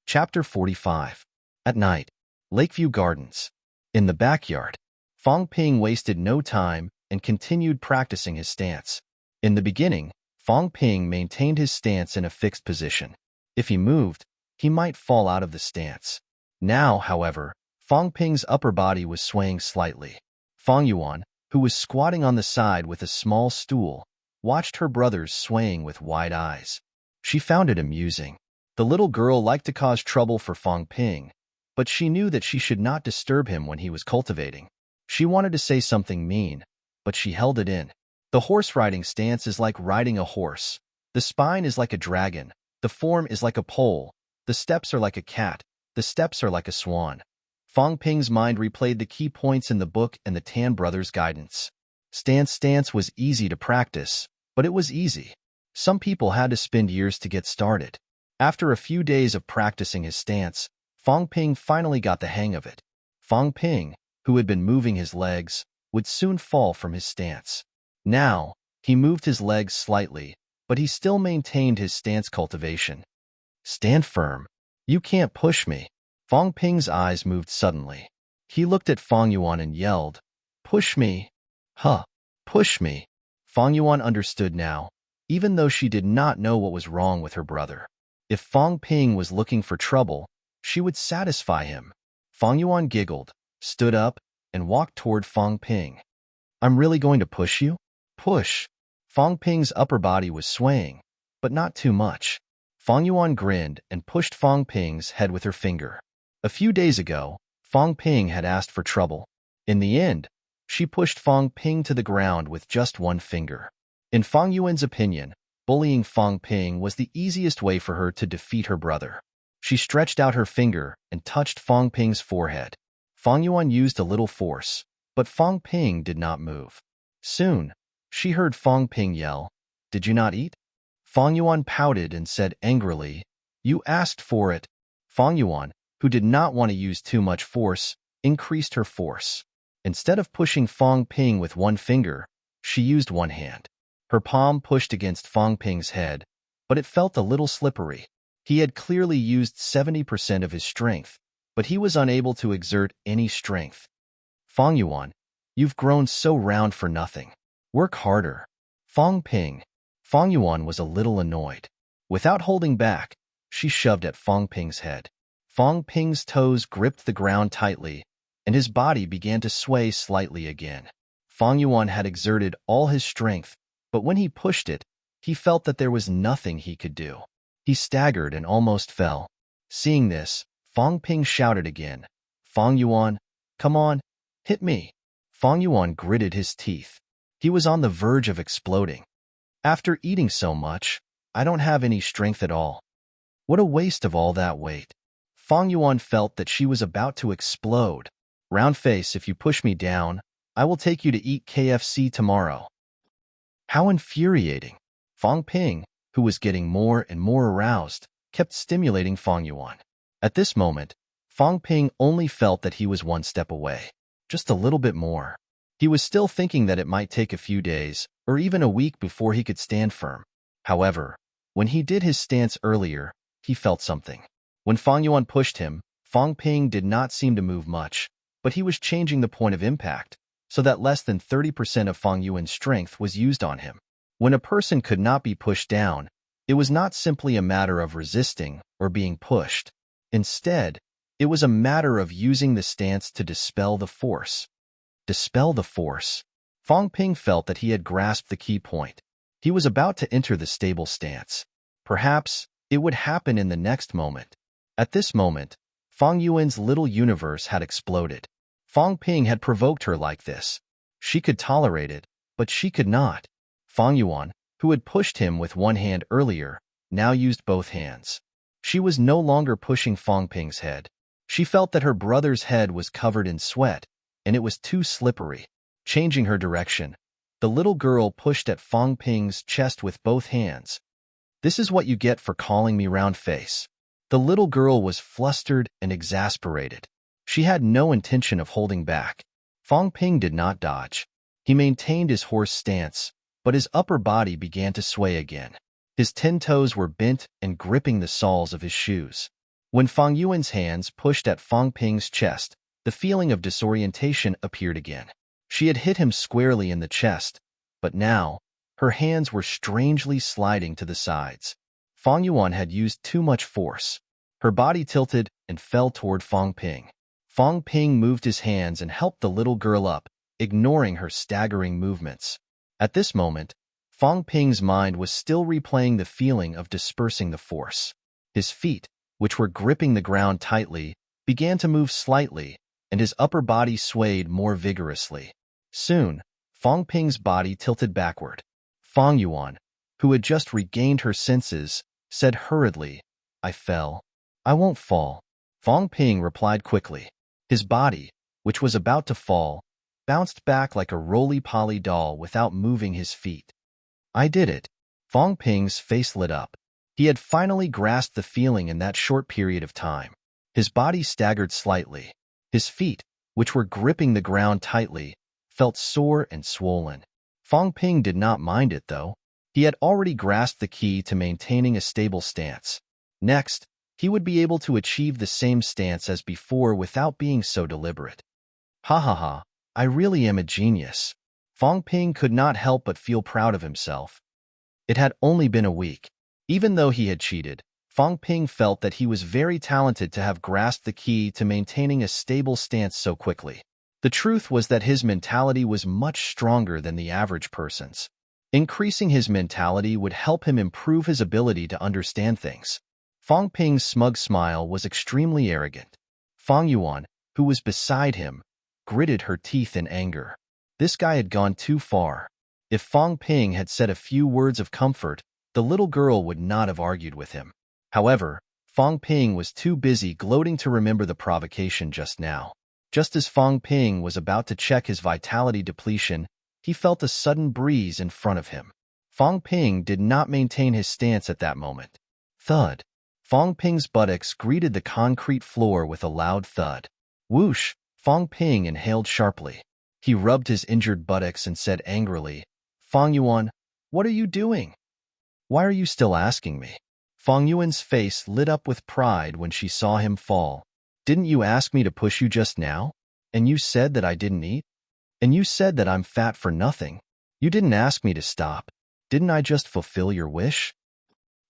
Chapter 45. At night, Lakeview Gardens. In the backyard, Fong Ping wasted no time and continued practicing his stance. In the beginning, Fong Ping maintained his stance in a fixed position. If he moved, he might fall out of the stance. Now, however, Fong Ping's upper body was swaying slightly. Fong Yuan, who was squatting on the side with a small stool, watched her brothers swaying with wide eyes. She found it amusing. The little girl liked to cause trouble for Fong Ping, but she knew that she should not disturb him when he was cultivating. She wanted to say something mean, but she held it in. The horse riding stance is like riding a horse. The spine is like a dragon. The form is like a pole. The steps are like a cat. The steps are like a swan. Fong Ping's mind replayed the key points in the book and the Tan brothers' guidance. Stance was easy to practice, but it was easy. Some people had to spend years to get started. After a few days of practicing his stance, Fong Ping finally got the hang of it. Fong Ping, who had been moving his legs, would soon fall from his stance. Now, he moved his legs slightly, but he still maintained his stance cultivation. Stand firm. You can't push me. Fong Ping's eyes moved suddenly. He looked at Fong Yuan and yelled, "Push me!" Huh, push me. Fong Yuan understood now, even though she did not know what was wrong with her brother. If Fong Ping was looking for trouble, she would satisfy him. Fong Yuan giggled, stood up, and walked toward Fong Ping. "I'm really going to push you?" "Push." Fong Ping's upper body was swaying, but not too much. Fong Yuan grinned and pushed Fong Ping's head with her finger. A few days ago, Fong Ping had asked for trouble. In the end, she pushed Fong Ping to the ground with just one finger. In Fong Yuan's opinion, bullying Fong Ping was the easiest way for her to defeat her brother. She stretched out her finger and touched Fong Ping's forehead. Fong Yuan used a little force, but Fong Ping did not move. Soon, she heard Fong Ping yell, "Did you not eat?" Fong Yuan pouted and said angrily, "You asked for it." Fong Yuan, who did not want to use too much force, increased her force. Instead of pushing Fong Ping with one finger, she used one hand. Her palm pushed against Fong Ping's head, but it felt a little slippery. He had clearly used 70% of his strength, but he was unable to exert any strength. "Fong Yuan, you've grown so round for nothing. Work harder." Fong Ping. Fong Yuan was a little annoyed. Without holding back, she shoved at Fong Ping's head. Fong Ping's toes gripped the ground tightly, and his body began to sway slightly again. Fong Yuan had exerted all his strength, but when he pushed it, he felt that there was nothing he could do. He staggered and almost fell. Seeing this, Fong Ping shouted again, "Fong Yuan, come on, hit me." Fong Yuan gritted his teeth. He was on the verge of exploding. "After eating so much, I don't have any strength at all. What a waste of all that weight." Fong Yuan felt that she was about to explode. "Round face, if you push me down, I will take you to eat KFC tomorrow." How infuriating. Fong Ping, who was getting more and more aroused, kept stimulating Fong Yuan. At this moment, Fong Ping only felt that he was one step away. Just a little bit more. He was still thinking that it might take a few days, or even a week before he could stand firm. However, when he did his stance earlier, he felt something. When Fong Yuan pushed him, Fong Ping did not seem to move much, but he was changing the point of impact, so that less than 30% of Fong Yuan's strength was used on him. When a person could not be pushed down, it was not simply a matter of resisting or being pushed. Instead, it was a matter of using the stance to dispel the force. Dispel the force. Fong Ping felt that he had grasped the key point. He was about to enter the stable stance. Perhaps it would happen in the next moment. At this moment, Fong Yuan's little universe had exploded. Fong Ping had provoked her like this. She could tolerate it, but she could not. Fong Yuan, who had pushed him with one hand earlier, now used both hands. She was no longer pushing Fong Ping's head. She felt that her brother's head was covered in sweat, and it was too slippery. Changing her direction, the little girl pushed at Fong Ping's chest with both hands. "This is what you get for calling me round face." The little girl was flustered and exasperated. She had no intention of holding back. Fong Ping did not dodge. He maintained his horse stance, but his upper body began to sway again. His 10 toes were bent and gripping the soles of his shoes. When Fang Yuan's hands pushed at Fang Ping's chest, the feeling of disorientation appeared again. She had hit him squarely in the chest, but now, her hands were strangely sliding to the sides. Fang Yuan had used too much force. Her body tilted and fell toward Fang Ping. Fang Ping moved his hands and helped the little girl up, ignoring her staggering movements. At this moment, Fang Ping's mind was still replaying the feeling of dispersing the force. His feet, which were gripping the ground tightly, began to move slightly, and his upper body swayed more vigorously. Soon, Fang Ping's body tilted backward. Fang Yuan, who had just regained her senses, said hurriedly, "I fell." "I won't fall," Fang Ping replied quickly. His body, which was about to fall, bounced back like a roly-poly doll without moving his feet. "I did it." Fang Ping's face lit up. He had finally grasped the feeling in that short period of time. His body staggered slightly. His feet, which were gripping the ground tightly, felt sore and swollen. Fang Ping did not mind it, though. He had already grasped the key to maintaining a stable stance. Next, he would be able to achieve the same stance as before without being so deliberate. Ha ha ha, I really am a genius. Fang Ping could not help but feel proud of himself. It had only been a week. Even though he had cheated, Fang Ping felt that he was very talented to have grasped the key to maintaining a stable stance so quickly. The truth was that his mentality was much stronger than the average person's. Increasing his mentality would help him improve his ability to understand things. Fang Ping's smug smile was extremely arrogant. Fang Yuan, who was beside him, gritted her teeth in anger. This guy had gone too far. If Fang Ping had said a few words of comfort, the little girl would not have argued with him. However, Fang Ping was too busy gloating to remember the provocation just now. Just as Fang Ping was about to check his vitality depletion, he felt a sudden breeze in front of him. Fang Ping did not maintain his stance at that moment. Thud. Fang Ping's buttocks greeted the concrete floor with a loud thud. Whoosh! Fang Ping inhaled sharply. He rubbed his injured buttocks and said angrily, "Fang Yuan, what are you doing? Why are you still asking me?" Fang Yuan's face lit up with pride when she saw him fall. "Didn't you ask me to push you just now? And you said that I didn't eat? And you said that I'm fat for nothing? You didn't ask me to stop. Didn't I just fulfill your wish?"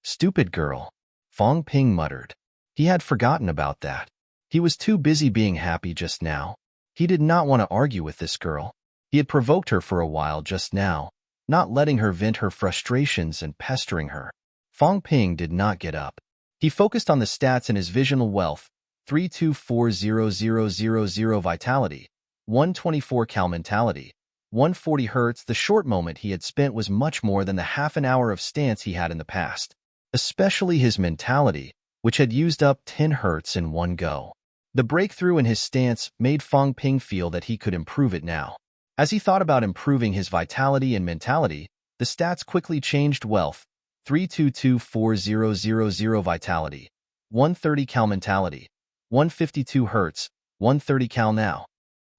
"Stupid girl," Fang Ping muttered. He had forgotten about that. He was too busy being happy just now. He did not want to argue with this girl. He had provoked her for a while just now, not letting her vent her frustrations and pestering her. Fang Ping did not get up. He focused on the stats in his visional wealth: 3240000 vitality, 124 cal mentality, 140 hertz. The short moment he had spent was much more than the half an hour of stance he had in the past, especially his mentality, which had used up 10 hertz in one go. The breakthrough in his stance made Fang Ping feel that he could improve it now. As he thought about improving his vitality and mentality, the stats quickly changed: wealth, 3224000 vitality, 130 cal mentality, 152 hertz, 130 cal now.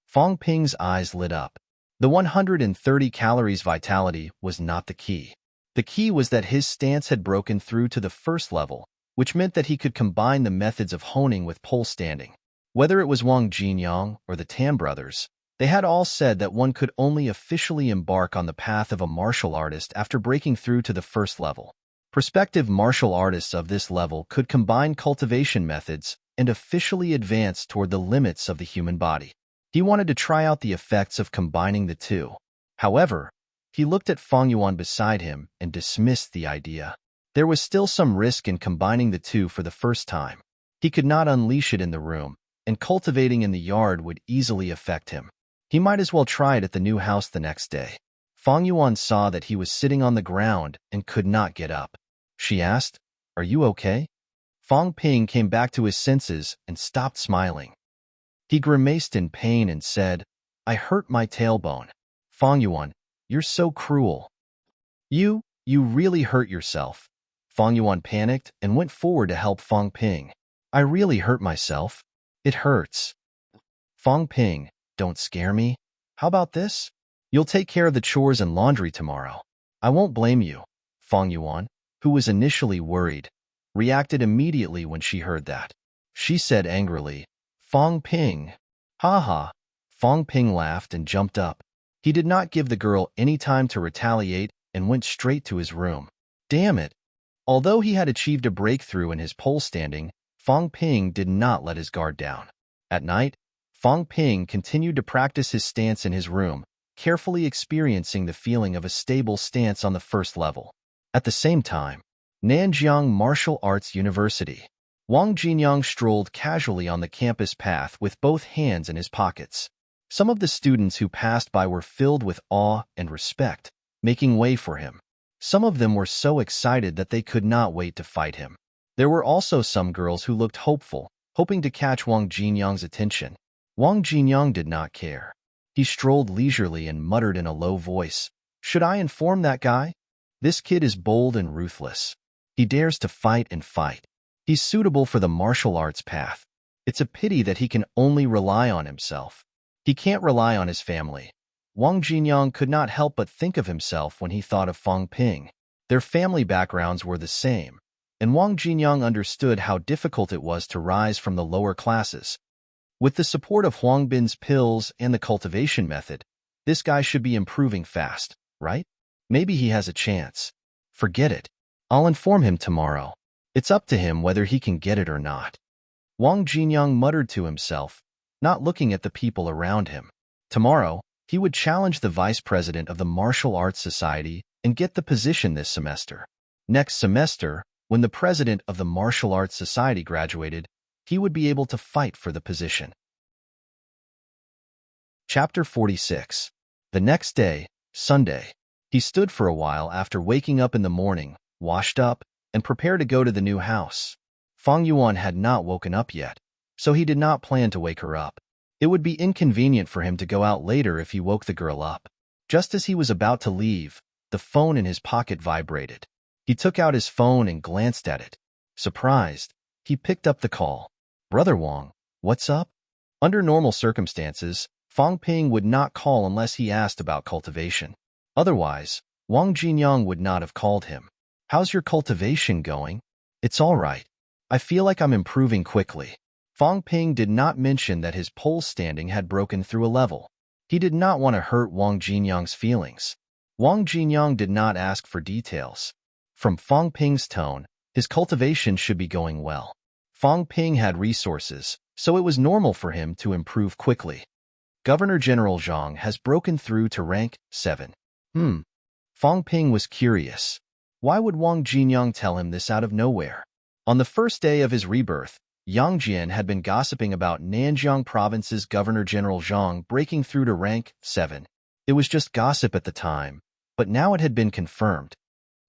Fang Ping's eyes lit up. The 130 calories vitality was not the key. The key was that his stance had broken through to the first level, which meant that he could combine the methods of honing with pole standing. Whether it was Wang Jinyang or the Tam brothers, they had all said that one could only officially embark on the path of a martial artist after breaking through to the first level. Prospective martial artists of this level could combine cultivation methods and officially advance toward the limits of the human body. He wanted to try out the effects of combining the two. However, he looked at Fang Yuan beside him and dismissed the idea. There was still some risk in combining the two for the first time. He could not unleash it in the room, and cultivating in the yard would easily affect him. He might as well try it at the new house the next day. Fang Yuan saw that he was sitting on the ground and could not get up. She asked, "Are you okay?" Fang Ping came back to his senses and stopped smiling. He grimaced in pain and said, "I hurt my tailbone." "Fang Yuan, you're so cruel." You really hurt yourself." Fang Yuan panicked and went forward to help Fang Ping. "I really hurt myself. It hurts." "Fang Ping, don't scare me. How about this? You'll take care of the chores and laundry tomorrow. I won't blame you." Fang Yuan, who was initially worried, reacted immediately when she heard that. she said angrily. Fong Ping. Ha ha. Fong Ping laughed and jumped up. He did not give the girl any time to retaliate and went straight to his room. Damn it. Although he had achieved a breakthrough in his pole standing, Fong Ping did not let his guard down. At night, Fong Ping continued to practice his stance in his room, carefully experiencing the feeling of a stable stance on the first level. At the same time, Nanjiang Martial Arts University. Wang Jinyang strolled casually on the campus path with both hands in his pockets. Some of the students who passed by were filled with awe and respect, making way for him. Some of them were so excited that they could not wait to fight him. There were also some girls who looked hopeful, hoping to catch Wang Jinyang's attention. Wang Jinyang did not care. He strolled leisurely and muttered in a low voice, "Should I inform that guy? This kid is bold and ruthless. He dares to fight and fight. He's suitable for the martial arts path. It's a pity that he can only rely on himself. He can't rely on his family." Wang Jinyang could not help but think of himself when he thought of Fong Ping. Their family backgrounds were the same, and Wang Jinyang understood how difficult it was to rise from the lower classes. With the support of Huang Bin's pills and the cultivation method, this guy should be improving fast, right? Maybe he has a chance. Forget it. I'll inform him tomorrow. It's up to him whether he can get it or not. Wang Jinyang muttered to himself, not looking at the people around him. Tomorrow, he would challenge the vice president of the Martial Arts Society and get the position this semester. Next semester, when the president of the Martial Arts Society graduated, he would be able to fight for the position. Chapter 46. The next day, Sunday. He stood for a while after waking up in the morning, washed up, and prepared to go to the new house. Fang Yuan had not woken up yet, so he did not plan to wake her up. It would be inconvenient for him to go out later if he woke the girl up. Just as he was about to leave, the phone in his pocket vibrated. He took out his phone and glanced at it. Surprised, he picked up the call. "Brother Wang, what's up?" Under normal circumstances, Fong Ping would not call unless he asked about cultivation. Otherwise, Wang Jinyang would not have called him. "How's your cultivation going?" "It's all right. I feel like I'm improving quickly." Fong Ping did not mention that his pole standing had broken through a level. He did not want to hurt Wang Jinyang's feelings. Wang Jinyang did not ask for details. From Fong Ping's tone, his cultivation should be going well. Fong Ping had resources, so it was normal for him to improve quickly. Governor General Zhang has broken through to rank 7. Fong Ping was curious. Why would Wang Jinyang tell him this out of nowhere? On the first day of his rebirth, Yang Jian had been gossiping about Nanjiang Province's Governor General Zhang breaking through to rank 7. It was just gossip at the time, but now it had been confirmed.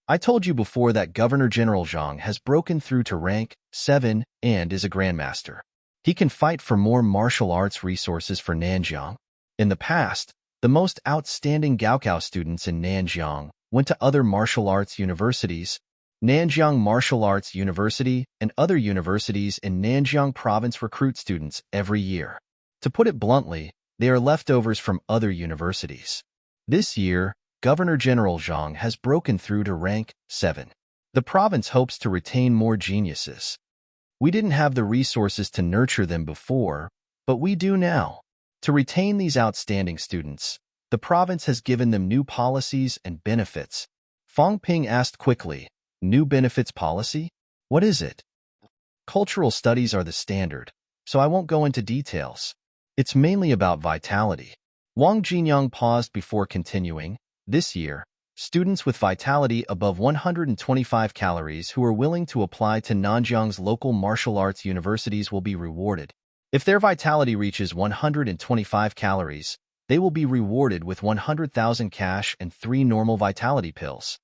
"I told you before that Governor General Zhang has broken through to rank 7 and is a grandmaster. He can fight for more martial arts resources for Nanjiang." In the past, the most outstanding Gaokao students in Nanjiang went to other martial arts universities. Nanjiang Martial Arts University and other universities in Nanjiang Province recruit students every year. To put it bluntly, they are leftovers from other universities. This year, Governor General Zhang has broken through to rank 7. The province hopes to retain more geniuses. "We didn't have the resources to nurture them before, but we do now. To retain these outstanding students, the province has given them new policies and benefits." Fong Ping asked quickly, "New benefits policy? What is it?" "Cultural studies are the standard, so I won't go into details. It's mainly about vitality." Wang Jinyang paused before continuing. "This year, students with vitality above 125 calories who are willing to apply to Nanjiang's local martial arts universities will be rewarded. If their vitality reaches 125 calories, they will be rewarded with 100,000 cash and 3 normal vitality pills.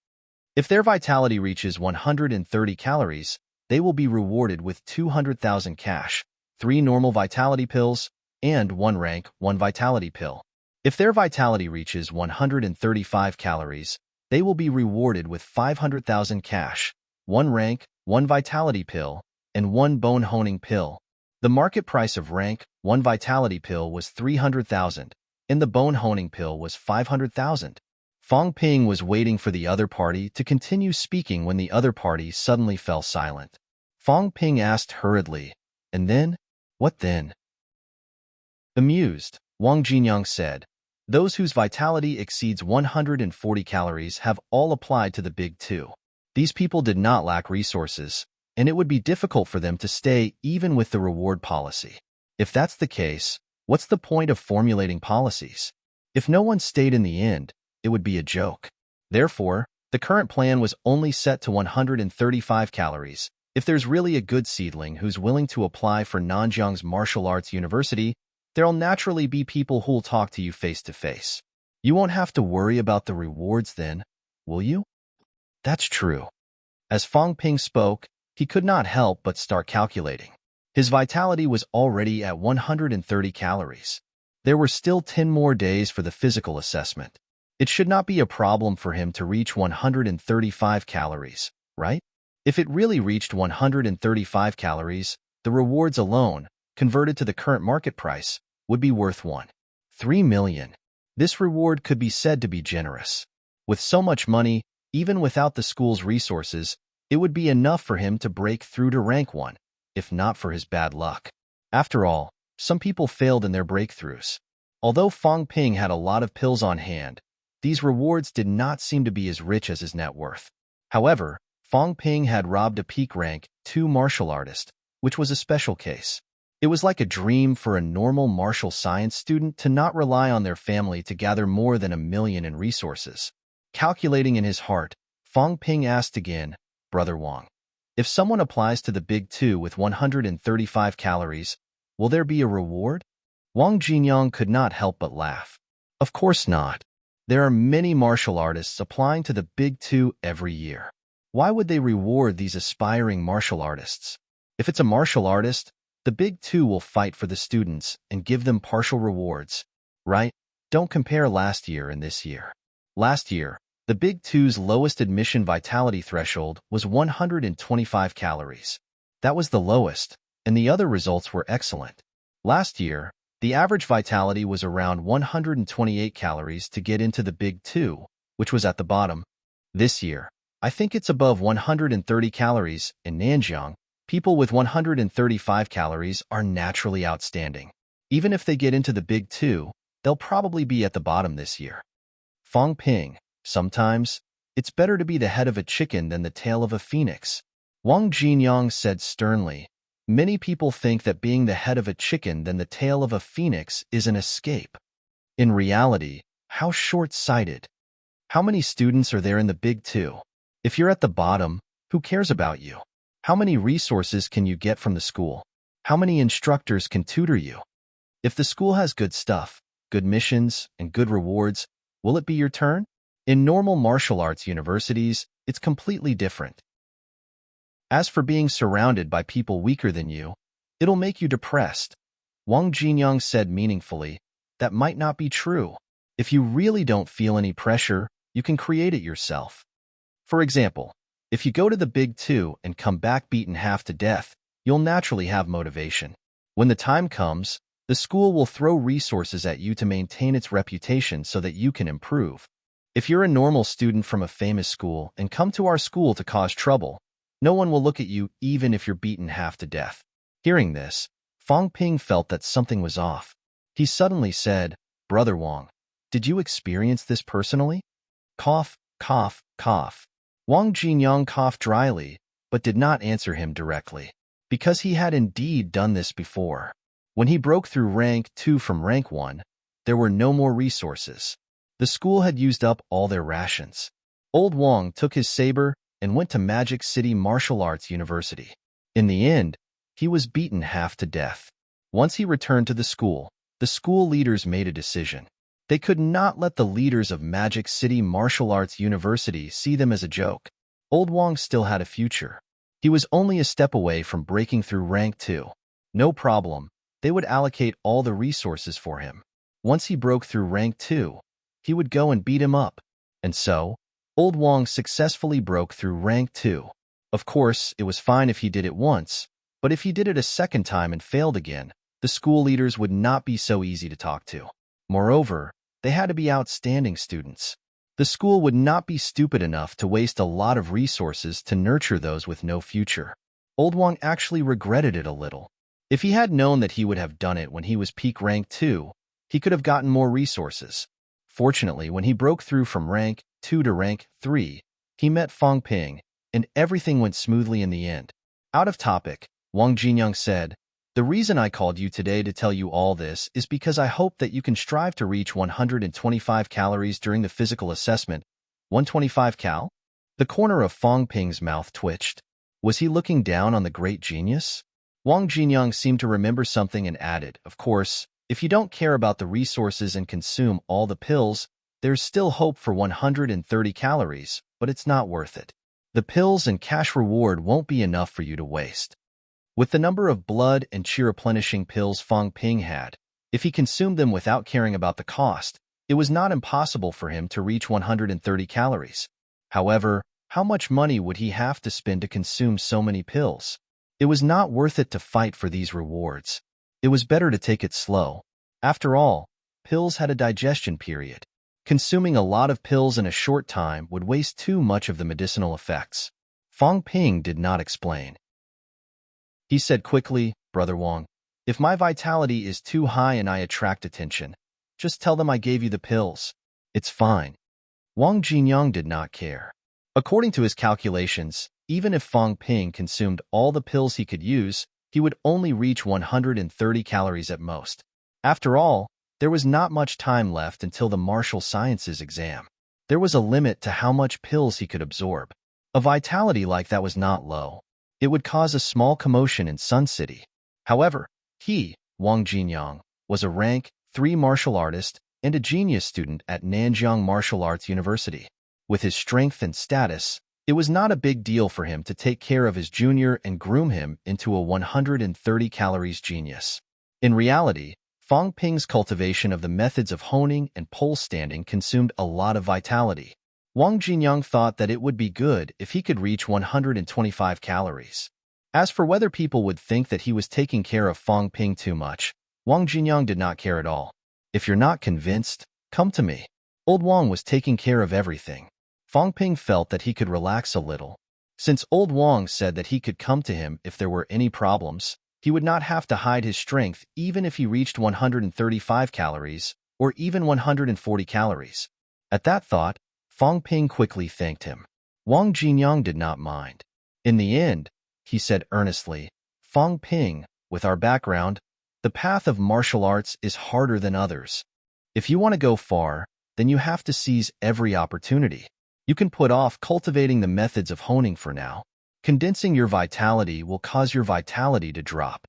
If their vitality reaches 130 calories, they will be rewarded with 200,000 cash, 3 normal vitality pills, and 1 rank, 1 vitality pill. If their vitality reaches 135 calories, they will be rewarded with 500,000 cash, 1 rank, 1 vitality pill, and 1 bone honing pill. The market price of rank 1 vitality pill was 300,000, and the bone honing pill was 500,000. Fong Ping was waiting for the other party to continue speaking when the other party suddenly fell silent. Fong Ping asked hurriedly, And then? What then? Amused, Wang Jinyang said, those whose vitality exceeds 140 calories have all applied to the Big Two. These people did not lack resources, and it would be difficult for them to stay even with the reward policy. If that's the case, what's the point of formulating policies? If no one stayed in the end, it would be a joke. Therefore, the current plan was only set to 135 calories. If there's really a good seedling who's willing to apply for Nanjiang's martial arts university, there'll naturally be people who'll talk to you face to face. You won't have to worry about the rewards then, will you? That's true. As Fang Ping spoke, he could not help but start calculating. His vitality was already at 130 calories. There were still 10 more days for the physical assessment. It should not be a problem for him to reach 135 calories, right? If it really reached 135 calories, the rewards alone, converted to the current market price, would be worth 3 million. This reward could be said to be generous. With so much money, even without the school's resources, it would be enough for him to break through to rank 1, if not for his bad luck. After all, some people failed in their breakthroughs. Although Fang Ping had a lot of pills on hand, these rewards did not seem to be as rich as his net worth. However, Fang Ping had robbed a peak rank 2 martial artist, which was a special case. It was like a dream for a normal martial science student to not rely on their family to gather more than 1 million in resources. Calculating in his heart, Fang Ping asked again, Brother Wang, if someone applies to the Big Two with 135 calories, will there be a reward? Wang Jinyang could not help but laugh. Of course not. There are many martial artists applying to the Big Two every year. Why would they reward these aspiring martial artists? If it's a martial artist, the Big Two will fight for the students and give them partial rewards, right? Don't compare last year and this year. Last year, the Big Two's lowest admission vitality threshold was 125 calories. That was the lowest, and the other results were excellent. Last year, the average vitality was around 128 calories to get into the Big Two, which was at the bottom. This year, I think it's above 130 calories. In Nanjiang, people with 135 calories are naturally outstanding. Even if they get into the Big Two, they'll probably be at the bottom this year. Fang Ping, sometimes, it's better to be the head of a chicken than the tail of a phoenix. Wang Jinyang said sternly, many people think that being the head of a chicken than the tail of a phoenix is an escape. In reality, how short-sighted. How many students are there in the Big Two? If you're at the bottom, who cares about you? How many resources can you get from the school? How many instructors can tutor you? If the school has good stuff, good missions, and good rewards, will it be your turn? In normal martial arts universities, it's completely different. As for being surrounded by people weaker than you, it'll make you depressed. Wang Jinyang said meaningfully, that might not be true. If you really don't feel any pressure, you can create it yourself. For example, if you go to the Big Two and come back beaten half to death, you'll naturally have motivation. When the time comes, the school will throw resources at you to maintain its reputation so that you can improve. If you're a normal student from a famous school and come to our school to cause trouble, no one will look at you even if you're beaten half to death. Hearing this, Fang Ping felt that something was off. He suddenly said, Brother Wang, did you experience this personally? Cough, cough, cough. Wang Jinyang coughed dryly, but did not answer him directly, because he had indeed done this before. When he broke through rank 2 from rank 1, there were no more resources. The school had used up all their rations. Old Wang took his saber and went to Magic City Martial Arts University. In the end, he was beaten half to death. Once he returned to the school leaders made a decision. They could not let the leaders of Magic City Martial Arts University see them as a joke. Old Wang still had a future. He was only a step away from breaking through rank 2. No problem. They would allocate all the resources for him. Once he broke through rank 2, he would go and beat him up. And so, Old Wang successfully broke through rank 2. Of course, it was fine if he did it once, but if he did it a second time and failed again, the school leaders would not be so easy to talk to. Moreover, they had to be outstanding students. The school would not be stupid enough to waste a lot of resources to nurture those with no future. Old Wang actually regretted it a little. If he had known that he would have done it when he was peak rank 2, he could have gotten more resources. Fortunately, when he broke through from rank 2 to rank 3, he met Fang Ping, and everything went smoothly in the end. Out of topic, Wang Jinyang said, "The reason I called you today to tell you all this is because I hope that you can strive to reach 125 calories during the physical assessment." 125 cal? The corner of Fang Ping's mouth twitched. Was he looking down on the great genius? Wang Jinyang seemed to remember something and added, "Of course, if you don't care about the resources and consume all the pills, there's still hope for 130 calories, but it's not worth it. The pills and cash reward won't be enough for you to waste." With the number of blood and chi replenishing pills Fang Ping had, if he consumed them without caring about the cost, it was not impossible for him to reach 130 calories. However, how much money would he have to spend to consume so many pills? It was not worth it to fight for these rewards. It was better to take it slow. After all, pills had a digestion period. Consuming a lot of pills in a short time would waste too much of the medicinal effects. Fang Ping did not explain. He said quickly, "Brother Wang, if my vitality is too high and I attract attention, just tell them I gave you the pills. It's fine." Wang Jinyang did not care. According to his calculations, even if Fang Ping consumed all the pills he could use, he would only reach 130 calories at most. After all, there was not much time left until the martial sciences exam. There was a limit to how much pills he could absorb. A vitality like that was not low. It would cause a small commotion in Sun City. However, he, Wang Jinyang, was a rank 3 martial artist and a genius student at Nanjiang Martial Arts University. With his strength and status, it was not a big deal for him to take care of his junior and groom him into a 130 calories genius. In reality, Fang Ping's cultivation of the methods of honing and pole standing consumed a lot of vitality. Wang Jinyang thought that it would be good if he could reach 125 calories. As for whether people would think that he was taking care of Fang Ping too much, Wang Jinyang did not care at all. "If you're not convinced, come to me." Old Wang was taking care of everything. Fang Ping felt that he could relax a little. Since Old Wang said that he could come to him if there were any problems, he would not have to hide his strength even if he reached 135 calories or even 140 calories. At that thought, Fang Ping quickly thanked him. Wang Jinyang did not mind. "In the end," he said earnestly, "Fang Ping, with our background, the path of martial arts is harder than others. If you want to go far, then you have to seize every opportunity. You can put off cultivating the methods of honing for now. Condensing your vitality will cause your vitality to drop.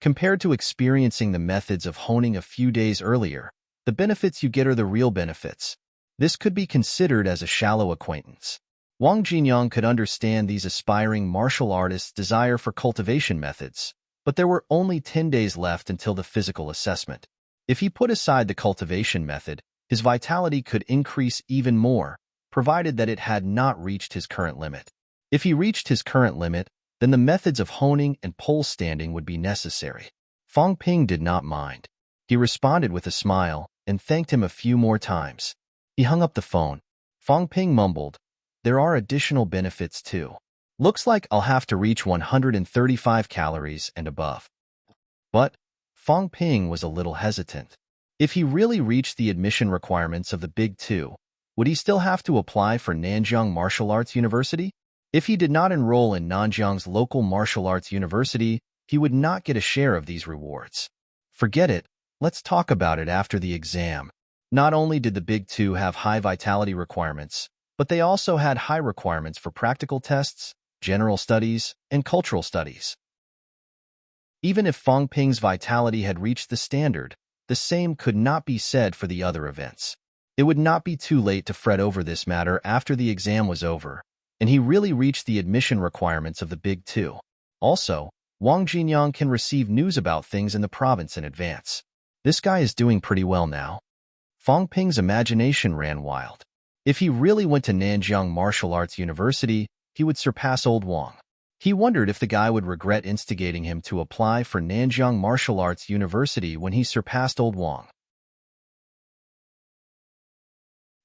Compared to experiencing the methods of honing a few days earlier, the benefits you get are the real benefits. This could be considered as a shallow acquaintance." Wang Jinyang could understand these aspiring martial artists' desire for cultivation methods, but there were only 10 days left until the physical assessment. If he put aside the cultivation method, his vitality could increase even more, provided that it had not reached his current limit. If he reached his current limit, then the methods of honing and pole standing would be necessary. Fang Ping did not mind. He responded with a smile and thanked him a few more times. He hung up the phone. Fang Ping mumbled, "There are additional benefits too. Looks like I'll have to reach 135 calories and above." But Fang Ping was a little hesitant. If he really reached the admission requirements of the Big Two, would he still have to apply for Nanjiang Martial Arts University? If he did not enroll in Nanjiang's local martial arts university, he would not get a share of these rewards. Forget it. Let's talk about it after the exam. Not only did the Big Two have high vitality requirements, but they also had high requirements for practical tests, general studies, and cultural studies. Even if Fang Ping's vitality had reached the standard, the same could not be said for the other events. It would not be too late to fret over this matter after the exam was over, and he really reached the admission requirements of the Big Two. Also, Wang Jinyang can receive news about things in the province in advance. This guy is doing pretty well now. Fang Ping's imagination ran wild. If he really went to Nanjiang Martial Arts University, he would surpass Old Wang. He wondered if the guy would regret instigating him to apply for Nanjiang Martial Arts University when he surpassed Old Wang.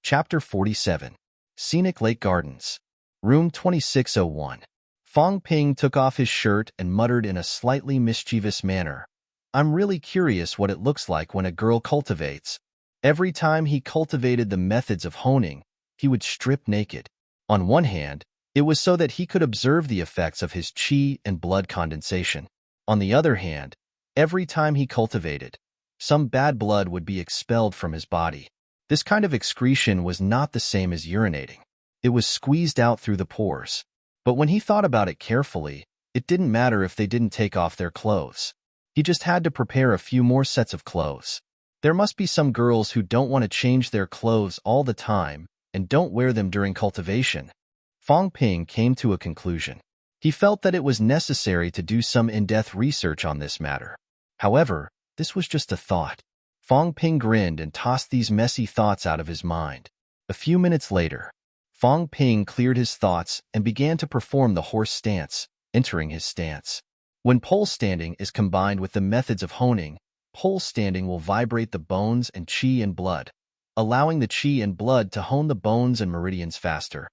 Chapter 47. Scenic Lake Gardens. Room 2601. Fong Ping took off his shirt and muttered in a slightly mischievous manner. I'm really curious what it looks like when a girl cultivates. Every time he cultivated the methods of honing, he would strip naked. On one hand, it was so that he could observe the effects of his qi and blood condensation. On the other hand, every time he cultivated, some bad blood would be expelled from his body. This kind of excretion was not the same as urinating. It was squeezed out through the pores. But when he thought about it carefully, it didn't matter if they didn't take off their clothes. He just had to prepare a few more sets of clothes. There must be some girls who don't want to change their clothes all the time and don't wear them during cultivation. Fong Ping came to a conclusion. He felt that it was necessary to do some in-depth research on this matter. However, this was just a thought. Fong Ping grinned and tossed these messy thoughts out of his mind. A few minutes later, Fong Ping cleared his thoughts and began to perform the horse stance, entering his stance. When pole standing is combined with the methods of honing, pole standing will vibrate the bones and qi and blood, allowing the qi and blood to hone the bones and meridians faster.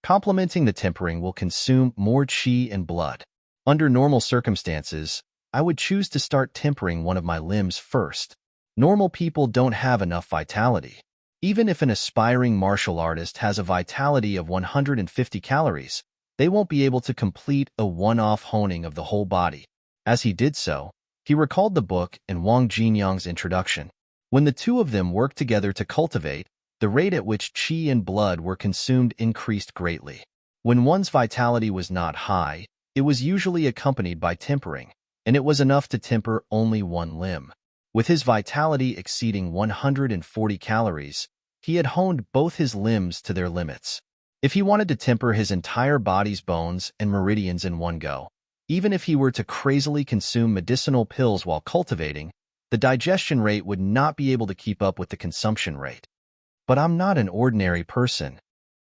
Complementing the tempering will consume more qi and blood. Under normal circumstances, I would choose to start tempering one of my limbs first. Normal people don't have enough vitality. Even if an aspiring martial artist has a vitality of 150 calories, they won't be able to complete a one-off honing of the whole body. As he did so, he recalled the book and Wang Jinyang's introduction. When the two of them worked together to cultivate, the rate at which qi and blood were consumed increased greatly. When one's vitality was not high, it was usually accompanied by tempering, and it was enough to temper only one limb. With his vitality exceeding 140 calories, he had honed both his limbs to their limits. If he wanted to temper his entire body's bones and meridians in one go, even if he were to crazily consume medicinal pills while cultivating, the digestion rate would not be able to keep up with the consumption rate. But I'm not an ordinary person.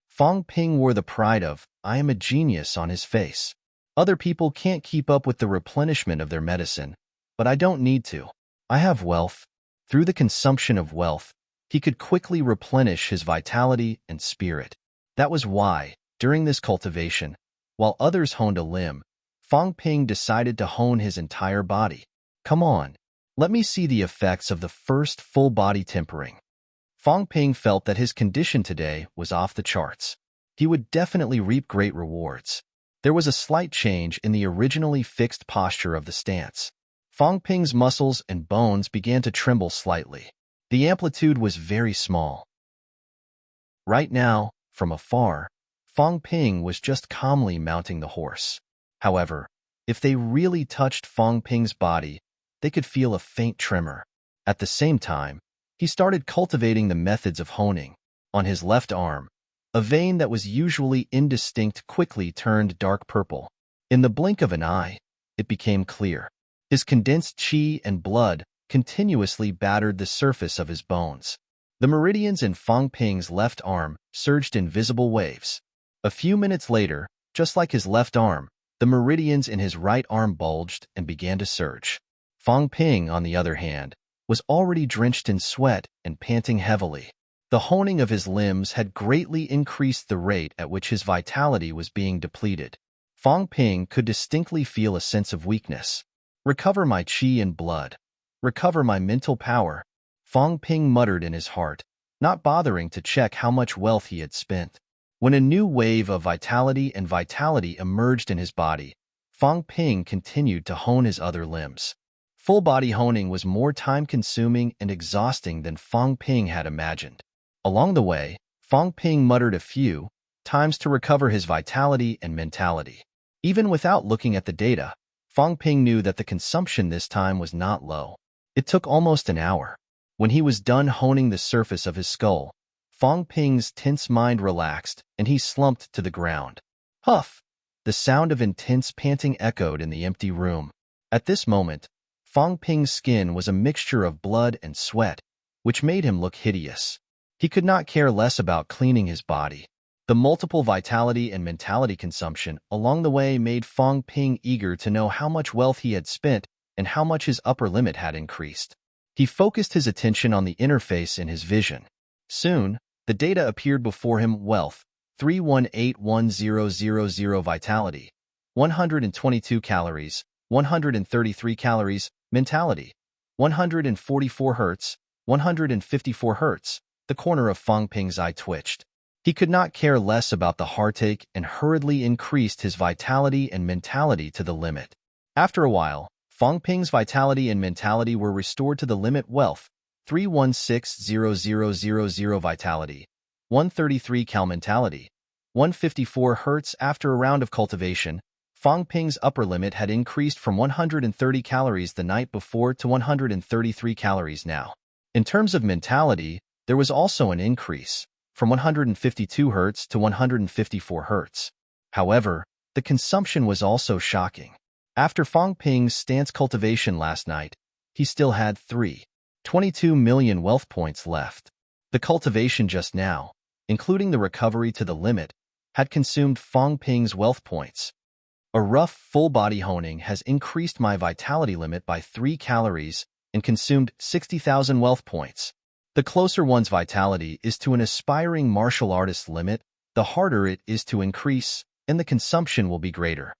Fong Ping wore the pride of, I am a genius on his face. Other people can't keep up with the replenishment of their medicine, but I don't need to. I have wealth. Through the consumption of wealth, he could quickly replenish his vitality and spirit. That was why, during this cultivation, while others honed a limb, Fong Ping decided to hone his entire body. Come on, let me see the effects of the first full-body tempering. Fong Ping felt that his condition today was off the charts. He would definitely reap great rewards. There was a slight change in the originally fixed posture of the stance. Fong Ping's muscles and bones began to tremble slightly. The amplitude was very small. Right now, from afar, Fong Ping was just calmly mounting the horse. However, if they really touched Fong Ping's body, they could feel a faint tremor. At the same time, he started cultivating the methods of honing. On his left arm, a vein that was usually indistinct quickly turned dark purple. In the blink of an eye, it became clear. His condensed qi and blood continuously battered the surface of his bones. The meridians in Fong Ping's left arm surged in visible waves. A few minutes later, just like his left arm, the meridians in his right arm bulged and began to surge. Fong Ping, on the other hand, was already drenched in sweat and panting heavily. The honing of his limbs had greatly increased the rate at which his vitality was being depleted. Fong Ping could distinctly feel a sense of weakness. Recover my qi and blood. Recover my mental power. Fong Ping muttered in his heart, not bothering to check how much wealth he had spent. When a new wave of vitality emerged in his body, Fong Ping continued to hone his other limbs. Full-body honing was more time-consuming and exhausting than Fong Ping had imagined. Along the way, Fong Ping muttered a few times to recover his vitality and mentality. Even without looking at the data, Fong Ping knew that the consumption this time was not low. It took almost an hour. When he was done honing the surface of his skull, Fong Ping's tense mind relaxed and he slumped to the ground. Huff! The sound of intense panting echoed in the empty room. At this moment, Fong Ping's skin was a mixture of blood and sweat, which made him look hideous. He could not care less about cleaning his body. The multiple vitality and mentality consumption along the way made Fong Ping eager to know how much wealth he had spent and how much his upper limit had increased. He focused his attention on the interface in his vision. Soon, the data appeared before him: wealth, 3181000 vitality, 122 calories, 133 calories, mentality. 144 hertz, 154 hertz. The corner of Fang Ping's eye twitched. He could not care less about the heartache and hurriedly increased his vitality and mentality to the limit. After a while, Fang Ping's vitality and mentality were restored to the limit. Wealth, 316,000 vitality, 133 cal mentality, 154 hertz. After a round of cultivation, Fang Ping's upper limit had increased from 130 calories the night before to 133 calories now. In terms of mentality, there was also an increase, from 152 hertz to 154 hertz. However, the consumption was also shocking. After Fang Ping's stance cultivation last night, he still had 3.22 million wealth points left. The cultivation just now, including the recovery to the limit, had consumed Fang Ping's wealth points. A rough full-body honing has increased my vitality limit by 3 calories and consumed 60,000 wealth points. The closer one's vitality is to an aspiring martial artist's limit, the harder it is to increase, and the consumption will be greater.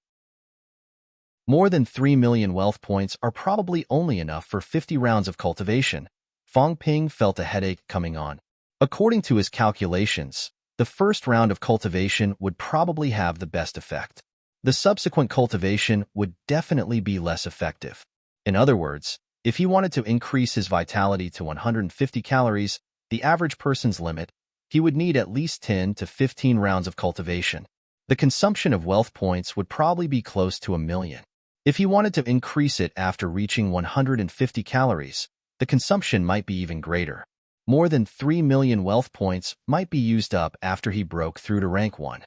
More than 3 million wealth points are probably only enough for 50 rounds of cultivation. Fang Ping felt a headache coming on. According to his calculations, the first round of cultivation would probably have the best effect. The subsequent cultivation would definitely be less effective. In other words, if he wanted to increase his vitality to 150 calories, the average person's limit, he would need at least 10 to 15 rounds of cultivation. The consumption of wealth points would probably be close to 1 million. If he wanted to increase it after reaching 150 calories, the consumption might be even greater. More than 3 million wealth points might be used up after he broke through to rank 1.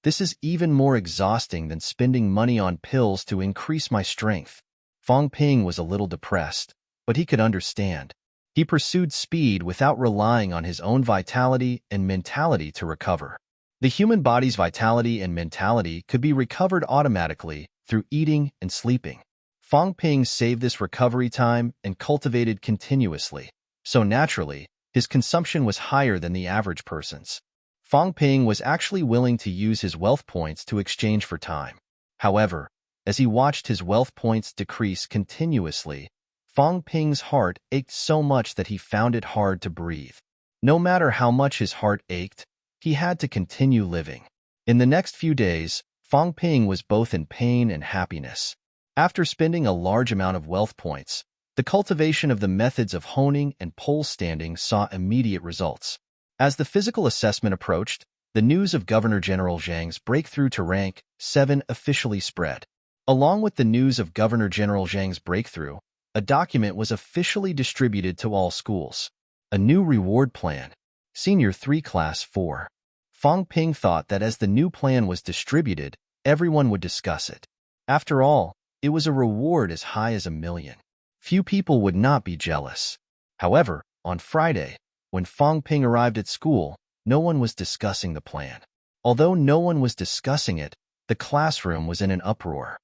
This is even more exhausting than spending money on pills to increase my strength. Fang Ping was a little depressed, but he could understand. He pursued speed without relying on his own vitality and mentality to recover. The human body's vitality and mentality could be recovered automatically through eating and sleeping. Fang Ping saved this recovery time and cultivated continuously, so naturally, his consumption was higher than the average person's. Fang Ping was actually willing to use his wealth points to exchange for time. However, as he watched his wealth points decrease continuously, Fang Ping's heart ached so much that he found it hard to breathe. No matter how much his heart ached, he had to continue living. In the next few days, Fang Ping was both in pain and happiness. After spending a large amount of wealth points, the cultivation of the methods of honing and pole standing saw immediate results. As the physical assessment approached, the news of Governor General Zhang's breakthrough to rank 7 officially spread. Along with the news of Governor General Zhang's breakthrough, a document was officially distributed to all schools. A new reward plan. Senior 3 Class 4. Fang Ping thought that as the new plan was distributed, everyone would discuss it. After all, it was a reward as high as 1 million. Few people would not be jealous. However, on Friday, when Fang Ping arrived at school, no one was discussing the plan. Although no one was discussing it, the classroom was in an uproar.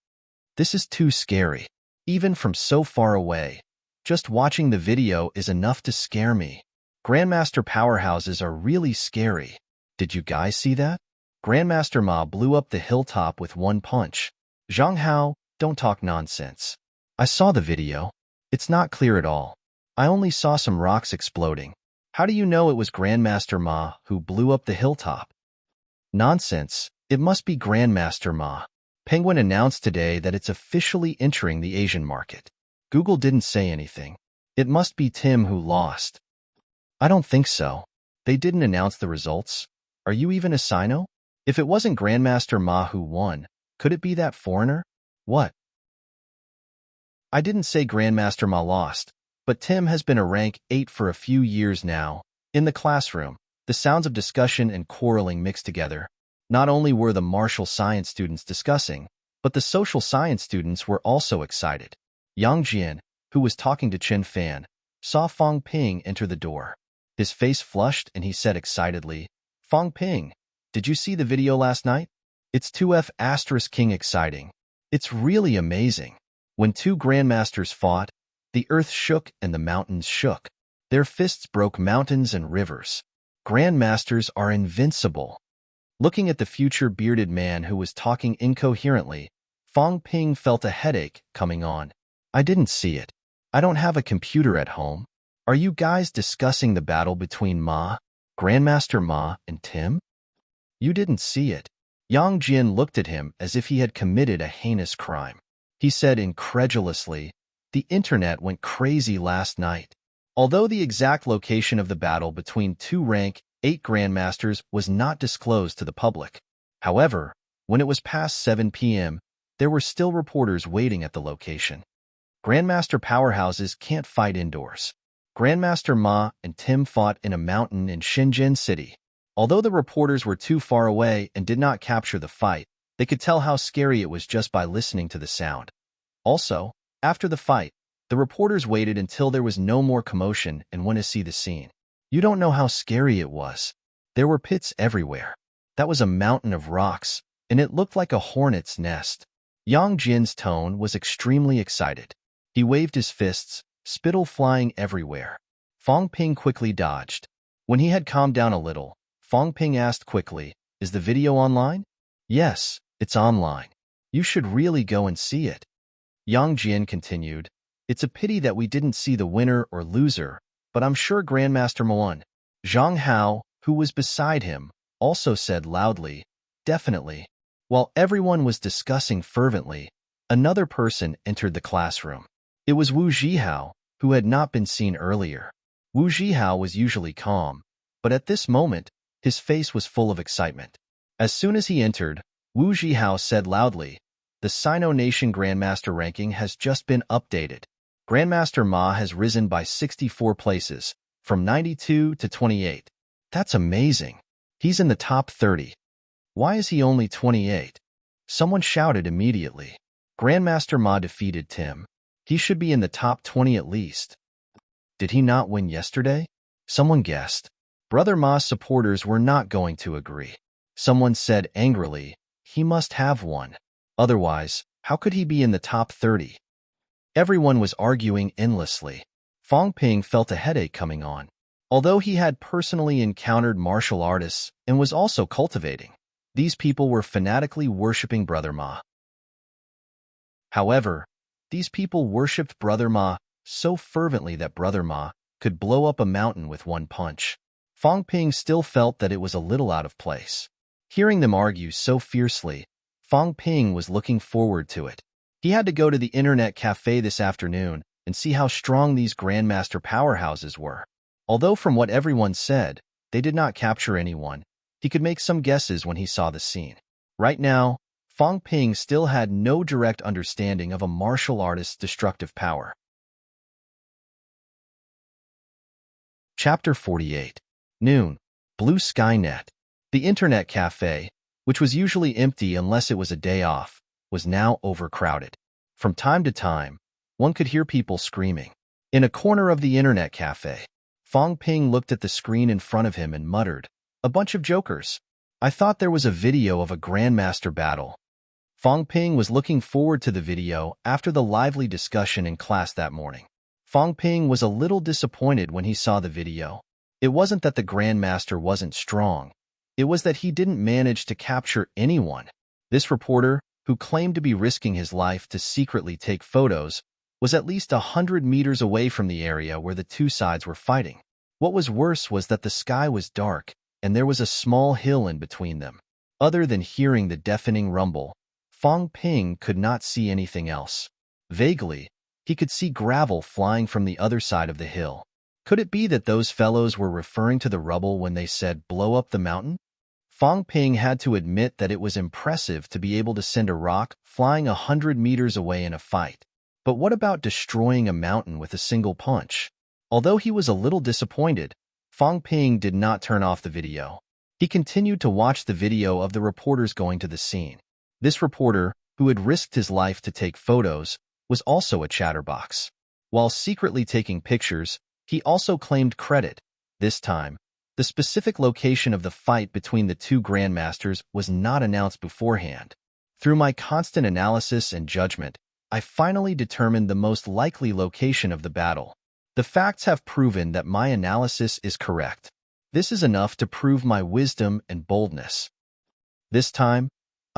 This is too scary. Even from so far away, just watching the video is enough to scare me. Grandmaster powerhouses are really scary. Did you guys see that? Grandmaster Ma blew up the hilltop with one punch. Zhang Hao, don't talk nonsense. I saw the video. It's not clear at all. I only saw some rocks exploding. How do you know it was Grandmaster Ma who blew up the hilltop? Nonsense. It must be Grandmaster Ma. Penguin announced today that it's officially entering the Asian market. Google didn't say anything. It must be Tim who lost. I don't think so. They didn't announce the results. Are you even a Sino? If it wasn't Grandmaster Ma who won, could it be that foreigner? What? I didn't say Grandmaster Ma lost, but Tim has been a rank 8 for a few years now. In the classroom, the sounds of discussion and quarreling mixed together. Not only were the martial science students discussing, but the social science students were also excited. Yang Jian, who was talking to Chen Fan, saw Fang Ping enter the door. His face flushed and he said excitedly, Fang Ping, did you see the video last night? It's 2F asterisk king exciting. It's really amazing. When two grandmasters fought, the earth shook and the mountains shook. Their fists broke mountains and rivers. Grandmasters are invincible. Looking at the future bearded man who was talking incoherently, Fong Ping felt a headache coming on. I didn't see it. I don't have a computer at home. Are you guys discussing the battle between Grandmaster Ma, and Tim? You didn't see it. Yang Jian looked at him as if he had committed a heinous crime. He said incredulously, the internet went crazy last night. Although the exact location of the battle between two rank 8 grandmasters was not disclosed to the public. However, when it was past 7 p.m., there were still reporters waiting at the location. Grandmaster powerhouses can't fight indoors. Grandmaster Ma and Tim fought in a mountain in Shenzhen City. Although the reporters were too far away and did not capture the fight, they could tell how scary it was just by listening to the sound. Also, after the fight, the reporters waited until there was no more commotion and went to see the scene. You don't know how scary it was. There were pits everywhere. That was a mountain of rocks, and it looked like a hornet's nest. Yang Jin's tone was extremely excited. He waved his fists, spittle flying everywhere. Fong Ping quickly dodged. When he had calmed down a little, Fong Ping asked quickly, is the video online? Yes, it's online. You should really go and see it. Yang Jin continued, it's a pity that we didn't see the winner or loser, but I'm sure Grandmaster Moan, Zhang Hao, who was beside him, also said loudly, definitely. While everyone was discussing fervently, another person entered the classroom. It was Wu Zhihao, who had not been seen earlier. Wu Zhihao was usually calm, but at this moment, his face was full of excitement. As soon as he entered, Wu Zhihao said loudly, the Sino Nation Grandmaster ranking has just been updated. Grandmaster Ma has risen by 64 places, from 92 to 28. That's amazing. He's in the top 30. Why is he only 28? Someone shouted immediately. Grandmaster Ma defeated Tim. He should be in the top 20 at least. Did he not win yesterday? Someone guessed. Brother Ma's supporters were not going to agree. Someone said angrily, he must have won. Otherwise, how could he be in the top 30? Everyone was arguing endlessly. Fong Ping felt a headache coming on. Although he had personally encountered martial artists and was also cultivating, these people were fanatically worshipping Brother Ma. However, these people worshipped Brother Ma so fervently that Brother Ma could blow up a mountain with one punch. Fong Ping still felt that it was a little out of place. Hearing them argue so fiercely, Fong Ping was looking forward to it. He had to go to the internet cafe this afternoon and see how strong these grandmaster powerhouses were. Although from what everyone said, they did not capture anyone, he could make some guesses when he saw the scene. Right now, Fong Ping still had no direct understanding of a martial artist's destructive power. Chapter 48. Noon. Blue Sky Net. The internet cafe, which was usually empty unless it was a day off, was now overcrowded. From time to time, one could hear people screaming. In a corner of the internet cafe, Fong Ping looked at the screen in front of him and muttered, a bunch of jokers. I thought there was a video of a grandmaster battle. Fong Ping was looking forward to the video after the lively discussion in class that morning. Fong Ping was a little disappointed when he saw the video. It wasn't that the grandmaster wasn't strong. It was that he didn't manage to capture anyone. This reporter, who claimed to be risking his life to secretly take photos, was at least 100 meters away from the area where the two sides were fighting. What was worse was that the sky was dark, and there was a small hill in between them. Other than hearing the deafening rumble, Fong Ping could not see anything else. Vaguely, he could see gravel flying from the other side of the hill. Could it be that those fellows were referring to the rubble when they said, blow up the mountain? Fong Ping had to admit that it was impressive to be able to send a rock flying 100 meters away in a fight. But what about destroying a mountain with a single punch? Although he was a little disappointed, Fong Ping did not turn off the video. He continued to watch the video of the reporters going to the scene. This reporter, who had risked his life to take photos, was also a chatterbox. While secretly taking pictures, he also claimed credit. This time, the specific location of the fight between the two grandmasters was not announced beforehand. Through my constant analysis and judgment, I finally determined the most likely location of the battle. The facts have proven that my analysis is correct. This is enough to prove my wisdom and boldness. This time,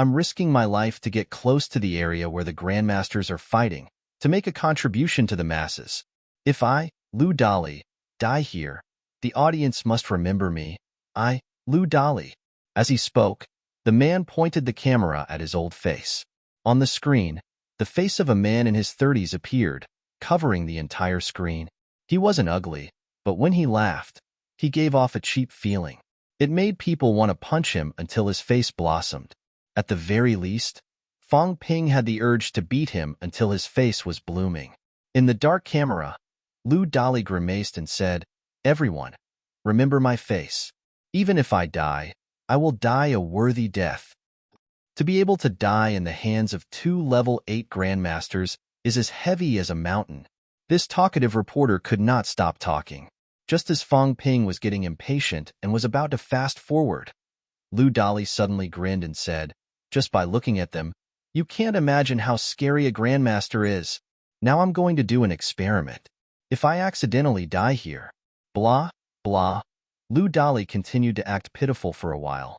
I'm risking my life to get close to the area where the grandmasters are fighting, to make a contribution to the masses. If I, Lu Dali, die here, the audience must remember me. I, Lu Dali." As he spoke, the man pointed the camera at his old face. On the screen, the face of a man in his 30s appeared, covering the entire screen. He wasn't ugly, but when he laughed, he gave off a cheap feeling. It made people want to punch him until his face blossomed. At the very least, Fong Ping had the urge to beat him until his face was blooming. In the dark camera, Lu Dali grimaced and said, "Everyone, remember my face. Even if I die, I will die a worthy death." To be able to die in the hands of 2 level 8 grandmasters is as heavy as a mountain. This talkative reporter could not stop talking. Just as Fong Ping was getting impatient and was about to fast forward, Lu Dali suddenly grinned and said, "Just by looking at them, you can't imagine how scary a grandmaster is. Now I'm going to do an experiment. If I accidentally die here..." Blah, blah. Lu Dali continued to act pitiful for a while.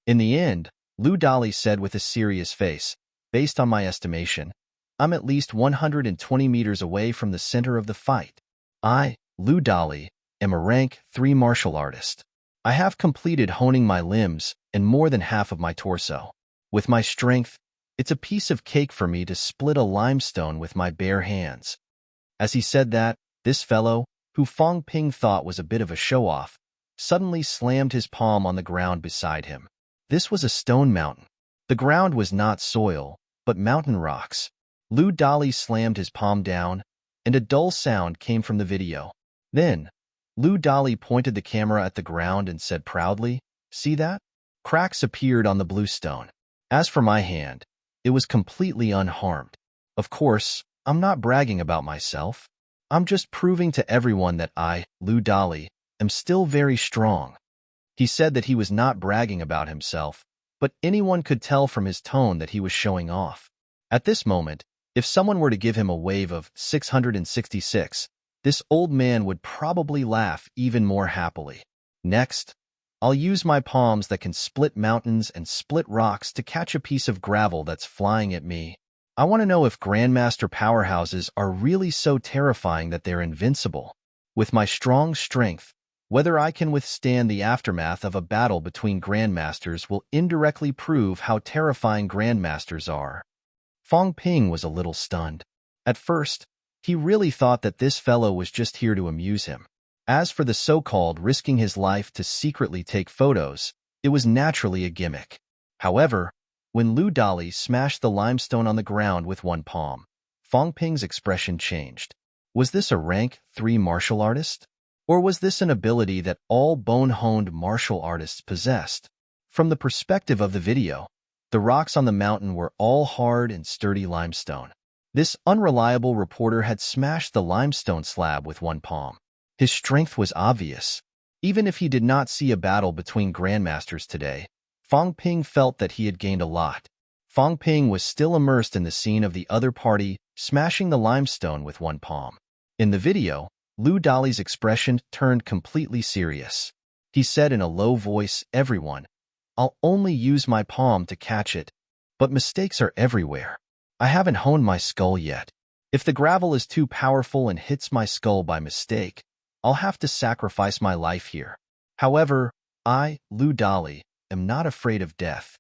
In the end, Lu Dali said with a serious face, "Based on my estimation, I'm at least 120 meters away from the center of the fight. I, Lu Dali, am a rank 3 martial artist. I have completed honing my limbs and more than half of my torso. With my strength, it's a piece of cake for me to split a limestone with my bare hands." As he said that, this fellow, who Fong Ping thought was a bit of a show-off, suddenly slammed his palm on the ground beside him. This was a stone mountain. The ground was not soil, but mountain rocks. Lu Dali slammed his palm down, and a dull sound came from the video. Then, Lu Dali pointed the camera at the ground and said proudly, "See that? Cracks appeared on the blue stone. As for my hand, it was completely unharmed. Of course, I'm not bragging about myself. I'm just proving to everyone that I, Lu Dali, am still very strong." He said that he was not bragging about himself, but anyone could tell from his tone that he was showing off. At this moment, if someone were to give him a wave of 666, this old man would probably laugh even more happily. Next, I'll use my palms that can split mountains and split rocks to catch a piece of gravel that's flying at me. I want to know if grandmaster powerhouses are really so terrifying that they're invincible. With my strong strength, whether I can withstand the aftermath of a battle between grandmasters will indirectly prove how terrifying grandmasters are. Fong Ping was a little stunned. At first, he really thought that this fellow was just here to amuse him. As for the so-called risking his life to secretly take photos, it was naturally a gimmick. However, when Lu Dali smashed the limestone on the ground with one palm, Fong Ping's expression changed. Was this a rank 3 martial artist? Or was this an ability that all bone-honed martial artists possessed? From the perspective of the video, the rocks on the mountain were all hard and sturdy limestone. This unreliable reporter had smashed the limestone slab with one palm. His strength was obvious. Even if he did not see a battle between grandmasters today, Fong Ping felt that he had gained a lot. Fong Ping was still immersed in the scene of the other party smashing the limestone with one palm. In the video, Lu Dali's expression turned completely serious. He said in a low voice, "Everyone, I'll only use my palm to catch it, but mistakes are everywhere. I haven't honed my skull yet. If the gravel is too powerful and hits my skull by mistake, I'll have to sacrifice my life here. However, I, Lu Dali, am not afraid of death.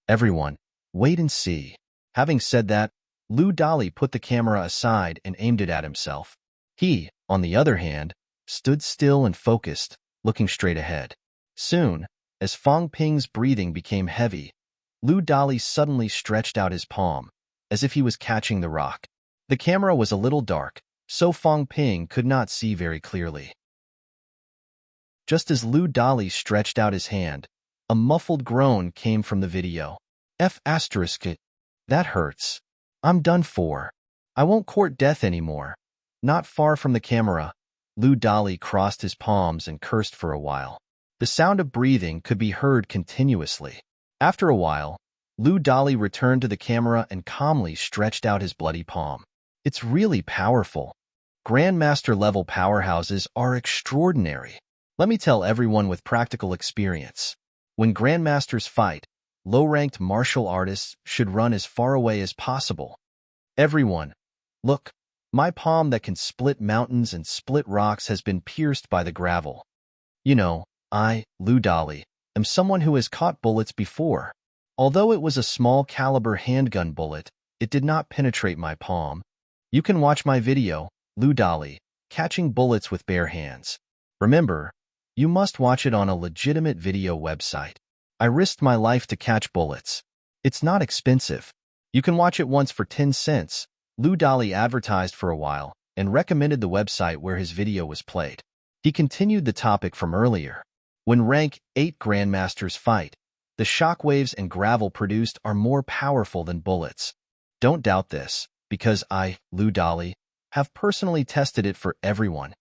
Everyone, wait and see." Having said that, Lu Dali put the camera aside and aimed it at himself. He, on the other hand, stood still and focused, looking straight ahead. Soon, as Fong Ping's breathing became heavy, Lu Dali suddenly stretched out his palm, as if he was catching the rock. The camera was a little dark, so Fong Ping could not see very clearly. Just as Lu Dali stretched out his hand, a muffled groan came from the video. That hurts. I'm done for. I won't court death anymore. Not far from the camera, Lu Dali crossed his palms and cursed for a while. The sound of breathing could be heard continuously. After a while, Lu Dali returned to the camera and calmly stretched out his bloody palm. It's really powerful. Grandmaster-level powerhouses are extraordinary. Let me tell everyone with practical experience. When grandmasters fight, low-ranked martial artists should run as far away as possible. Everyone, look, my palm that can split mountains and split rocks has been pierced by the gravel. You know, Lou Dolly, am someone who has caught bullets before. Although it was a small caliber handgun bullet, it did not penetrate my palm. You can watch my video, Lou Dolly, catching bullets with bare hands. Remember, you must watch it on a legitimate video website. I risked my life to catch bullets. It's not expensive. You can watch it once for 10 cents. Lou Dolly advertised for a while and recommended the website where his video was played. He continued the topic from earlier. When rank 8 grandmasters fight, the shockwaves and gravel produced are more powerful than bullets. Don't doubt this, because I, Lou Dolly, have personally tested it for everyone.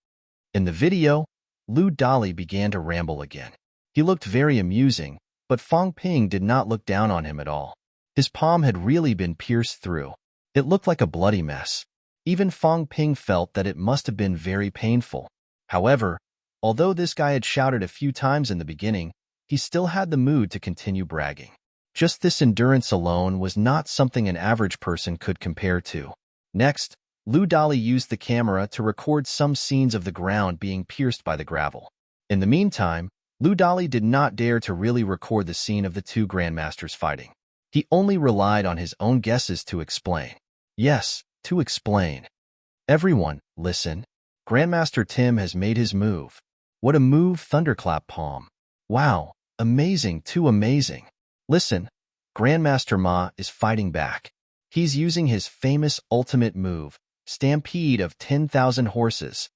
In the video, Lou Dolly began to ramble again. He looked very amusing, but Fong Ping did not look down on him at all. His palm had really been pierced through. It looked like a bloody mess. Even Fong Ping felt that it must have been very painful. However, although this guy had shouted a few times in the beginning, he still had the mood to continue bragging. Just this endurance alone was not something an average person could compare to. Next, Lou Dolly used the camera to record some scenes of the ground being pierced by the gravel. In the meantime, Lou Dolly did not dare to really record the scene of the two grandmasters fighting. He only relied on his own guesses to explain. Yes, to explain. Everyone, listen. Grandmaster Tim has made his move. What a move, thunderclap palm. Wow, amazing, too amazing. Listen, Grandmaster Ma is fighting back. He's using his famous ultimate move, Stampede of 10,000 horses.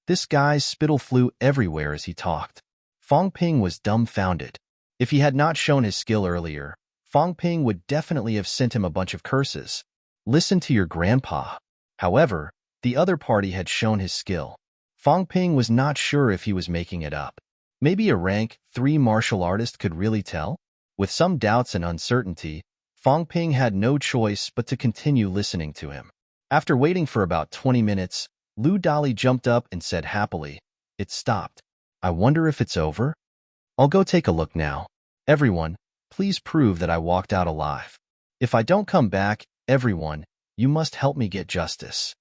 This guy's spittle flew everywhere as he talked. Fong Ping was dumbfounded. If he had not shown his skill earlier, Fong Ping would definitely have sent him a bunch of curses. Listen to your grandpa. However, the other party had shown his skill. Fong Ping was not sure if he was making it up. Maybe a rank 3 martial artist could really tell? With some doubts and uncertainty, Fong Ping had no choice but to continue listening to him. After waiting for about 20 minutes, Lou Dolly jumped up and said happily, "It stopped. I wonder if it's over? I'll go take a look now. Everyone, please prove that I walked out alive. If I don't come back, everyone, you must help me get justice.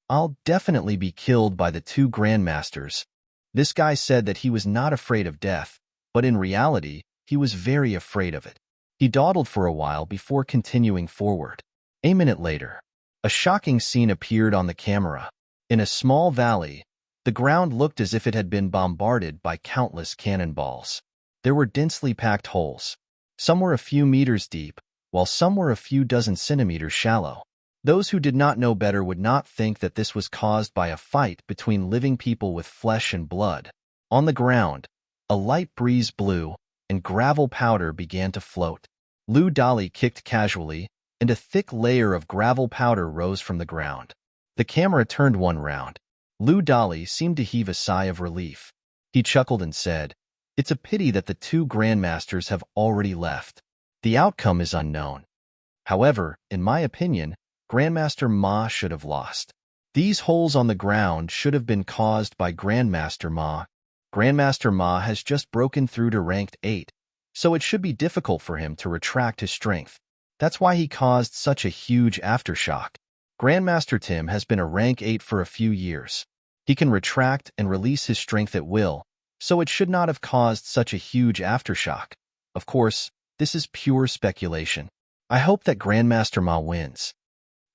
I'll definitely be killed by the two grandmasters." This guy said that he was not afraid of death, but in reality, he was very afraid of it. He dawdled for a while before continuing forward. A minute later, a shocking scene appeared on the camera. In a small valley, the ground looked as if it had been bombarded by countless cannonballs. There were densely packed holes. Some were a few meters deep, while some were a few dozen centimeters shallow. Those who did not know better would not think that this was caused by a fight between living people with flesh and blood. On the ground, a light breeze blew, and gravel powder began to float. Lou Dolly kicked casually, and a thick layer of gravel powder rose from the ground. The camera turned one round. Lou Dolly seemed to heave a sigh of relief. He chuckled and said, "It's a pity that the two grandmasters have already left. The outcome is unknown. However, in my opinion, Grandmaster Ma should have lost. These holes on the ground should have been caused by Grandmaster Ma. Grandmaster Ma has just broken through to ranked 8, so it should be difficult for him to retract his strength. That's why he caused such a huge aftershock. Grandmaster Tim has been a rank 8 for a few years. He can retract and release his strength at will, so it should not have caused such a huge aftershock. Of course, this is pure speculation. I hope that Grandmaster Ma wins.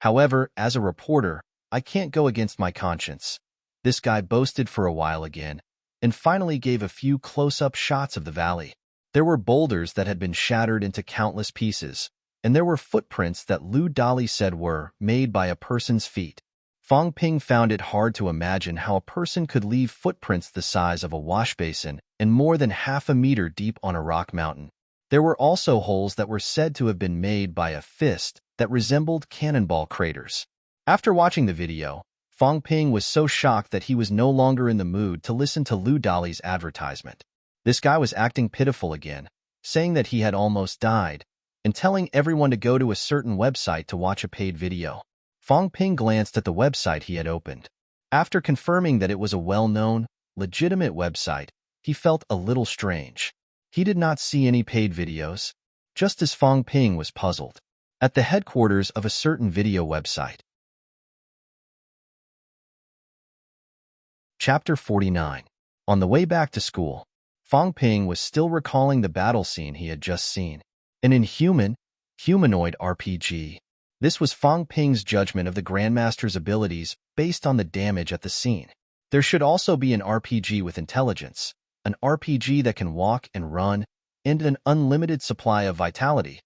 However, as a reporter, I can't go against my conscience." This guy boasted for a while again, and finally gave a few close-up shots of the valley. There were boulders that had been shattered into countless pieces, and there were footprints that Lou Dolly said were made by a person's feet. Fong Ping found it hard to imagine how a person could leave footprints the size of a wash basin and more than half a meter deep on a rock mountain. There were also holes that were said to have been made by a fist that resembled cannonball craters. After watching the video, Fong Ping was so shocked that he was no longer in the mood to listen to Lou Dolly's advertisement. This guy was acting pitiful again, saying that he had almost died, and telling everyone to go to a certain website to watch a paid video. Fong Ping glanced at the website he had opened. After confirming that it was a well-known, legitimate website, he felt a little strange. He did not see any paid videos, just as Fong Ping was puzzled. At the headquarters of a certain video website. Chapter 49. On the way back to school, Fong Ping was still recalling the battle scene he had just seen. An humanoid RPG. This was Fong Ping's judgment of the Grandmaster's abilities based on the damage at the scene. There should also be an RPG with intelligence, an RPG that can walk and run, and an unlimited supply of vitality.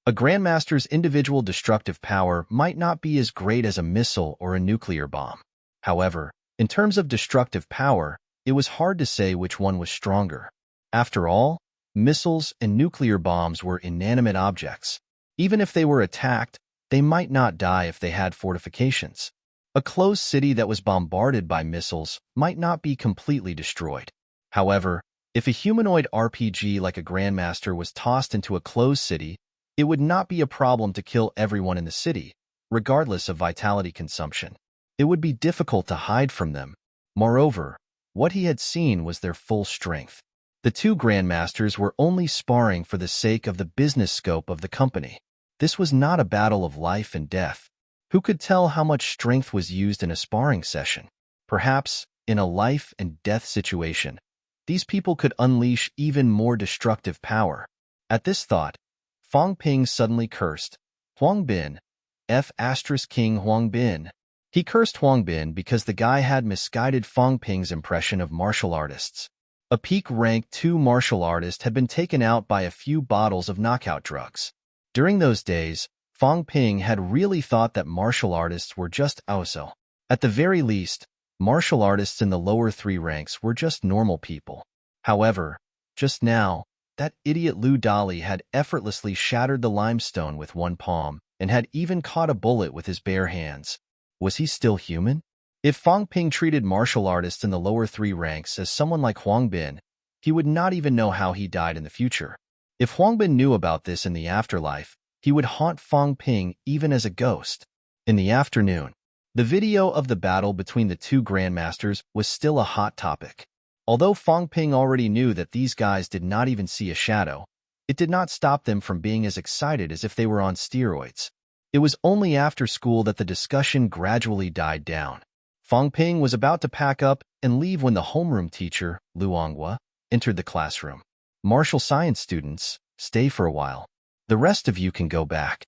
A Grandmaster's individual destructive power might not be as great as a missile or a nuclear bomb. However, in terms of destructive power, it was hard to say which one was stronger. After all, missiles and nuclear bombs were inanimate objects. Even if they were attacked, they might not die if they had fortifications. A closed city that was bombarded by missiles might not be completely destroyed. However, if a humanoid RPG like a Grandmaster was tossed into a closed city, it would not be a problem to kill everyone in the city, regardless of vitality consumption. It would be difficult to hide from them. Moreover, what he had seen was their full strength. The two Grandmasters were only sparring for the sake of the business scope of the company. This was not a battle of life and death. Who could tell how much strength was used in a sparring session? Perhaps, in a life and death situation, these people could unleash even more destructive power. At this thought, Fong Ping suddenly cursed. Huang Bin. King Huang Bin. He cursed Huang Bin because the guy had misguided Fong Ping's impression of martial artists. A peak rank 2 martial artist had been taken out by a few bottles of knockout drugs. During those days, Fong Ping had really thought that martial artists were just also. At the very least, martial artists in the lower 3 ranks were just normal people. However, just now, that idiot Lu Dali had effortlessly shattered the limestone with one palm and had even caught a bullet with his bare hands. Was he still human? If Fong Ping treated martial artists in the lower 3 ranks as someone like Huang Bin, he would not even know how he died in the future. If Huang Bin knew about this in the afterlife, he would haunt Fong Ping even as a ghost. In the afternoon, the video of the battle between the two Grandmasters was still a hot topic. Although Fong Ping already knew that these guys did not even see a shadow, it did not stop them from being as excited as if they were on steroids. It was only after school that the discussion gradually died down. Fong Ping was about to pack up and leave when the homeroom teacher, Lu Onghua, entered the classroom. Martial science students, stay for a while. The rest of you can go back.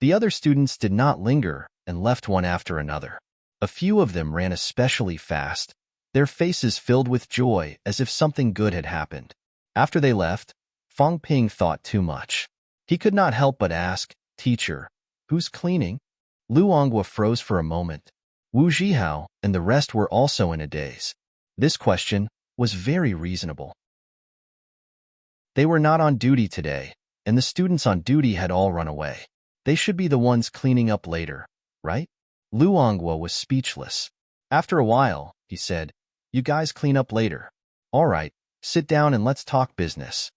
The other students did not linger and left one after another. A few of them ran especially fast, their faces filled with joy as if something good had happened. After they left, Fong Ping thought too much. He could not help but ask, "Teacher, who's cleaning?" Lu Onghua froze for a moment. Wu Zhihao and the rest were also in a daze. This question was very reasonable. They were not on duty today, and the students on duty had all run away. They should be the ones cleaning up later, right? Lu Onghua was speechless. After a while, he said, "You guys clean up later. All right, sit down and let's talk business."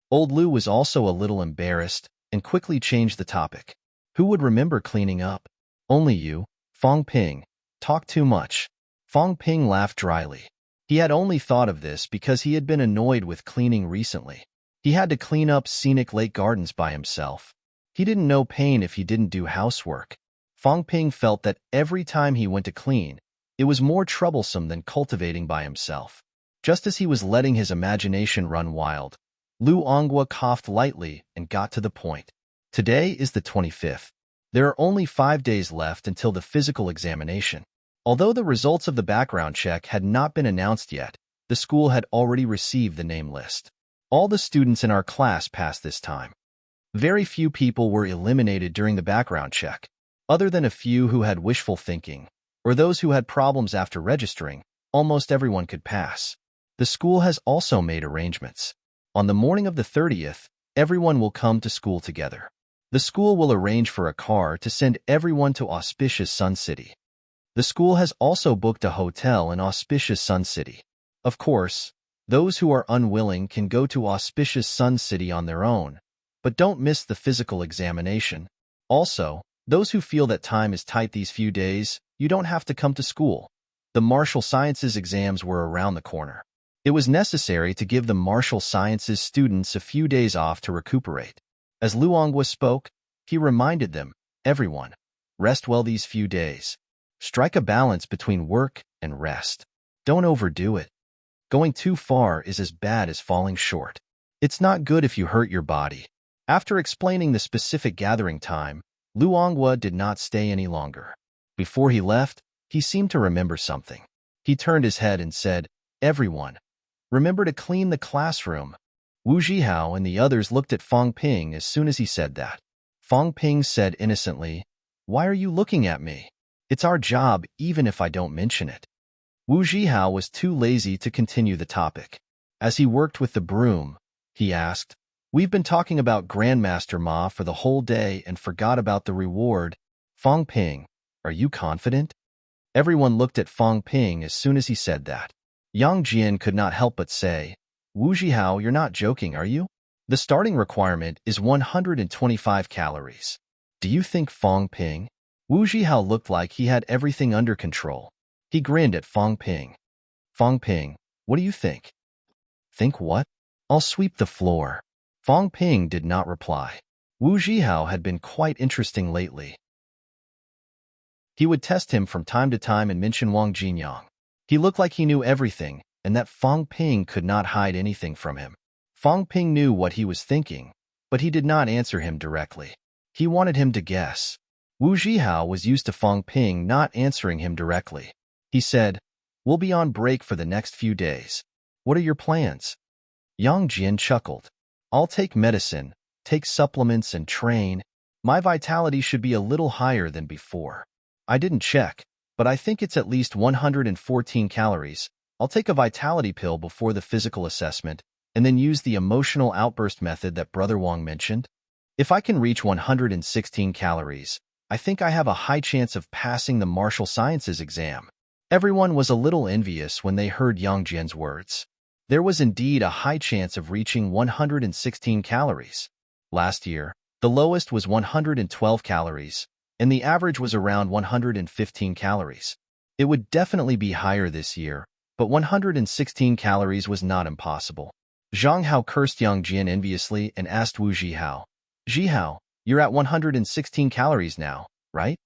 Old Lu was also a little embarrassed and quickly changed the topic. Who would remember cleaning up? Only you, Fong Ping. Talk too much. Fong Ping laughed dryly. He had only thought of this because he had been annoyed with cleaning recently. He had to clean up scenic lake gardens by himself. He didn't know pain if he didn't do housework. Fong Ping felt that every time he went to clean, it was more troublesome than cultivating by himself. Just as he was letting his imagination run wild, Lu Onghua coughed lightly and got to the point. Today is the 25th. There are only 5 days left until the physical examination. Although the results of the background check had not been announced yet, the school had already received the name list. All the students in our class passed this time. Very few people were eliminated during the background check. Other than a few who had wishful thinking, or those who had problems after registering, almost everyone could pass. The school has also made arrangements. On the morning of the 30th, everyone will come to school together. The school will arrange for a car to send everyone to Auspicious Sun City. The school has also booked a hotel in Auspicious Sun City. Of course, those who are unwilling can go to Auspicious Sun City on their own, but don't miss the physical examination. Also, those who feel that time is tight these few days, you don't have to come to school. The martial sciences exams were around the corner. It was necessary to give the martial sciences students a few days off to recuperate. As Luonghua spoke, he reminded them, everyone, rest well these few days. Strike a balance between work and rest. Don't overdo it. Going too far is as bad as falling short. It's not good if you hurt your body. After explaining the specific gathering time, Luonghua did not stay any longer. Before he left, he seemed to remember something. He turned his head and said, everyone, remember to clean the classroom. Wu Zhihao and the others looked at Fang Ping as soon as he said that. Fang Ping said innocently, why are you looking at me? It's our job even if I don't mention it. Wu Zhihao was too lazy to continue the topic. As he worked with the broom, he asked, we've been talking about Grandmaster Ma for the whole day and forgot about the reward. Fang Ping, are you confident? Everyone looked at Fang Ping as soon as he said that. Yang Jian could not help but say, Wu Zhihao, you're not joking, are you? The starting requirement is 125 calories. Do you think Fang Ping? Wu Zhihao looked like he had everything under control. He grinned at Fang Ping. Fang Ping, what do you think? Think what? I'll sweep the floor. Fang Ping did not reply. Wu Zhihao had been quite interesting lately. He would test him from time to time and mention Wang Jinyang. He looked like he knew everything, and that Fang Ping could not hide anything from him. Fang Ping knew what he was thinking, but he did not answer him directly. He wanted him to guess. Wu Zhihao was used to Fang Ping not answering him directly. He said, we'll be on break for the next few days. What are your plans? Yang Jian chuckled. I'll take medicine, take supplements and train. My vitality should be a little higher than before. I didn't check, but I think it's at least 114 calories. I'll take a vitality pill before the physical assessment, and then use the emotional outburst method that Brother Wang mentioned. If I can reach 116 calories, I think I have a high chance of passing the martial sciences exam. Everyone was a little envious when they heard Yang Jian's words. There was indeed a high chance of reaching 116 calories. Last year, the lowest was 112 calories, and the average was around 115 calories. It would definitely be higher this year, but 116 calories was not impossible. Zhang Hao cursed Yang Jian enviously and asked Wu Zhihao, Zhihao, you're at 116 calories now, right?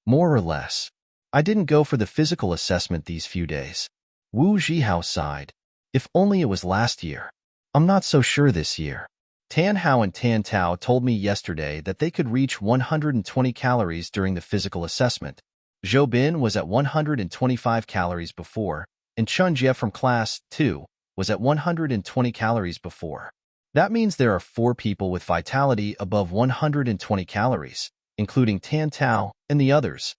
More or less. I didn't go for the physical assessment these few days. Wu Zhihao sighed. If only it was last year. I'm not so sure this year. Tan Hao and Tan Tao told me yesterday that they could reach 120 calories during the physical assessment. Zhou Bin was at 125 calories before, and Chun Jie from class 2 was at 120 calories before. That means there are 4 people with vitality above 120 calories, including Tan Tao and the others.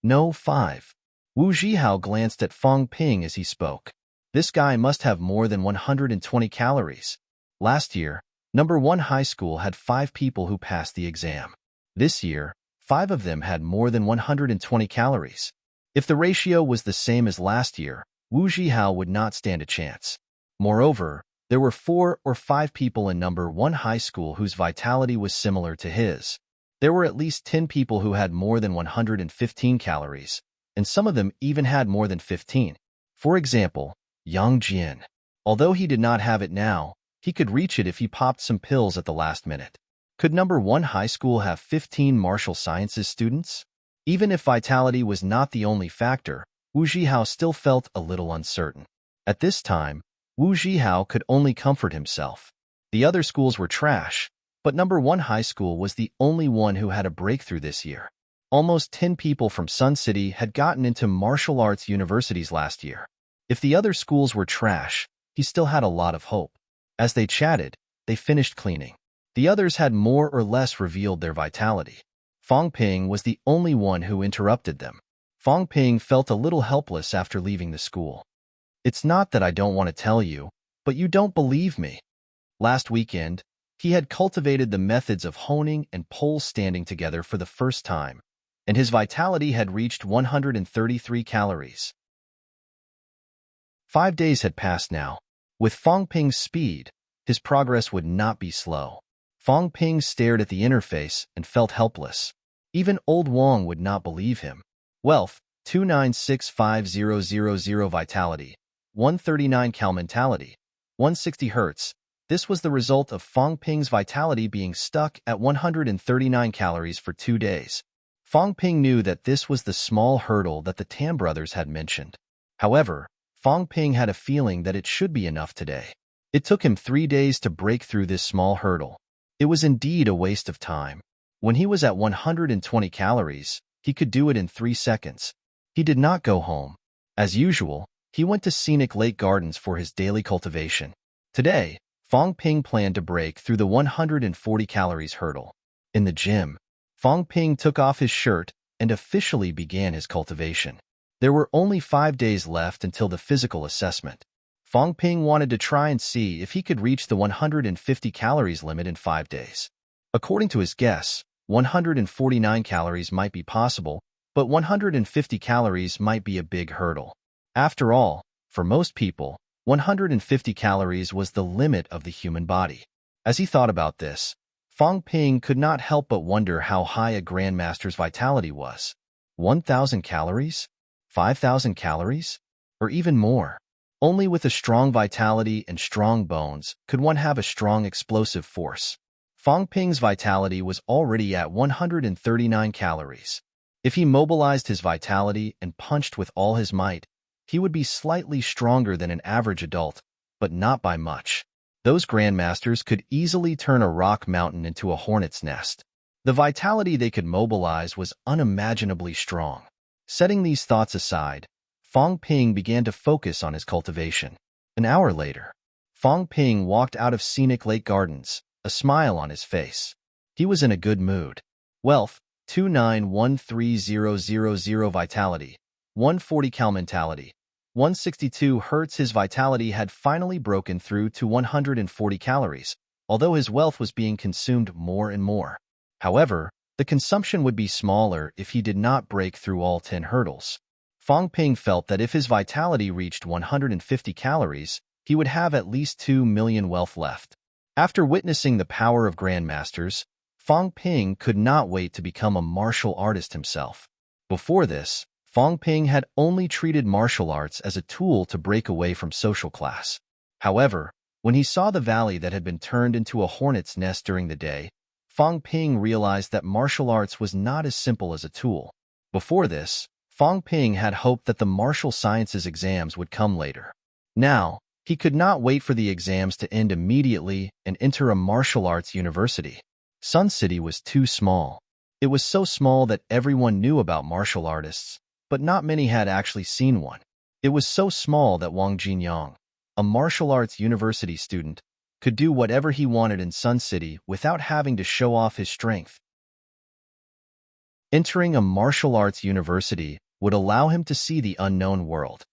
No, 5. Wu Zhihao glanced at Fang Ping as he spoke. This guy must have more than 120 calories. Last year, number 1 high school had 5 people who passed the exam. This year, 5 of them had more than 120 calories. If the ratio was the same as last year, Wu Zhihao would not stand a chance. Moreover, there were 4 or 5 people in number 1 high school whose vitality was similar to his. There were at least 10 people who had more than 115 calories, and some of them even had more than 15. For example, Yang Jian. Although he did not have it now, he could reach it if he popped some pills at the last minute. Could number 1 high school have 15 martial sciences students? Even if vitality was not the only factor, Wu Zhihao still felt a little uncertain. At this time, Wu Zhihao could only comfort himself. The other schools were trash, but number 1 high school was the only one who had a breakthrough this year. Almost 10 people from Sun City had gotten into martial arts universities last year. If the other schools were trash, he still had a lot of hope. As they chatted, they finished cleaning. The others had more or less revealed their vitality. Fang Ping was the only one who interrupted them. Fang Ping felt a little helpless after leaving the school. It's not that I don't want to tell you, but you don't believe me. Last weekend, he had cultivated the methods of honing and pole standing together for the first time, and his vitality had reached 133 calories. 5 days had passed now. With Fang Ping's speed, his progress would not be slow. Fang Ping stared at the interface and felt helpless. Even old Wang would not believe him. Wealth, 2965000 vitality, 139 cal mentality, 160 Hz. This was the result of Fong Ping's vitality being stuck at 139 calories for 2 days. Fong Ping knew that this was the small hurdle that the Tam brothers had mentioned. However, Fong Ping had a feeling that it should be enough today. It took him 3 days to break through this small hurdle. It was indeed a waste of time. When he was at 120 calories, he could do it in 3 seconds. He did not go home. As usual, he went to scenic lake gardens for his daily cultivation. Today, Fong Ping planned to break through the 140 calories hurdle. In the gym, Fong Ping took off his shirt and officially began his cultivation. There were only 5 days left until the physical assessment. Fong Ping wanted to try and see if he could reach the 150 calories limit in 5 days. According to his guess, 149 calories might be possible, but 150 calories might be a big hurdle. After all, for most people, 150 calories was the limit of the human body. As he thought about this, Fong Ping could not help but wonder how high a grandmaster's vitality was. 1,000 calories? 5,000 calories? Or even more? Only with a strong vitality and strong bones could one have a strong explosive force. Fong Ping's vitality was already at 139 calories. If he mobilized his vitality and punched with all his might, he would be slightly stronger than an average adult, but not by much. Those grandmasters could easily turn a rock mountain into a hornet's nest. The vitality they could mobilize was unimaginably strong. Setting these thoughts aside, Fong Ping began to focus on his cultivation. An hour later, Fong Ping walked out of scenic lake gardens, a smile on his face. He was in a good mood. Wealth, 2913,000 vitality, 140 cal mentality, 162 Hz. His vitality had finally broken through to 140 calories, although his wealth was being consumed more and more. However, the consumption would be smaller if he did not break through all 10 hurdles. Fong Ping felt that if his vitality reached 150 calories, he would have at least 2 million wealth left. After witnessing the power of grandmasters, Fong Ping could not wait to become a martial artist himself. Before this, Fong Ping had only treated martial arts as a tool to break away from social class. However, when he saw the valley that had been turned into a hornet's nest during the day, Fong Ping realized that martial arts was not as simple as a tool. Before this, Fong Ping had hoped that the martial sciences exams would come later. Now, he could not wait for the exams to end immediately and enter a martial arts university. Sun City was too small. It was so small that everyone knew about martial artists, but not many had actually seen one. It was so small that Wang Jinyang, a martial arts university student, could do whatever he wanted in Sun City without having to show off his strength. Entering a martial arts university would allow him to see the unknown world.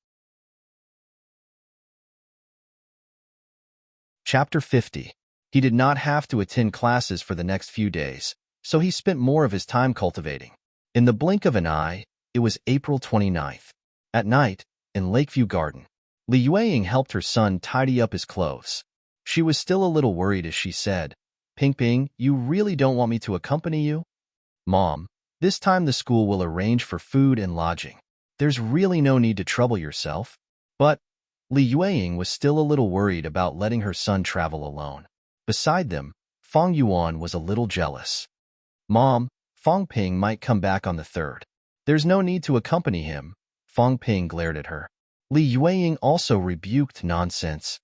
Chapter 50. He did not have to attend classes for the next few days, so he spent more of his time cultivating. In the blink of an eye, it was April 29th. At night, in Lakeview Garden, Li Yueying helped her son tidy up his clothes. She was still a little worried as she said, "Ping Ping, you really don't want me to accompany you?" "Mom, this time the school will arrange for food and lodging. There's really no need to trouble yourself." But Li Yueying was still a little worried about letting her son travel alone. Beside them, Fong Yuan was a little jealous. "Mom, Fong Ping might come back on the 3rd. There's no need to accompany him." Fong Ping glared at her. Li Yueying also rebuked nonsense.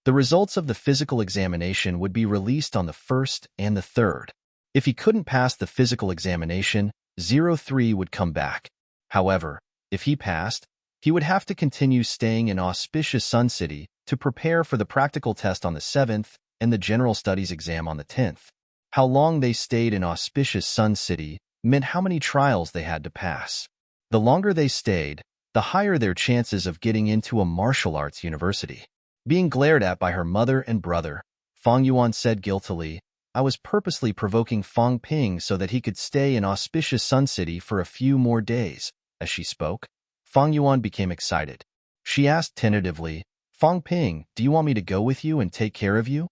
The results of the physical examination would be released on the 1st and the 3rd. If he couldn't pass the physical examination, 03 would come back. However, if he passed, he would have to continue staying in auspicious Sun City to prepare for the practical test on the 7th and the general studies exam on the 10th. How long they stayed in auspicious Sun City meant how many trials they had to pass. The longer they stayed, the higher their chances of getting into a martial arts university. Being glared at by her mother and brother, Fong Yuan said guiltily, "I was purposely provoking Fong Ping so that he could stay in auspicious Sun City for a few more days." As she spoke, Fong Yuan became excited. She asked tentatively, "Fong Ping, do you want me to go with you and take care of you?"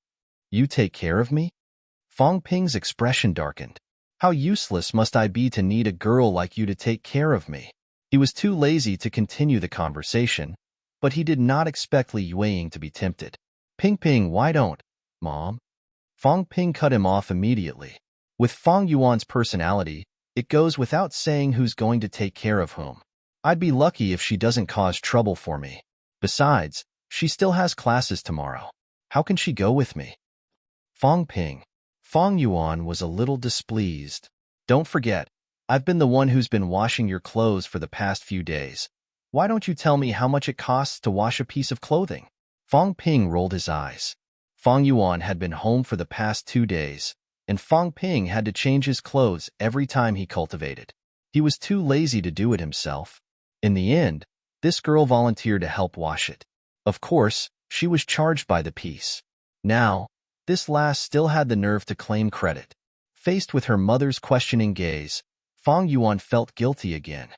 "You take care of me?" Fong Ping's expression darkened. "How useless must I be to need a girl like you to take care of me?" He was too lazy to continue the conversation, but he did not expect Li Yueying to be tempted. Ping, why don't, Mom? Fang Ping cut him off immediately. With Fang Yuan's personality, it goes without saying who's going to take care of whom. I'd be lucky if she doesn't cause trouble for me. Besides, she still has classes tomorrow. How can she go with me? Fang Ping. Fang Yuan was a little displeased. Don't forget, I've been the one who's been washing your clothes for the past few days. Why don't you tell me how much it costs to wash a piece of clothing? Fang Ping rolled his eyes. Fang Yuan had been home for the past 2 days, and Fang Ping had to change his clothes every time he cultivated. He was too lazy to do it himself. In the end, this girl volunteered to help wash it. Of course, she was charged by the piece. Now, this lass still had the nerve to claim credit. Faced with her mother's questioning gaze, Fang Yuan felt guilty again.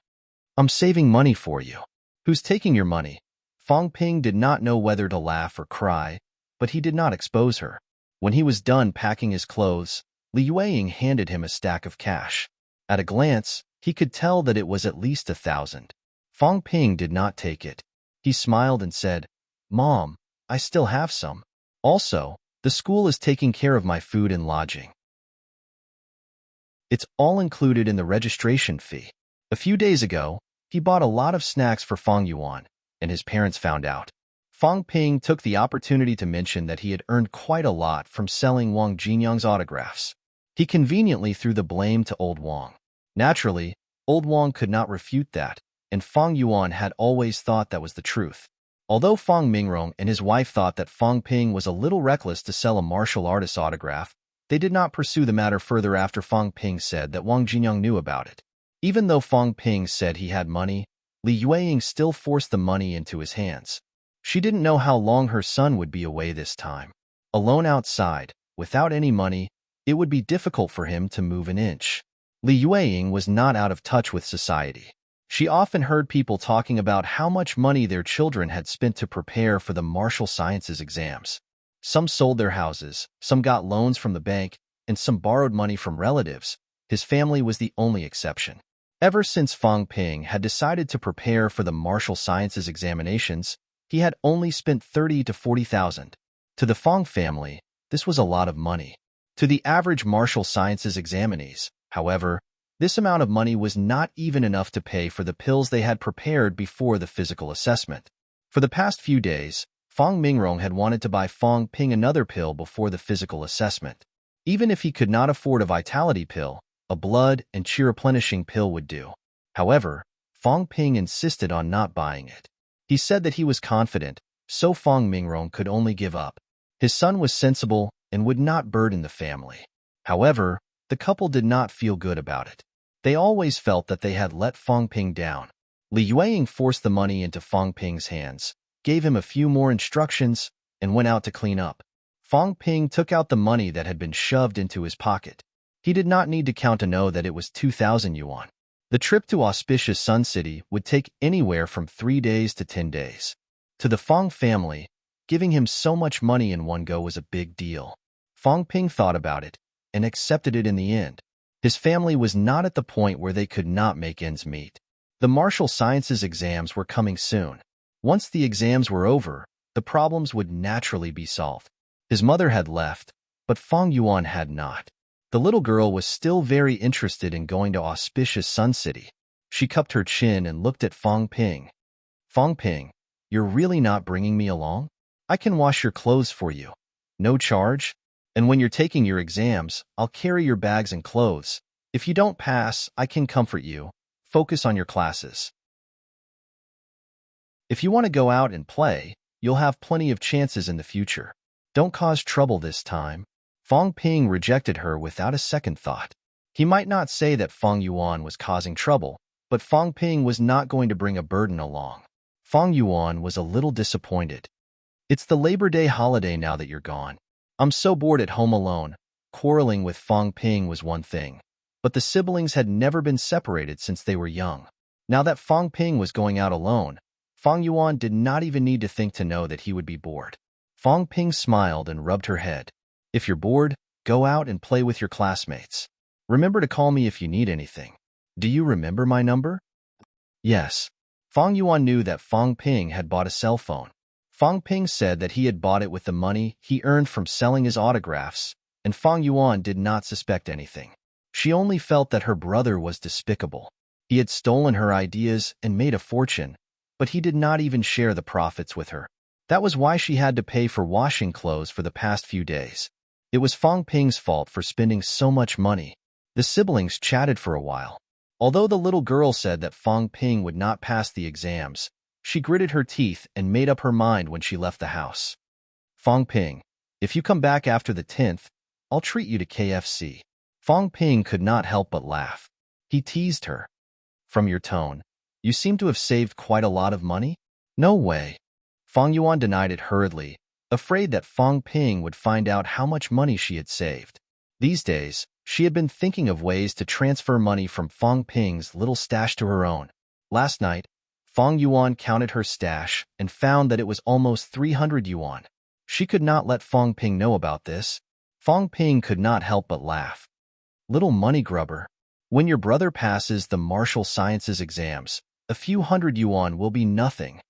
I'm saving money for you. Who's taking your money? Fang Ping did not know whether to laugh or cry, but he did not expose her. When he was done packing his clothes, Li Yueying handed him a stack of cash. At a glance, he could tell that it was at least 1,000. Fang Ping did not take it. He smiled and said, Mom, I still have some. Also, the school is taking care of my food and lodging. It's all included in the registration fee. A few days ago, he bought a lot of snacks for Fang Yuan, and his parents found out. Fang Ping took the opportunity to mention that he had earned quite a lot from selling Wang Jinyang's autographs. He conveniently threw the blame to Old Wang. Naturally, Old Wang could not refute that, and Fang Yuan had always thought that was the truth. Although Fang Mingrong and his wife thought that Fang Ping was a little reckless to sell a martial artist's autograph, they did not pursue the matter further after Fang Ping said that Wang Jinyang knew about it. Even though Fang Ping said he had money, Li Yueying still forced the money into his hands. She didn't know how long her son would be away this time. Alone outside, without any money, it would be difficult for him to move an inch. Li Yueying was not out of touch with society. She often heard people talking about how much money their children had spent to prepare for the martial sciences exams. Some sold their houses, some got loans from the bank, and some borrowed money from relatives. His family was the only exception. Ever since Fang Ping had decided to prepare for the martial sciences examinations, he had only spent 30 to 40,000. To the Fang family, this was a lot of money. To the average martial sciences examinees, however, this amount of money was not even enough to pay for the pills they had prepared before the physical assessment. For the past few days, Fang Mingrong had wanted to buy Fang Ping another pill before the physical assessment. Even if he could not afford a vitality pill, a blood and chi replenishing pill would do. However, Fang Ping insisted on not buying it. He said that he was confident, so Fang Mingrong could only give up. His son was sensible and would not burden the family. However, the couple did not feel good about it. They always felt that they had let Fang Ping down. Li Yueying forced the money into Fang Ping's hands, gave him a few more instructions, and went out to clean up. Fang Ping took out the money that had been shoved into his pocket. He did not need to count to know that it was 2,000 yuan. The trip to auspicious Sun City would take anywhere from 3 days to 10 days. To the Fang family, giving him so much money in one go was a big deal. Fang Ping thought about it and accepted it in the end. His family was not at the point where they could not make ends meet. The martial sciences exams were coming soon. Once the exams were over, the problems would naturally be solved. His mother had left, but Fang Yuan had not. The little girl was still very interested in going to auspicious Sun City. She cupped her chin and looked at Fang Ping. Fang Ping, you're really not bringing me along? I can wash your clothes for you. No charge? And when you're taking your exams, I'll carry your bags and clothes. If you don't pass, I can comfort you. Focus on your classes. If you want to go out and play, you'll have plenty of chances in the future. Don't cause trouble this time. Fang Ping rejected her without a second thought. He might not say that Fang Yuan was causing trouble, but Fang Ping was not going to bring a burden along. Fang Yuan was a little disappointed. It's the Labor Day holiday now that you're gone. I'm so bored at home alone. Quarreling with Fang Ping was one thing, but the siblings had never been separated since they were young. Now that Fang Ping was going out alone, Fang Yuan did not even need to think to know that he would be bored. Fang Ping smiled and rubbed her head. If you're bored, go out and play with your classmates. Remember to call me if you need anything. Do you remember my number? Yes. Fang Yuan knew that Fang Ping had bought a cell phone. Fang Ping said that he had bought it with the money he earned from selling his autographs, and Fang Yuan did not suspect anything. She only felt that her brother was despicable. He had stolen her ideas and made a fortune, but he did not even share the profits with her. That was why she had to pay for washing clothes for the past few days. It was Fang Ping's fault for spending so much money. The siblings chatted for a while. Although the little girl said that Fang Ping would not pass the exams, she gritted her teeth and made up her mind when she left the house. Fang Ping, if you come back after the 10th, I'll treat you to KFC. Fang Ping could not help but laugh. He teased her. From your tone, you seem to have saved quite a lot of money? No way. Fang Yuan denied it hurriedly, afraid that Fang Ping would find out how much money she had saved. These days, she had been thinking of ways to transfer money from Fang Ping's little stash to her own. Last night, Fang Yuan counted her stash and found that it was almost 300 yuan. She could not let Fang Ping know about this. Fang Ping could not help but laugh. Little money grubber. When your brother passes the martial sciences exams, a few hundred yuan will be nothing.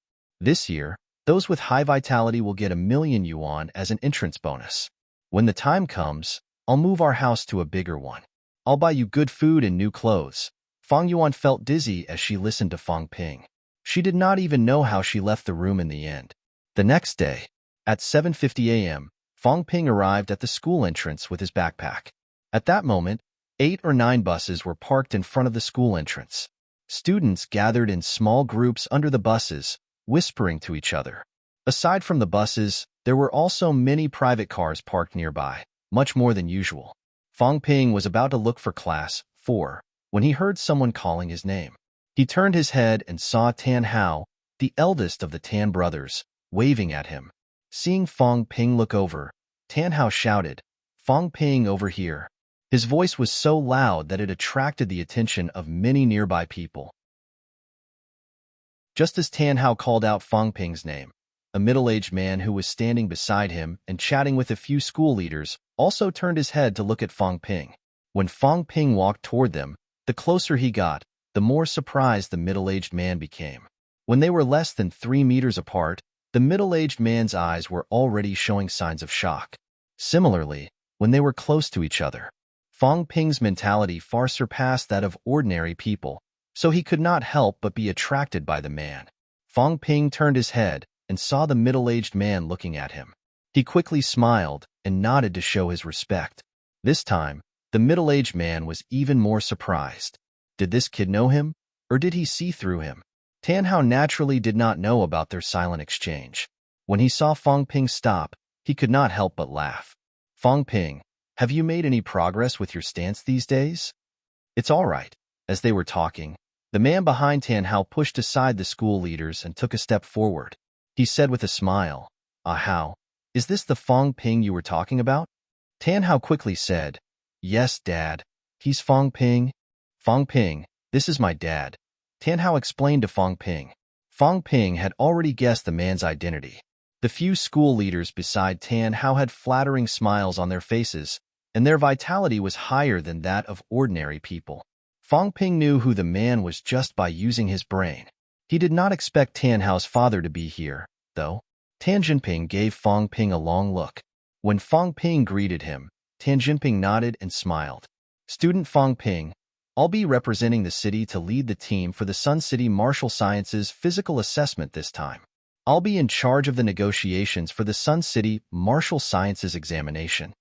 This year, those with high vitality will get 1,000,000 yuan as an entrance bonus. When the time comes, I'll move our house to a bigger one. I'll buy you good food and new clothes. Fang Yuan felt dizzy as she listened to Fang Ping. She did not even know how she left the room in the end. The next day, at 7:50 a.m., Fang Ping arrived at the school entrance with his backpack. At that moment, 8 or 9 buses were parked in front of the school entrance. Students gathered in small groups under the buses, whispering to each other. Aside from the buses, there were also many private cars parked nearby, much more than usual. Fang Ping was about to look for class 4 when he heard someone calling his name. He turned his head and saw Tan Hao, the eldest of the Tan brothers, waving at him. Seeing Fang Ping look over, Tan Hao shouted, "Fang Ping, over here." His voice was so loud that it attracted the attention of many nearby people. Just as Tan Hao called out Fang Ping's name, a middle-aged man who was standing beside him and chatting with a few school leaders also turned his head to look at Fang Ping. When Fang Ping walked toward them, the closer he got, the more surprised the middle-aged man became. When they were less than 3 meters apart, the middle-aged man's eyes were already showing signs of shock. Similarly, when they were close to each other, Fang Ping's mentality far surpassed that of ordinary people, so he could not help but be attracted by the man. Fang Ping turned his head and saw the middle-aged man looking at him. He quickly smiled and nodded to show his respect. This time, the middle-aged man was even more surprised. Did this kid know him, or did he see through him? Tan Hao naturally did not know about their silent exchange. When he saw Fang Ping stop, he could not help but laugh. "Fang Ping, have you made any progress with your stance these days?" "It's all right." As they were talking, the man behind Tan Hao pushed aside the school leaders and took a step forward. He said with a smile, "Ah Hao, is this the Fang Ping you were talking about?" Tan Hao quickly said, "Yes, Dad. He's Fang Ping." "Fang Ping, this is my dad," Tan Hao explained to Fang Ping. Fang Ping had already guessed the man's identity. The few school leaders beside Tan Hao had flattering smiles on their faces, and their vitality was higher than that of ordinary people. Fang Ping knew who the man was just by using his brain. He did not expect Tan Hao's father to be here, though. Tan Jinping gave Fang Ping a long look. When Fang Ping greeted him, Tan Jinping nodded and smiled. "Student Fang Ping, I'll be representing the city to lead the team for the Sun City Martial Sciences physical assessment this time. I'll be in charge of the negotiations for the Sun City Martial Sciences examination.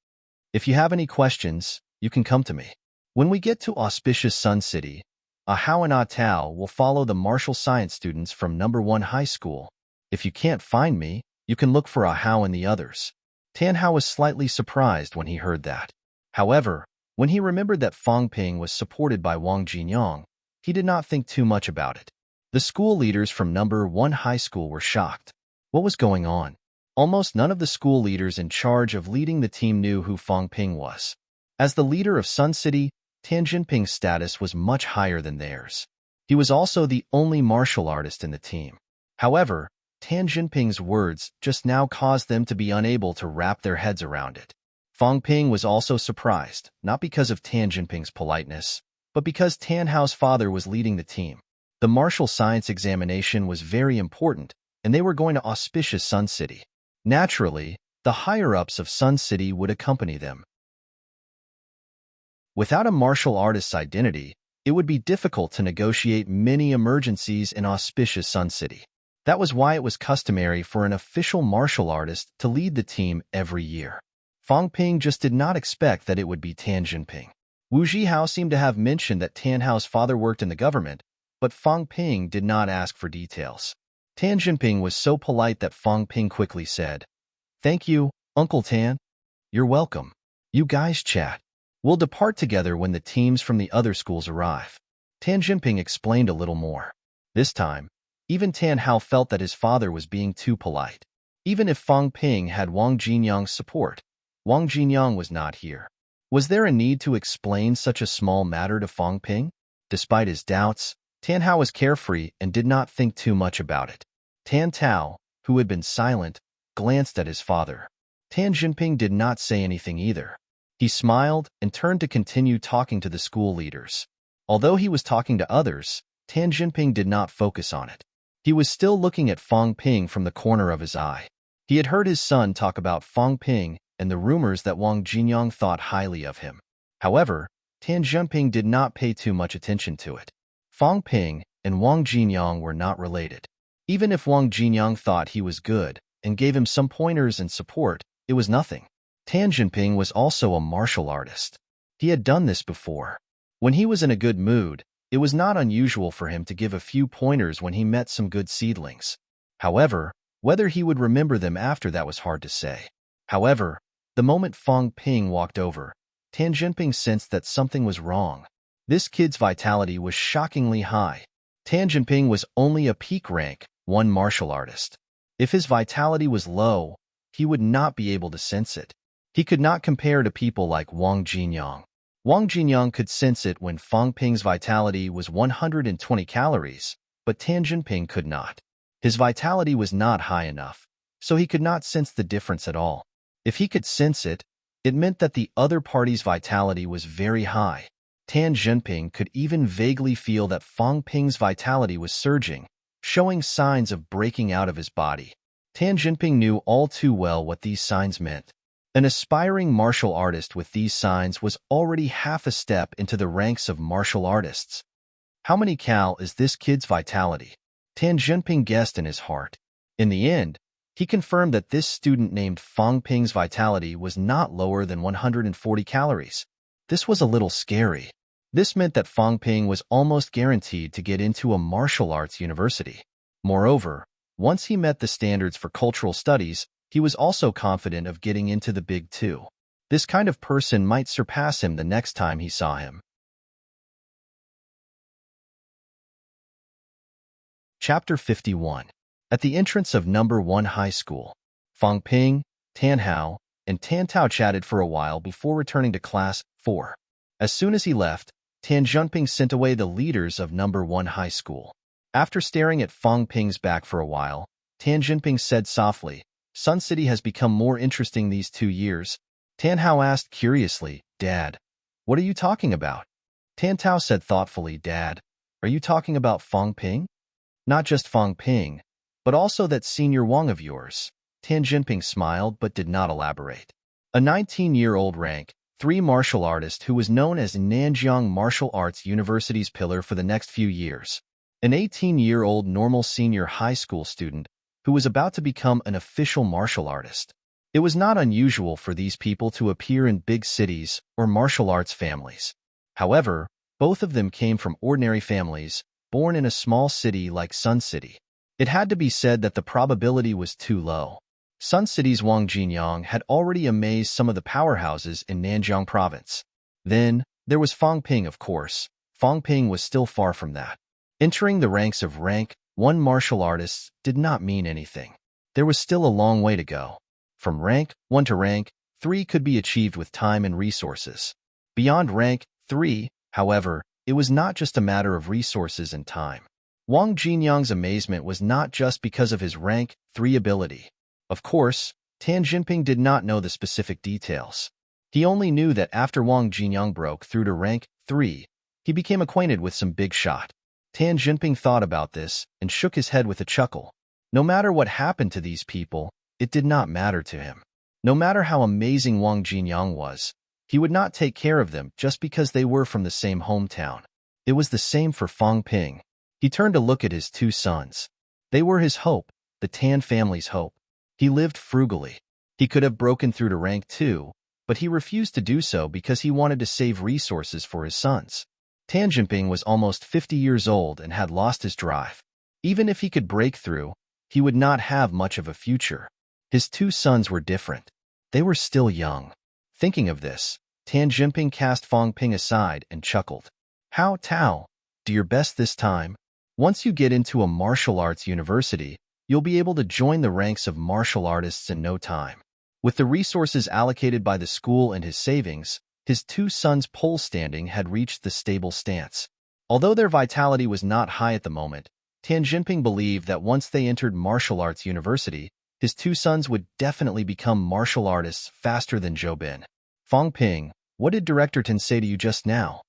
If you have any questions, you can come to me. When we get to auspicious Sun City, Ahao and Atao will follow the martial science students from number 1 high school. If you can't find me, you can look for Ahao and the others." Tan Hao was slightly surprised when he heard that. However, when he remembered that Fang Ping was supported by Wang Jinyang, he did not think too much about it. The school leaders from number 1 high school were shocked. What was going on? Almost none of the school leaders in charge of leading the team knew who Fang Ping was. As the leader of Sun City, Tan Jinping's status was much higher than theirs. He was also the only martial artist in the team. However, Tan Jinping's words just now caused them to be unable to wrap their heads around it. Fang Ping was also surprised, not because of Tan Jinping's politeness, but because Tan Hao's father was leading the team. The martial science examination was very important, and they were going to auspicious Sun City. Naturally, the higher-ups of Sun City would accompany them. Without a martial artist's identity, it would be difficult to negotiate many emergencies in auspicious Sun City. That was why it was customary for an official martial artist to lead the team every year. Fang Ping just did not expect that it would be Tan Jinping. Wu Zhihao seemed to have mentioned that Tan Hao's father worked in the government, but Fang Ping did not ask for details. Tan Jinping was so polite that Fang Ping quickly said, "Thank you, Uncle Tan. You're welcome. You guys chat. We'll depart together when the teams from the other schools arrive." Tan Jinping explained a little more. This time, even Tan Hao felt that his father was being too polite. Even if Fang Ping had Wang Jinyang's support, Wang Jinyang was not here. Was there a need to explain such a small matter to Fang Ping? Despite his doubts, Tan Hao was carefree and did not think too much about it. Tan Tao, who had been silent, glanced at his father. Tan Jinping did not say anything either. He smiled and turned to continue talking to the school leaders. Although he was talking to others, Tan Jinping did not focus on it. He was still looking at Fang Ping from the corner of his eye. He had heard his son talk about Fang Ping and the rumors that Wang Jinyang thought highly of him. However, Tan Jinping did not pay too much attention to it. Fang Ping and Wang Jinyang were not related. Even if Wang Jinyang thought he was good and gave him some pointers and support, it was nothing. Tan Jinping was also a martial artist. He had done this before. When he was in a good mood, it was not unusual for him to give a few pointers when he met some good seedlings. However, whether he would remember them after that was hard to say. However, the moment Fang Ping walked over, Tan Jinping sensed that something was wrong. This kid's vitality was shockingly high. Tan Jinping was only a peak rank 1 martial artist. If his vitality was low, he would not be able to sense it. He could not compare to people like Wang Jinyang. Wang Jinyang could sense it when Fang Ping's vitality was 120 calories, but Tan Jinping could not. His vitality was not high enough, so he could not sense the difference at all. If he could sense it, it meant that the other party's vitality was very high. Tan Jinping could even vaguely feel that Fang Ping's vitality was surging, showing signs of breaking out of his body. Tan Jinping knew all too well what these signs meant. An aspiring martial artist with these signs was already half a step into the ranks of martial artists. How many cal is this kid's vitality? Tan Jinping guessed in his heart. In the end, he confirmed that this student named Fang Ping's vitality was not lower than 140 calories. This was a little scary. This meant that Fang Ping was almost guaranteed to get into a martial arts university. Moreover, once he met the standards for cultural studies, he was also confident of getting into the Big Two. This kind of person might surpass him the next time he saw him. Chapter 51. At the entrance of No. 1 High School, Fang Ping, Tan Hao, and Tan Tao chatted for a while before returning to Class 4. As soon as he left, Tan Jinping sent away the leaders of No. 1 High School. After staring at Fang Ping's back for a while, Tan Jinping said softly, "Sun City has become more interesting these 2 years." Tan Hao asked curiously, "Dad, what are you talking about?" Tan Tao said thoughtfully, "Dad, are you talking about Fang Ping?" "Not just Fang Ping, but also that senior Wang of yours." Tan Jinping smiled but did not elaborate. A 19-year-old rank 3 martial artist who was known as Nanjiang Martial Arts University's pillar for the next few years. An 18-year-old normal senior high school student who was about to become an official martial artist. It was not unusual for these people to appear in big cities or martial arts families. However, both of them came from ordinary families, born in a small city like Sun City. It had to be said that the probability was too low. Sun City's Wang Jinyang had already amazed some of the powerhouses in Nanjiang province. Then, there was Fang Ping, of course. Fang Ping was still far from that. Entering the ranks of rank 1 martial artists did not mean anything. There was still a long way to go. From rank 1 to rank 3 could be achieved with time and resources. Beyond rank 3, however, it was not just a matter of resources and time. Wang Jinyang's amazement was not just because of his rank 3 ability. Of course, Tan Jinping did not know the specific details. He only knew that after Wang Jinyang broke through to rank 3, he became acquainted with some big shot. Tan Jinping thought about this and shook his head with a chuckle. No matter what happened to these people, it did not matter to him. No matter how amazing Wang Jinyang was, he would not take care of them just because they were from the same hometown. It was the same for Fang Ping. He turned to look at his two sons. They were his hope, the Tan family's hope. He lived frugally. He could have broken through to rank 2, but he refused to do so because he wanted to save resources for his sons. Tan Jinping was almost 50 years old and had lost his drive. Even if he could break through, he would not have much of a future. His two sons were different. They were still young. Thinking of this, Tan Jinping cast Fang Ping aside and chuckled. How, Tao, do your best this time. Once you get into a martial arts university, you'll be able to join the ranks of martial artists in no time. With the resources allocated by the school and his savings, his two sons' pole standing had reached the stable stance. Although their vitality was not high at the moment, Tan Jinping believed that once they entered martial arts university, his two sons would definitely become martial artists faster than Zhou Bin. Fang Ping, what did Director Tan say to you just now?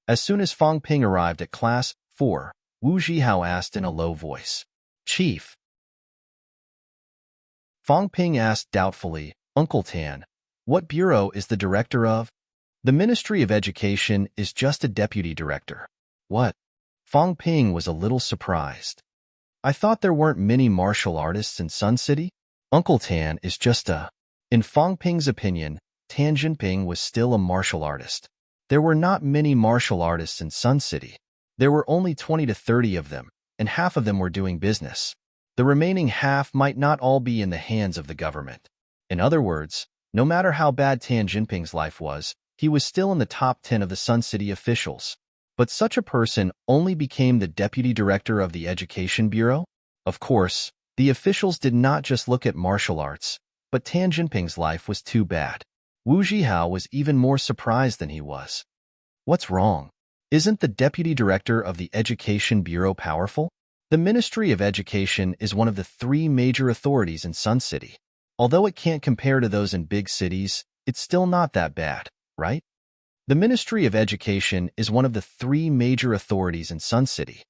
As soon as Fang Ping arrived at class 4, Wu Zhihao asked in a low voice. Chief. Fang Ping asked doubtfully, Uncle Tan, what bureau is the director of? The Ministry of Education is just a deputy director. What? Fang Ping was a little surprised. I thought there weren't many martial artists in Sun City? Uncle Tan is just a... In Fang Ping's opinion, Tan Jinping was still a martial artist. There were not many martial artists in Sun City. There were only 20 to 30 of them, and half of them were doing business. The remaining half might not all be in the hands of the government. In other words, no matter how bad Tan Jinping's life was, he was still in the top 10 of the Sun City officials. But such a person only became the deputy director of the Education Bureau? Of course, the officials did not just look at martial arts, but Tan Jinping's life was too bad. Wu Zhihao was even more surprised than he was. What's wrong? Isn't the deputy director of the Education Bureau powerful? The Ministry of Education is one of the 3 major authorities in Sun City. Although it can't compare to those in big cities, it's still not that bad, right? The Ministry of Education is one of the 3 major authorities in Sun City.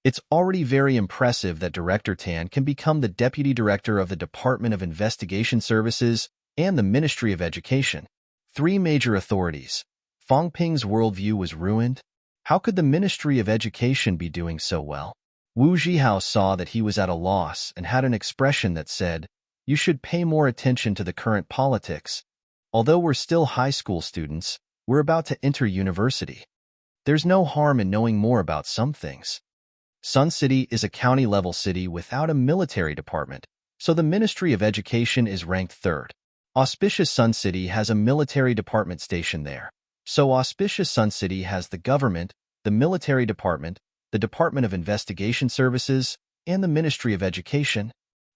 It's already very impressive that Director Tan can become the Deputy Director of the Department of Investigation Services and the Ministry of Education. 3 major authorities. Fang Ping's worldview was ruined. How could the Ministry of Education be doing so well? Wu Zhihao saw that he was at a loss and had an expression that said, "You should pay more attention to the current politics. Although we're still high school students, we're about to enter university. There's no harm in knowing more about some things." Sun City is a county-level city without a military department, so the Ministry of Education is ranked 3rd. Auspicious Sun City has a military department stationed there. So Auspicious Sun City has the government, the military department, the Department of Investigation Services, and the Ministry of Education.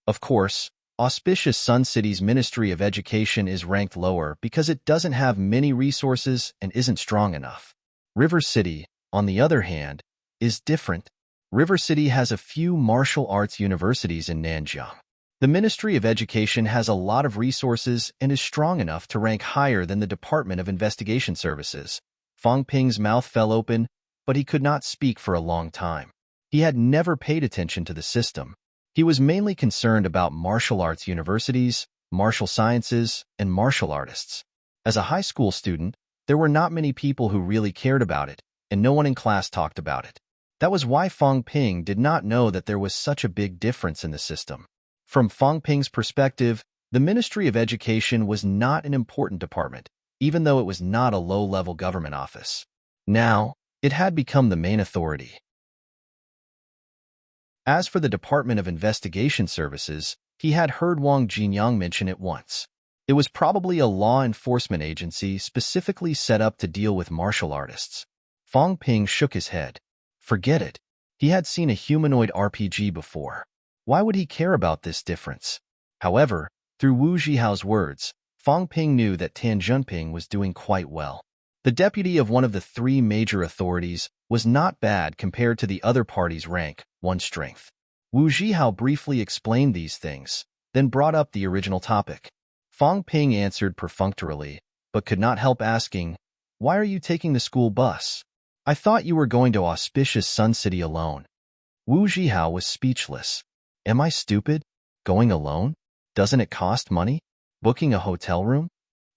Of course, Auspicious Sun City's Ministry of Education is ranked lower because it doesn't have many resources and isn't strong enough. River City, on the other hand, is different. River City has a few martial arts universities in Nanjiang. The Ministry of Education has a lot of resources and is strong enough to rank higher than the Department of Investigation Services. Fang Ping's mouth fell open, but he could not speak for a long time. He had never paid attention to the system. He was mainly concerned about martial arts universities, martial sciences, and martial artists. As a high school student, there were not many people who really cared about it, and no one in class talked about it. That was why Fang Ping did not know that there was such a big difference in the system. From Fang Ping's perspective, the Ministry of Education was not an important department, even though it was not a low-level government office. Now, it had become the main authority. As for the Department of Investigation Services, he had heard Wang Jinyang mention it once. It was probably a law enforcement agency specifically set up to deal with martial artists. Fang Ping shook his head. Forget it. He had seen a humanoid RPG before. Why would he care about this difference? However, through Wu Zhihao's words, Fang Ping knew that Tan Jinping was doing quite well. The deputy of one of the 3 major authorities was not bad compared to the other party's rank, 1 strength. Wu Zhihao briefly explained these things, then brought up the original topic. Fang Ping answered perfunctorily, but could not help asking, "Why are you taking the school bus?" I thought you were going to auspicious Sun City alone. Wu Zhihao was speechless. Am I stupid? Going alone? Doesn't it cost money? Booking a hotel room?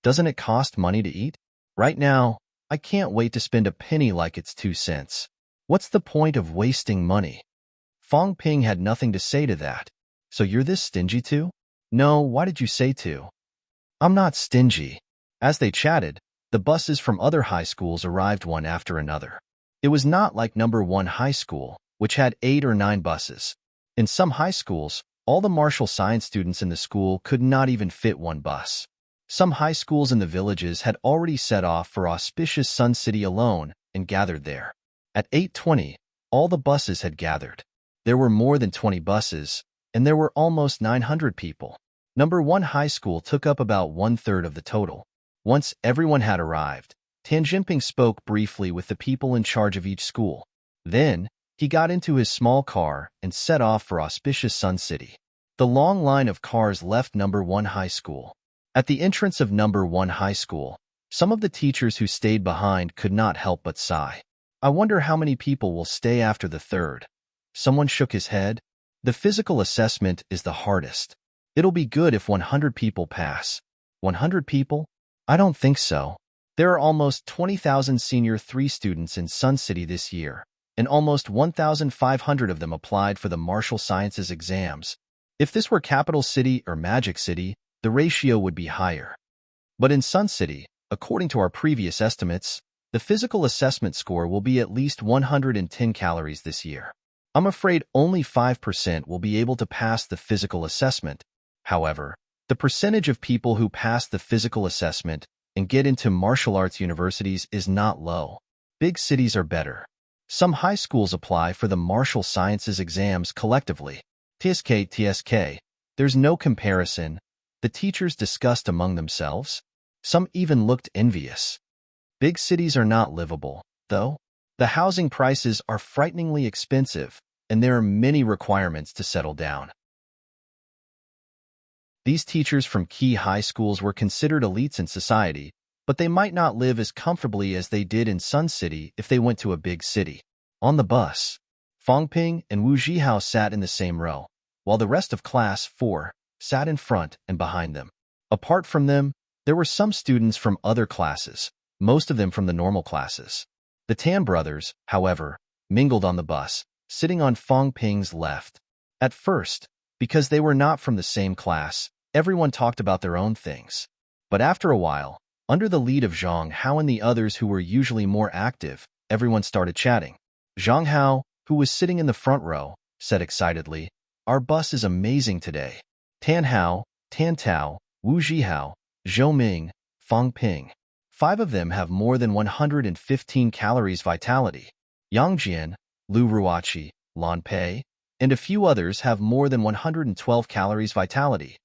Doesn't it cost money to eat? Right now, I can't wait to spend a penny like it's 2 cents. What's the point of wasting money? Fong Ping had nothing to say to that. So you're this stingy too? No, why did you say to? I'm not stingy. As they chatted, the buses from other high schools arrived one after another. It was not like number 1 high school, which had 8 or 9 buses. In some high schools, all the martial science students in the school could not even fit one bus. Some high schools in the villages had already set off for auspicious Sun City alone and gathered there. At 8:20, all the buses had gathered. There were more than 20 buses, and there were almost 900 people. Number 1 high school took up about 1/3 of the total. Once everyone had arrived, Tan Jinping spoke briefly with the people in charge of each school. Then, he got into his small car and set off for auspicious Sun City. The long line of cars left number 1 high school. At the entrance of number 1 high school, some of the teachers who stayed behind could not help but sigh. I wonder how many people will stay after the third. Someone shook his head. The physical assessment is the hardest. It'll be good if 100 people pass. 100 people? I don't think so. There are almost 20,000 Senior 3 students in Sun City this year, and almost 1,500 of them applied for the martial sciences exams. If this were Capital City or Magic City, the ratio would be higher. But in Sun City, according to our previous estimates, the physical assessment score will be at least 110 calories this year. I'm afraid only 5% will be able to pass the physical assessment. However, the percentage of people who pass the physical assessment and get into martial arts universities is not low. Big cities are better. Some high schools apply for the martial sciences exams collectively. TSK, there's no comparison. The teachers discussed among themselves. Some even looked envious. Big cities are not livable, though. The housing prices are frighteningly expensive, and there are many requirements to settle down. These teachers from key high schools were considered elites in society, but they might not live as comfortably as they did in Sun City if they went to a big city. On the bus, Fong Ping and Wu Zhihao sat in the same row, while the rest of Class 4 sat in front and behind them. Apart from them, there were some students from other classes, most of them from the normal classes. The Tan brothers, however, mingled on the bus, sitting on Fong Ping's left. At first, because they were not from the same class, everyone talked about their own things. But after a while, under the lead of Zhang Hao and the others who were usually more active, everyone started chatting. Zhang Hao, who was sitting in the front row, said excitedly, "Our bus is amazing today. Tan Hao, Tan Tao, Wu Zhihao, Zhou Ming, Fong Ping. 5 of them have more than 115 calories vitality. Yang Jian, Lu Ruoqi, Lan Pei, and a few others have more than 112 calories vitality.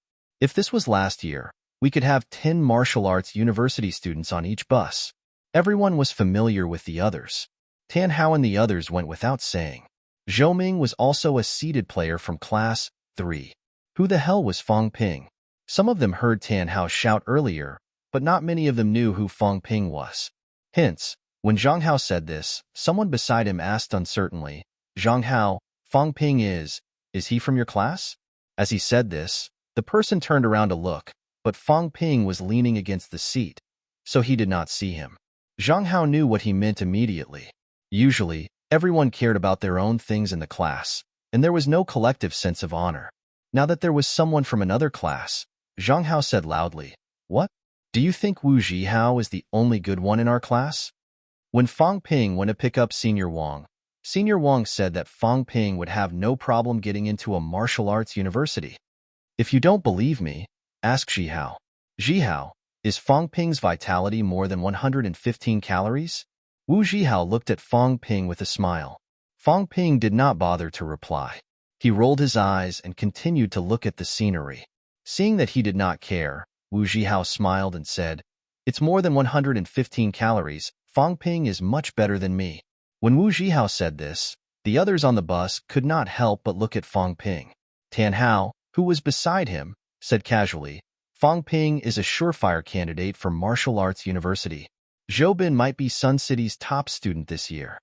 If this was last year, we could have 10 martial arts university students on each bus." Everyone was familiar with the others. Tan Hao and the others went without saying. Zhou Ming was also a seated player from Class 3. Who the hell was Fong Ping? Some of them heard Tan Hao shout earlier, but not many of them knew who Fong Ping was. Hence, when Zhang Hao said this, someone beside him asked uncertainly, "Zhang Hao, Fong Ping is he from your class?" As he said this, the person turned around to look, but Fong Ping was leaning against the seat, so he did not see him. Zhang Hao knew what he meant immediately. Usually, everyone cared about their own things in the class, and there was no collective sense of honor. Now that there was someone from another class, Zhang Hao said loudly, "What? Do you think Wu Zhihao is the only good one in our class?" When Fong Ping went to pick up Senior Wang said that Fong Ping would have no problem getting into a martial arts university. "If you don't believe me, ask Zhihao. Zhihao, is Fong Ping's vitality more than 115 calories?" Wu Zhihao looked at Fong Ping with a smile. Fong Ping did not bother to reply. He rolled his eyes and continued to look at the scenery. Seeing that he did not care, Wu Zhihao smiled and said, "It's more than 115 calories. Fong Ping is much better than me." When Wu Zhihao said this, the others on the bus could not help but look at Fong Ping. Tan Hao, who was beside him, said casually, "Fong Ping is a surefire candidate for martial arts university." Zhou might be Sun City's top student this year.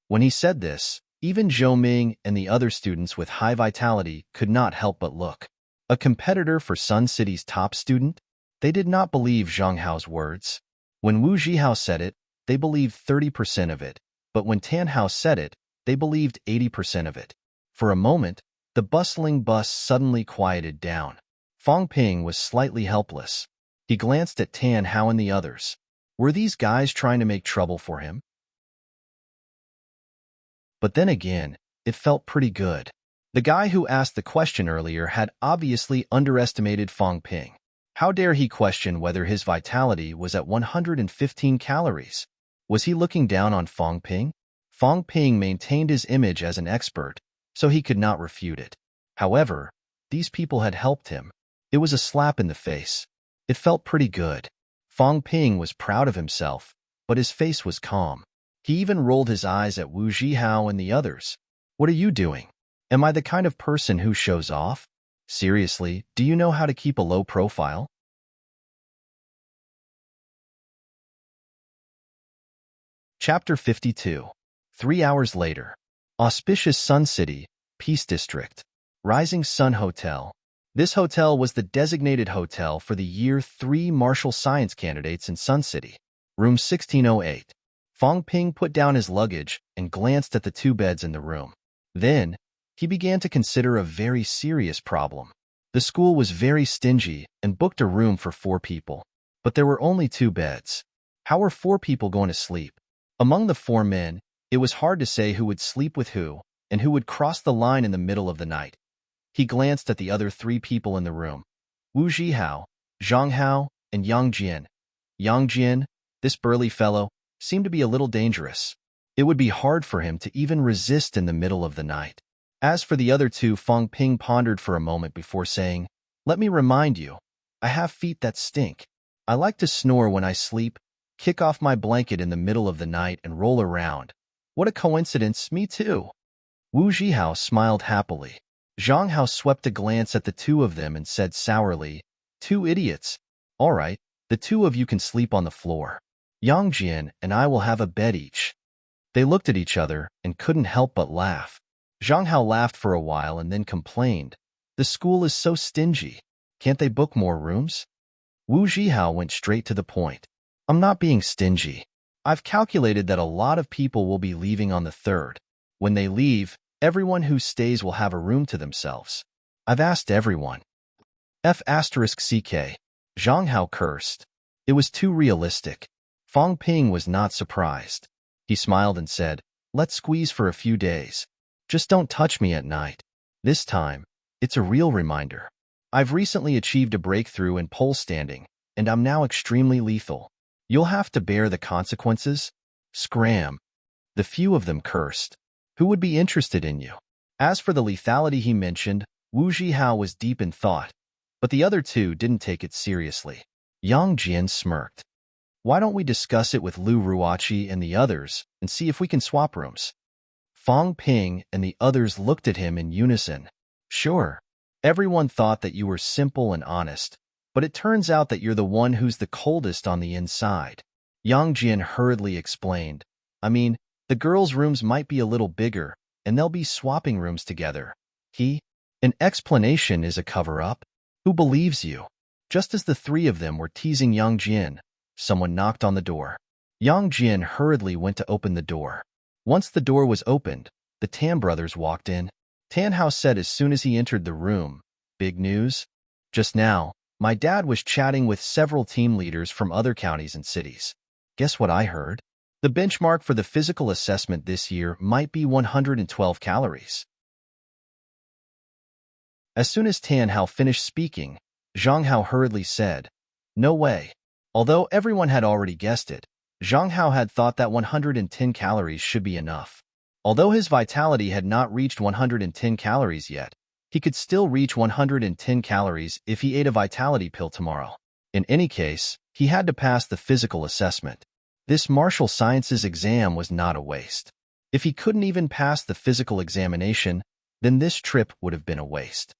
When he said this, even Zhou Ming and the other students with high vitality could not help but look. A competitor for Sun City's top student? They did not believe Zhang Hao's words. When Wu Zhihao said it, they believed 30% of it, but when Tan Hao said it, they believed 80% of it. For a moment, the bustling bus suddenly quieted down. Fang Ping was slightly helpless. He glanced at Tan Hao and the others. Were these guys trying to make trouble for him? But then again, it felt pretty good. The guy who asked the question earlier had obviously underestimated Fang Ping. How dare he question whether his vitality was at 115 calories? Was he looking down on Fang Ping? Fang Ping maintained his image as an expert, so he could not refute it. However, these people had helped him. It was a slap in the face. It felt pretty good. Fang Ping was proud of himself, but his face was calm. He even rolled his eyes at Wu Zhihao and the others. What are you doing? Am I the kind of person who shows off? Seriously, do you know how to keep a low profile? Chapter 52. 3 hours later. Auspicious Sun City, Peace District. Rising Sun Hotel. This hotel was the designated hotel for the Year 3 martial science candidates in Sun City. Room 1608. Fang Ping put down his luggage and glanced at the 2 beds in the room. Then, he began to consider a very serious problem. The school was very stingy and booked a room for 4 people. But there were only 2 beds. How were 4 people going to sleep? Among the 4 men, it was hard to say who would sleep with who and who would cross the line in the middle of the night. He glanced at the other 3 people in the room. Wu Zhihao, Zhang Hao, and Yang Jian. Yang Jian, this burly fellow, seemed to be a little dangerous. It would be hard for him to even resist in the middle of the night. As for the other 2, Fang Ping pondered for a moment before saying, "Let me remind you, I have feet that stink. I like to snore when I sleep, kick off my blanket in the middle of the night and roll around. What a coincidence, me too." Wu Zhihao smiled happily. Zhang Hao swept a glance at the 2 of them and said sourly, "2 idiots. All right, the 2 of you can sleep on the floor. Yang Jian and I will have a bed each." They looked at each other and couldn't help but laugh. Zhang Hao laughed for a while and then complained, "The school is so stingy. Can't they book more rooms?" Wu Zhihao went straight to the point. "I'm not being stingy. I've calculated that a lot of people will be leaving on the 3rd. When they leave, everyone who stays will have a room to themselves. I've asked everyone." F***CK. Zhang Hao cursed. It was too realistic. Fang Ping was not surprised. He smiled and said, "Let's squeeze for a few days. Just don't touch me at night. This time, it's a real reminder. I've recently achieved a breakthrough in pole standing, and I'm now extremely lethal. You'll have to bear the consequences." Scram. The few of them cursed. Who would be interested in you? As for the lethality he mentioned, Wu Zhihao was deep in thought, but the other 2 didn't take it seriously. Yang Jian smirked. "Why don't we discuss it with Lu Ruoqi and the others and see if we can swap rooms?" Fang Ping and the others looked at him in unison. "Sure. Everyone thought that you were simple and honest, but it turns out that you're the one who's the coldest on the inside." Yang Jian hurriedly explained, "I mean, the girls' rooms might be a little bigger, and they'll be swapping rooms together." An explanation is a cover-up? Who believes you? Just as the 3 of them were teasing Yang Jian, someone knocked on the door. Yang Jian hurriedly went to open the door. Once the door was opened, the Tan brothers walked in. Tan Hao said as soon as he entered the room, "Big news? Just now, my dad was chatting with several team leaders from other counties and cities. Guess what I heard? The benchmark for the physical assessment this year might be 112 calories." As soon as Tan Hao finished speaking, Zhang Hao hurriedly said, "No way." Although everyone had already guessed it, Zhang Hao had thought that 110 calories should be enough. Although his vitality had not reached 110 calories yet, he could still reach 110 calories if he ate a vitality pill tomorrow. In any case, he had to pass the physical assessment. This martial sciences exam was not a waste. If he couldn't even pass the physical examination, then this trip would have been a waste.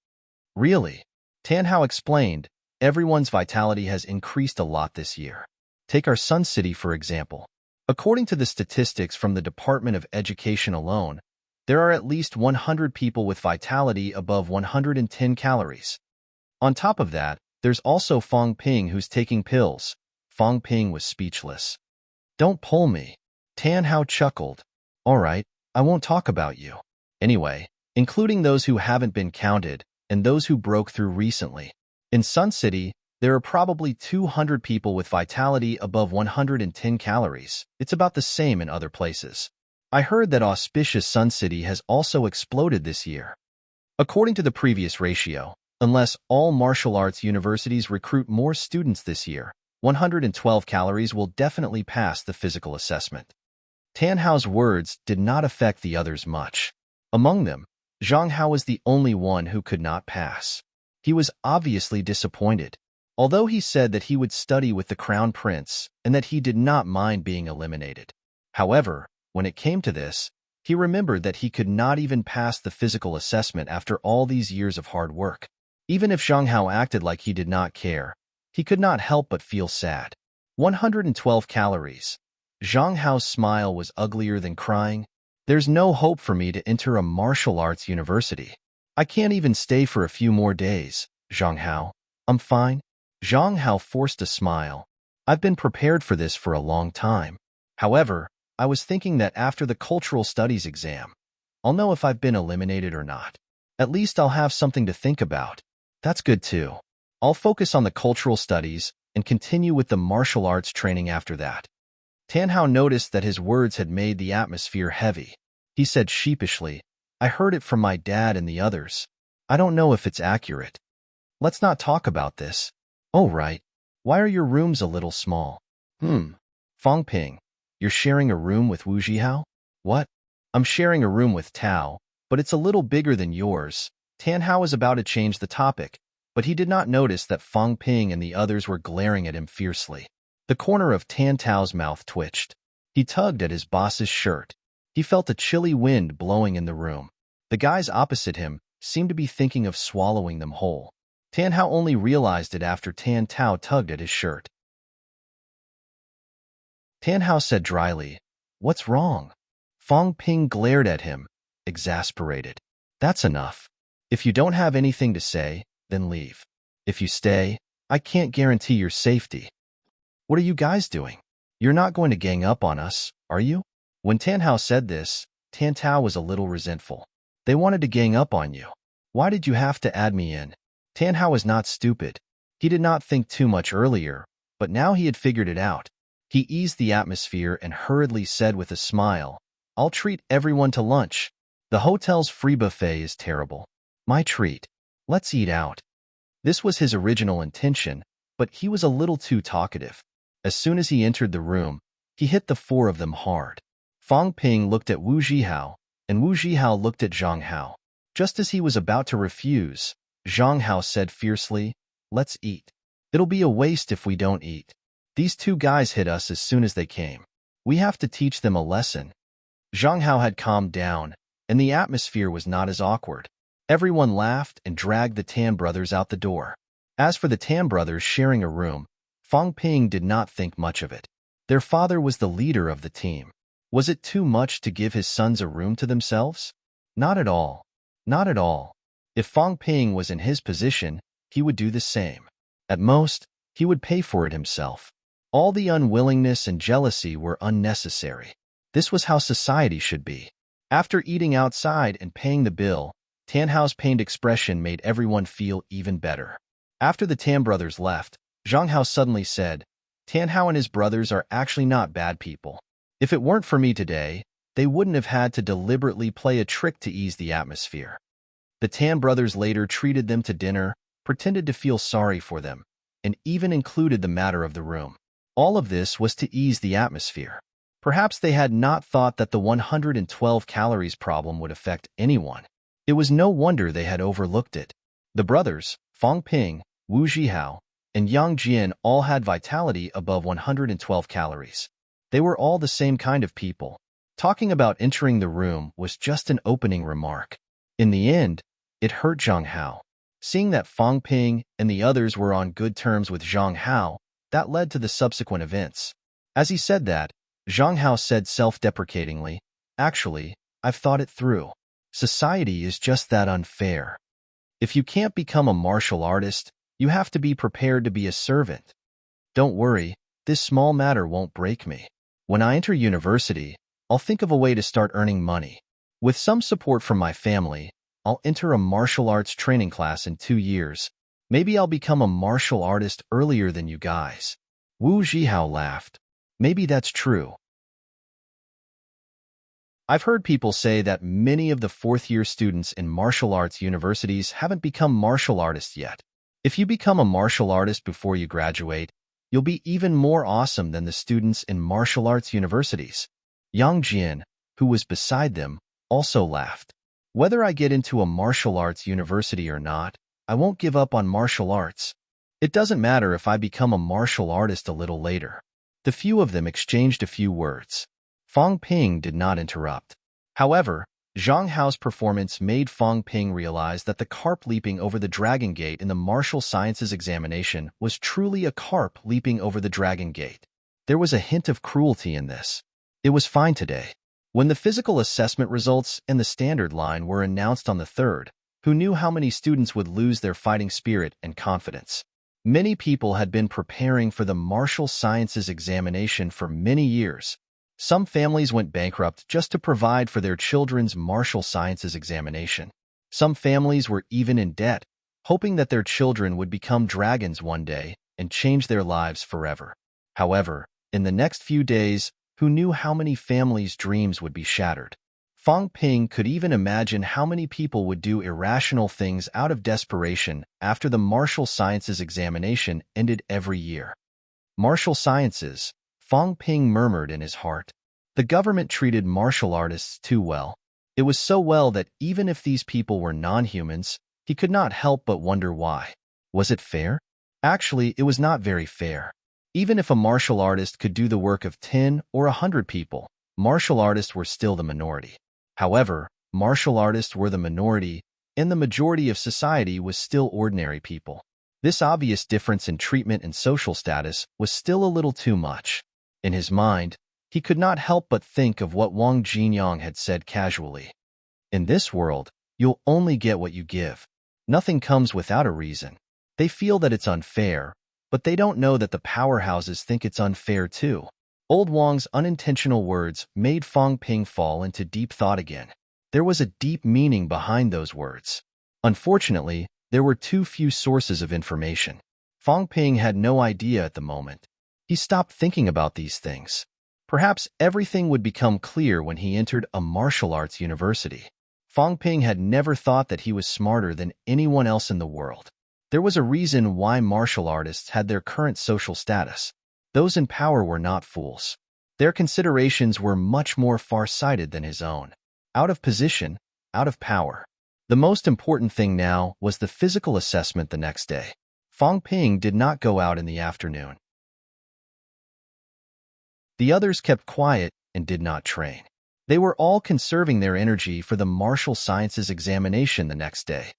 Really, Tan Hao explained, everyone's vitality has increased a lot this year. Take our Sun City, for example. According to the statistics from the Department of Education alone, there are at least 100 people with vitality above 110 calories. On top of that, there's also Fong Ping who's taking pills. Fong Ping was speechless. Don't pull me. Tan Hao chuckled. All right, I won't talk about you. Anyway, including those who haven't been counted and those who broke through recently. In Sun City, there are probably 200 people with vitality above 110 calories. It's about the same in other places. I heard that auspicious Sun City has also exploded this year. According to the previous ratio, unless all martial arts universities recruit more students this year, 112 calories will definitely pass the physical assessment. Tan Hao's words did not affect the others much. Among them, Zhang Hao was the only one who could not pass. He was obviously disappointed. Although he said that he would study with the Crown Prince and that he did not mind being eliminated. However, when it came to this, he remembered that he could not even pass the physical assessment after all these years of hard work. Even if Zhang Hao acted like he did not care, he could not help but feel sad. 112 calories. Zhang Hao's smile was uglier than crying. There's no hope for me to enter a martial arts university. I can't even stay for a few more days, Zhang Hao. I'm fine. Zhang Hao forced a smile. I've been prepared for this for a long time. However, I was thinking that after the cultural studies exam, I'll know if I've been eliminated or not. At least I'll have something to think about. That's good too. I'll focus on the cultural studies and continue with the martial arts training after that. Tan Hao noticed that his words had made the atmosphere heavy. He said sheepishly, I heard it from my dad and the others. I don't know if it's accurate. Let's not talk about this. Oh, right. Why are your rooms a little small? Fong Ping, you're sharing a room with Wu Zhihao? What? I'm sharing a room with Tao, but it's a little bigger than yours. Tan Hao was about to change the topic, but he did not notice that Fong Ping and the others were glaring at him fiercely. The corner of Tan Tao's mouth twitched. He tugged at his boss's shirt. He felt a chilly wind blowing in the room. The guys opposite him seemed to be thinking of swallowing them whole. Tan Hao only realized it after Tan Tao tugged at his shirt. Tan Hao said dryly, What's wrong? Fong Ping glared at him, exasperated. That's enough. If you don't have anything to say, then leave. If you stay, I can't guarantee your safety. What are you guys doing? You're not going to gang up on us, are you? When Tan Hao said this, Tan Tao was a little resentful. They wanted to gang up on you. Why did you have to add me in? Tan Hao was not stupid. He did not think too much earlier, but now he had figured it out. He eased the atmosphere and hurriedly said with a smile, I'll treat everyone to lunch. The hotel's free buffet is terrible. My treat. Let's eat out. This was his original intention, but he was a little too talkative. As soon as he entered the room, he hit the four of them hard. Fong Ping looked at Wu Zhihao, and Wu Zhihao looked at Zhang Hao. Just as he was about to refuse, Zhang Hao said fiercely, Let's eat. It'll be a waste if we don't eat. These two guys hit us as soon as they came. We have to teach them a lesson. Zhang Hao had calmed down, and the atmosphere was not as awkward. Everyone laughed and dragged the Tan brothers out the door. As for the Tan brothers sharing a room, Fong Ping did not think much of it. Their father was the leader of the team. Was it too much to give his sons a room to themselves? Not at all. Not at all. If Fong Ping was in his position, he would do the same. At most, he would pay for it himself. All the unwillingness and jealousy were unnecessary. This was how society should be. After eating outside and paying the bill, Tan Hao's pained expression made everyone feel even better. After the Tan brothers left, Zhang Hao suddenly said, Tan Hao and his brothers are actually not bad people. If it weren't for me today, they wouldn't have had to deliberately play a trick to ease the atmosphere. The Tan brothers later treated them to dinner, pretended to feel sorry for them, and even included the matter of the room. All of this was to ease the atmosphere. Perhaps they had not thought that the 112 calories problem would affect anyone. It was no wonder they had overlooked it. The brothers, Fong Ping, Wu Zhihao, and Yang Jian all had vitality above 112 calories. They were all the same kind of people. Talking about entering the room was just an opening remark. In the end, it hurt Zhang Hao. Seeing that Fong Ping and the others were on good terms with Zhang Hao, That led to the subsequent events. As he said that, Zhang Hao said self-deprecatingly, "Actually, I've thought it through. Society is just that unfair. If you can't become a martial artist, you have to be prepared to be a servant. Don't worry, this small matter won't break me. When I enter university, I'll think of a way to start earning money. With some support from my family, I'll enter a martial arts training class in 2 years. Maybe I'll become a martial artist earlier than you guys." Wu Zhihao laughed. "Maybe that's true. I've heard people say that many of the fourth-year students in martial arts universities haven't become martial artists yet. If you become a martial artist before you graduate, you'll be even more awesome than the students in martial arts universities." Yang Jian, who was beside them, also laughed. "Whether I get into a martial arts university or not, I won't give up on martial arts. It doesn't matter if I become a martial artist a little later." The few of them exchanged a few words. Fang Ping did not interrupt. However, Zhang Hao's performance made Fang Ping realize that the carp leaping over the dragon gate in the martial sciences examination was truly a carp leaping over the dragon gate. There was a hint of cruelty in this. It was fine today. When the physical assessment results and the standard line were announced on the 3rd, who knew how many students would lose their fighting spirit and confidence? Many people had been preparing for the martial sciences examination for many years. Some families went bankrupt just to provide for their children's martial sciences examination. Some families were even in debt, hoping that their children would become dragons one day and change their lives forever. However, in the next few days, who knew how many families' dreams would be shattered? Fang Ping could even imagine how many people would do irrational things out of desperation after the martial sciences examination ended every year. Martial sciences, Fang Ping murmured in his heart. The government treated martial artists too well. It was so well that even if these people were non-humans, he could not help but wonder why. Was it fair? Actually, it was not very fair. Even if a martial artist could do the work of 10 or 100 people, martial artists were still the minority. However, martial artists were the minority, and the majority of society was still ordinary people. This obvious difference in treatment and social status was still a little too much. In his mind, he could not help but think of what Wang Jinyang had said casually. "In this world, you'll only get what you give. Nothing comes without a reason." They feel that it's unfair, but they don't know that the powerhouses think it's unfair too. Old Wang's unintentional words made Fang Ping fall into deep thought again. There was a deep meaning behind those words. Unfortunately, there were too few sources of information. Fang Ping had no idea at the moment. He stopped thinking about these things. Perhaps everything would become clear when he entered a martial arts university. Fang Ping had never thought that he was smarter than anyone else in the world. There was a reason why martial artists had their current social status. Those in power were not fools. Their considerations were much more far-sighted than his own. Out of position, out of power. The most important thing now was the physical assessment the next day. Fang Ping did not go out in the afternoon. The others kept quiet and did not train. They were all conserving their energy for the martial sciences examination the next day.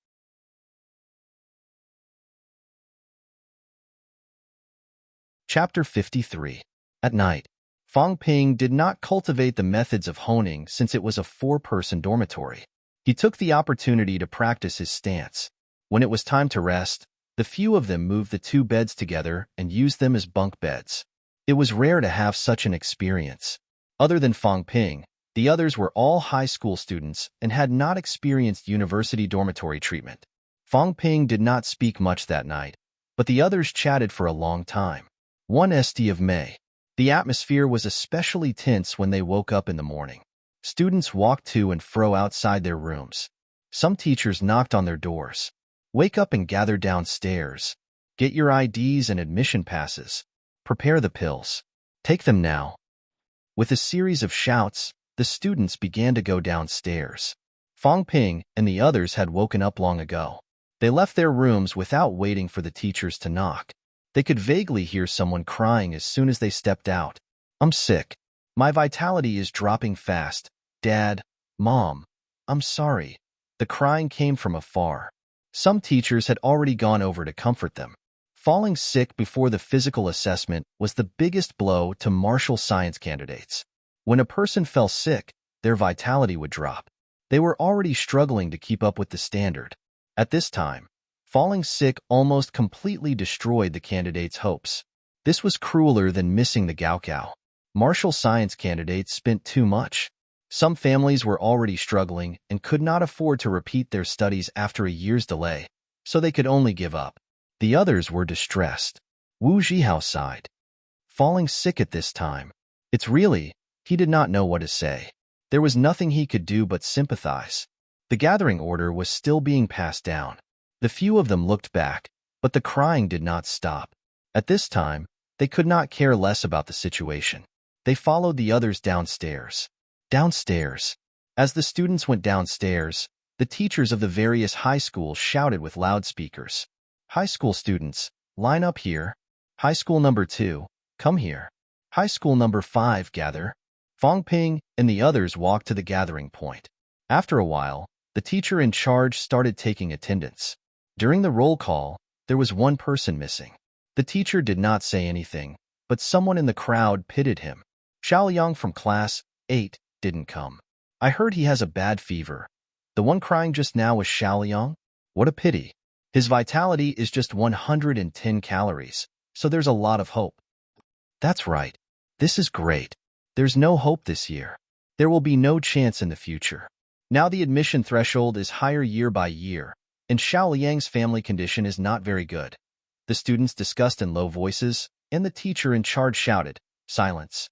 Chapter 53. At night, Fang Ping did not cultivate the methods of honing since it was a 4-person dormitory. He took the opportunity to practice his stance. When it was time to rest, the few of them moved the 2 beds together and used them as bunk beds. It was rare to have such an experience. Other than Fang Ping, the others were all high school students and had not experienced university dormitory treatment. Fang Ping did not speak much that night, but the others chatted for a long time. 1st of May. The atmosphere was especially tense when they woke up in the morning. Students walked to and fro outside their rooms. Some teachers knocked on their doors. "Wake up and gather downstairs. Get your IDs and admission passes. Prepare the pills. Take them now." With a series of shouts, the students began to go downstairs. Fang Ping and the others had woken up long ago. They left their rooms without waiting for the teachers to knock. They could vaguely hear someone crying as soon as they stepped out. "I'm sick. My vitality is dropping fast. Dad, Mom, I'm sorry." The crying came from afar. Some teachers had already gone over to comfort them. Falling sick before the physical assessment was the biggest blow to martial science candidates. When a person fell sick, their vitality would drop. They were already struggling to keep up with the standard. At this time, falling sick almost completely destroyed the candidates' hopes. This was crueler than missing the Gaokao. Martial science candidates spent too much. Some families were already struggling and could not afford to repeat their studies after a year's delay, so they could only give up. The others were distressed. Wu Zhihao sighed. Falling sick at this time. He did not know what to say. There was nothing he could do but sympathize. The gathering order was still being passed down. The few of them looked back, but the crying did not stop. At this time, they could not care less about the situation. They followed the others downstairs. Downstairs. As the students went downstairs, the teachers of the various high schools shouted with loudspeakers. High school students, line up here. High school number 2, come here. High school number 5, gather. Fong Ping and the others walked to the gathering point. After a while, the teacher in charge started taking attendance. During the roll call, there was one person missing. The teacher did not say anything, but someone in the crowd pitied him. Xiaoliang from class 8 didn't come. I heard he has a bad fever. The one crying just now was Xiaoliang? What a pity. His vitality is just 110 calories, so there's a lot of hope. That's right. This is great. There's no hope this year. There will be no chance in the future. Now the admission threshold is higher year by year, and Xiaoliang's family condition is not very good. The students discussed in low voices, and the teacher in charge shouted, silence.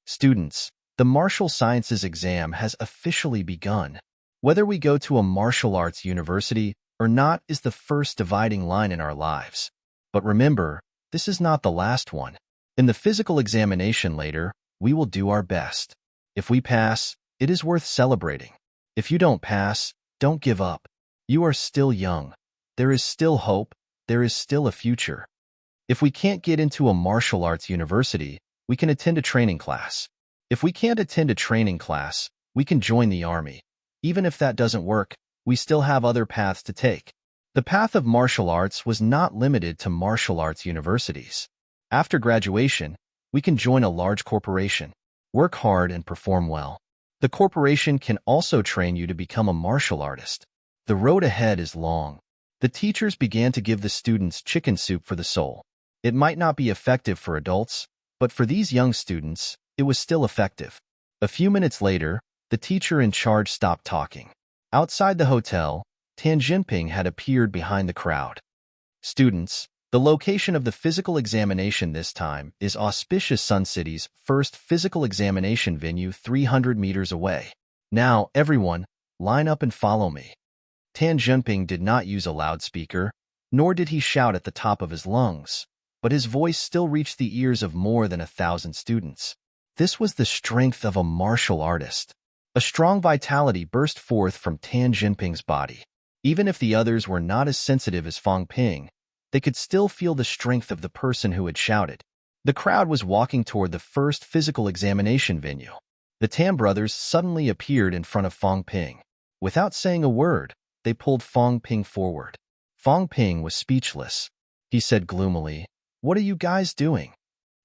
Students, the martial sciences exam has officially begun. Whether we go to a martial arts university or not is the first dividing line in our lives. But remember, this is not the last one. In the physical examination later, we will do our best. If we pass, it is worth celebrating. If you don't pass, don't give up. You are still young. There is still hope. There is still a future. If we can't get into a martial arts university, we can attend a training class. If we can't attend a training class, we can join the army. Even if that doesn't work, we still have other paths to take. The path of martial arts was not limited to martial arts universities. After graduation, we can join a large corporation, work hard and perform well. The corporation can also train you to become a martial artist. The road ahead is long. The teachers began to give the students chicken soup for the soul. It might not be effective for adults, but for these young students, it was still effective. A few minutes later, the teacher in charge stopped talking. Outside the hotel, Tan Jinping had appeared behind the crowd. Students, the location of the physical examination this time is Auspicious Sun City's first physical examination venue 300 meters away. Now, everyone, line up and follow me. Tan Jinping did not use a loudspeaker, nor did he shout at the top of his lungs, but his voice still reached the ears of more than 1,000 students. This was the strength of a martial artist. A strong vitality burst forth from Tan Jinping's body. Even if the others were not as sensitive as Fong Ping, they could still feel the strength of the person who had shouted. The crowd was walking toward the first physical examination venue. The Tan brothers suddenly appeared in front of Fong Ping. Without saying a word, they pulled Fong Ping forward. Fong Ping was speechless. He said gloomily, "What are you guys doing?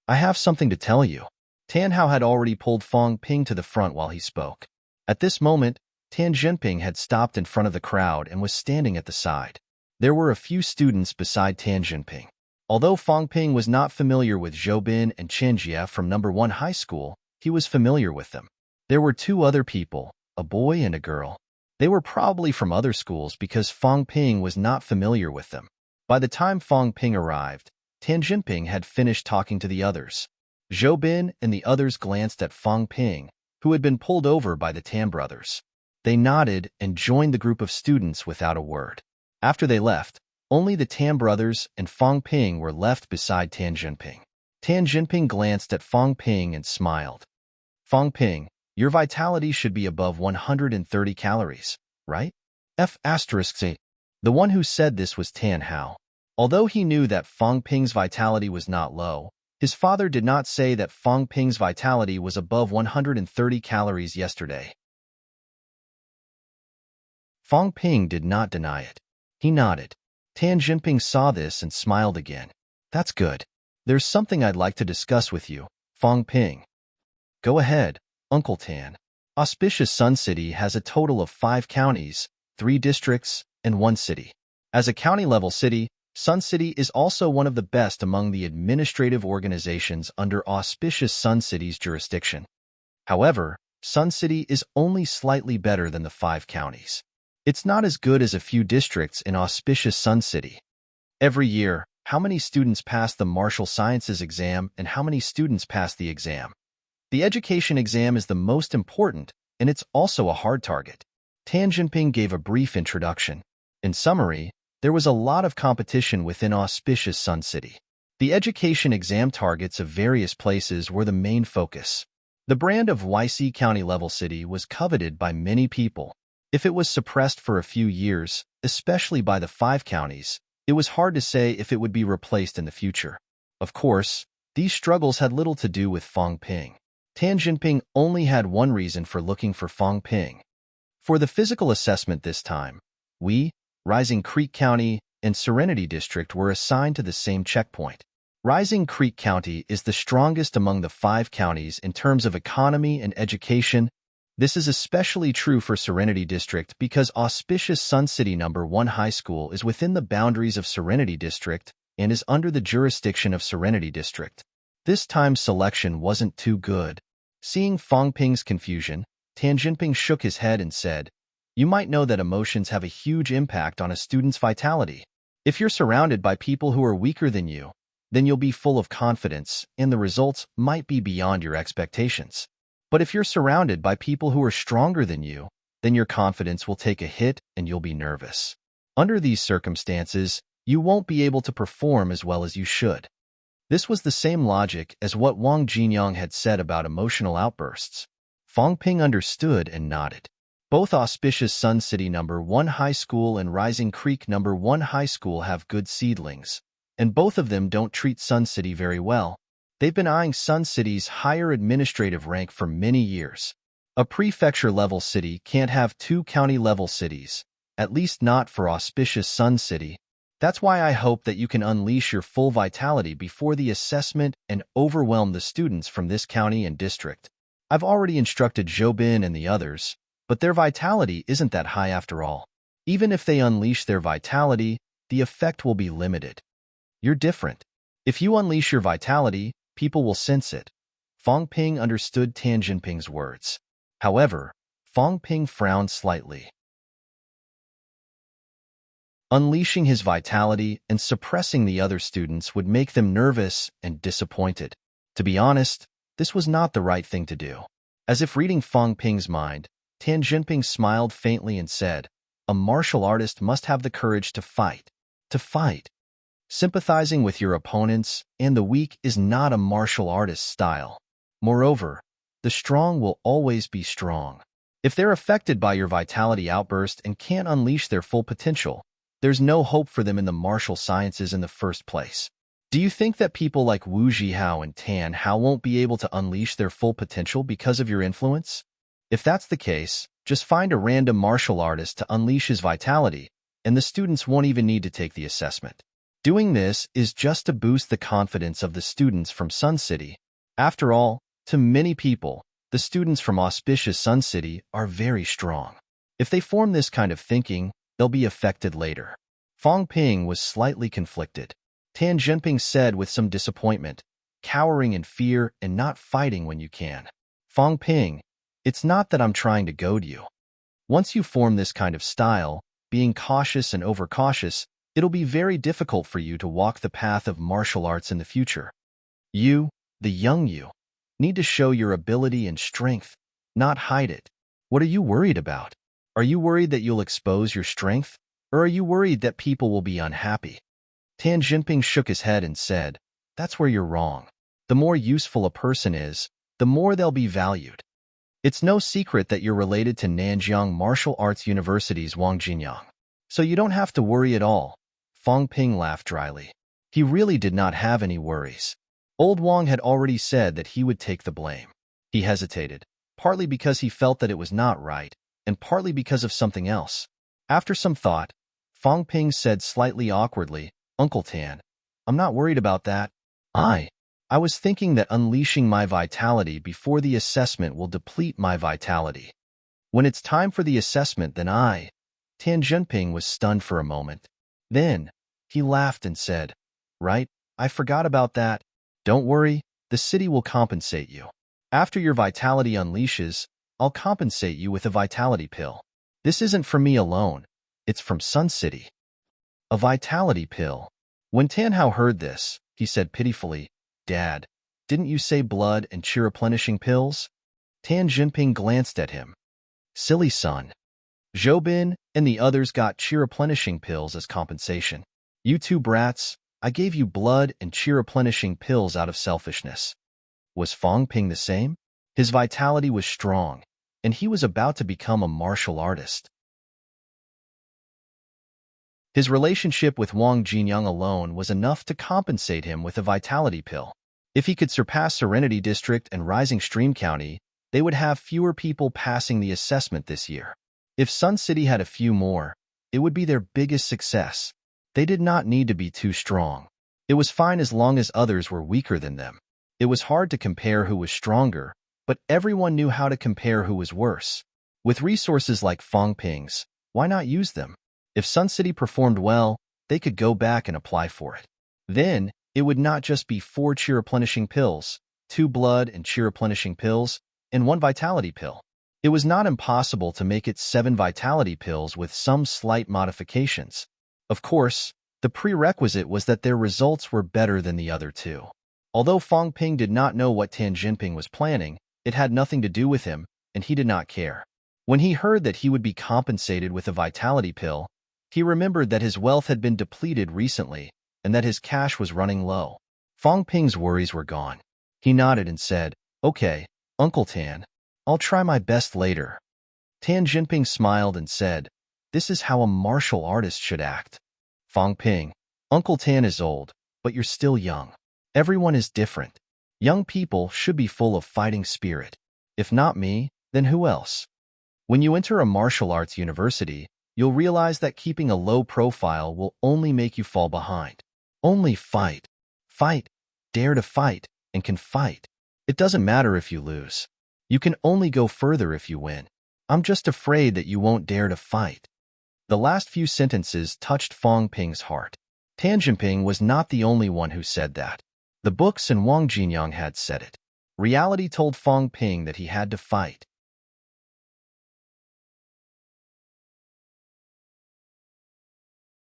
I have something to tell you." Tan Hao had already pulled Fong Ping to the front while he spoke. At this moment, Tan Jinping had stopped in front of the crowd and was standing at the side. There were a few students beside Tan Jinping. Although Fong Ping was not familiar with Zhou Bin and Chen Jie from No. 1 high school, he was familiar with them. There were two other people, a boy and a girl. They were probably from other schools because Fong Ping was not familiar with them. By the time Fong Ping arrived, Tan Jinping had finished talking to the others. Zhou Bin and the others glanced at Fong Ping, who had been pulled over by the Tan brothers. They nodded and joined the group of students without a word. After they left, only the Tan brothers and Fong Ping were left beside Tan Jinping. Tan Jinping glanced at Fong Ping and smiled. "Fong Ping, your vitality should be above 130 calories, right?" The one who said this was Tan Hao. Although he knew that Fong Ping's vitality was not low, his father did not say that Fong Ping's vitality was above 130 calories yesterday. Fong Ping did not deny it. He nodded. Tan Jinping saw this and smiled again. That's good. There's something I'd like to discuss with you, Fong Ping. Go ahead, Uncle Tan. Auspicious Sun City has a total of 5 counties, 3 districts, and 1 city. As a county-level city, Sun City is also one of the best among the administrative organizations under Auspicious Sun City's jurisdiction. However, Sun City is only slightly better than the 5 counties. It's not as good as a few districts in Auspicious Sun City. Every year, how many students pass the martial sciences exam and how many students pass the exam? The education exam is the most important, and it's also a hard target. Tan Jinping gave a brief introduction. In summary, there was a lot of competition within Auspicious Sun City. The education exam targets of various places were the main focus. The brand of YC county-level city was coveted by many people. If it was suppressed for a few years, especially by the 5 counties, it was hard to say if it would be replaced in the future. Of course, these struggles had little to do with Fong Ping. Tan Jinping only had one reason for looking for Fong Ping. For the physical assessment this time, Rising Creek County and Serenity District were assigned to the same checkpoint. Rising Creek County is the strongest among the 5 counties in terms of economy and education. This is especially true for Serenity District because Auspicious Sun City No. 1 High School is within the boundaries of Serenity District and is under the jurisdiction of Serenity District. This time's selection wasn't too good. Seeing Fong Ping's confusion, Tan Jinping shook his head and said, "You might know that emotions have a huge impact on a student's vitality. If you're surrounded by people who are weaker than you, then you'll be full of confidence, and the results might be beyond your expectations. But if you're surrounded by people who are stronger than you, then your confidence will take a hit and you'll be nervous. Under these circumstances, you won't be able to perform as well as you should." This was the same logic as what Wang Jinyang had said about emotional outbursts. Fong Ping understood and nodded. Both Auspicious Sun City No. 1 High School and Rising Creek No. 1 High School have good seedlings, and both of them don't treat Sun City very well. They've been eyeing Sun City's higher administrative rank for many years. A prefecture-level city can't have 2 county-level cities, at least not for Auspicious Sun City. That's why I hope that you can unleash your full vitality before the assessment and overwhelm the students from this county and district. I've already instructed Zhobin and the others, but their vitality isn't that high after all. Even if they unleash their vitality, the effect will be limited. You're different. If you unleash your vitality, people will sense it. Fong Ping understood Tan Jinping's words. However, Fong Ping frowned slightly. Unleashing his vitality and suppressing the other students would make them nervous and disappointed. To be honest, this was not the right thing to do. As if reading Fong Ping's mind, Tan Jinping smiled faintly and said, "A martial artist must have the courage to fight. To fight. Sympathizing with your opponents and the weak is not a martial artist's style. Moreover, the strong will always be strong. If they're affected by your vitality outburst and can't unleash their full potential, there's no hope for them in the martial sciences in the first place. Do you think that people like Wu Zhihao and Tan Hao won't be able to unleash their full potential because of your influence? If that's the case, just find a random martial artist to unleash his vitality, and the students won't even need to take the assessment. Doing this is just to boost the confidence of the students from Sun City. After all, to many people, the students from Auspicious Sun City are very strong. If they form this kind of thinking, they'll be affected later." Fong Ping was slightly conflicted. Tan Jinping said with some disappointment, "Cowering in fear and not fighting when you can. Fong Ping, it's not that I'm trying to goad you. Once you form this kind of style, being cautious and overcautious, it'll be very difficult for you to walk the path of martial arts in the future. You, the young you, need to show your ability and strength, not hide it. What are you worried about? Are you worried that you'll expose your strength, or are you worried that people will be unhappy?" Tan Jinping shook his head and said, "That's where you're wrong. The more useful a person is, the more they'll be valued. It's no secret that you're related to Nanjiang Martial Arts University's Wang Jinyang, so you don't have to worry at all." Fong Ping laughed dryly. He really did not have any worries. Old Wang had already said that he would take the blame. He hesitated, partly because he felt that it was not right, and partly because of something else. After some thought, Fong Ping said slightly awkwardly. Uncle Tan, I'm not worried about that. I was thinking that unleashing my vitality before the assessment will deplete my vitality. When it's time for the assessment, then Tan Junping was stunned for a moment. Then, he laughed and said, Right, I forgot about that. Don't worry, the city will compensate you. After your vitality unleashes, I'll compensate you with a vitality pill. This isn't from me alone, it's from Sun City. A vitality pill. When Tan Hao heard this, he said pitifully, Dad, didn't you say blood and chi replenishing pills? Tan Junping glanced at him. Silly son. Zhou and the others got chi replenishing pills as compensation. You two brats, I gave you blood and chi replenishing pills out of selfishness. Was Fong Ping the same? His vitality was strong, and he was about to become a martial artist. His relationship with Wang Jinyang alone was enough to compensate him with a vitality pill. If he could surpass Serenity District and Rising Stream County, they would have fewer people passing the assessment this year. If Sun City had a few more, it would be their biggest success. They did not need to be too strong. It was fine as long as others were weaker than them. It was hard to compare who was stronger, but everyone knew how to compare who was worse. With resources like Fong Ping's, why not use them? If Sun City performed well, they could go back and apply for it. Then, it would not just be 4 chi replenishing pills, 2 blood and chi replenishing pills, and 1 vitality pill. It was not impossible to make it 7 vitality pills with some slight modifications. Of course, the prerequisite was that their results were better than the other two. Although Fong Ping did not know what Tan Junping was planning, it had nothing to do with him, and he did not care. When he heard that he would be compensated with a vitality pill, he remembered that his wealth had been depleted recently and that his cash was running low. Fong Ping's worries were gone. He nodded and said, Okay, Uncle Tan, I'll try my best later. Tan Junping smiled and said, This is how a martial artist should act. Fong Ping, Uncle Tan is old, but you're still young. Everyone is different. Young people should be full of fighting spirit. If not me, then who else? When you enter a martial arts university, you'll realize that keeping a low profile will only make you fall behind. Only fight. Fight. Dare to fight, and can fight. It doesn't matter if you lose. You can only go further if you win. I'm just afraid that you won't dare to fight. The last few sentences touched Fong Ping's heart. Tan Junping was not the only one who said that. The books and Wang Jinyang had said it. Reality told Fong Ping that he had to fight.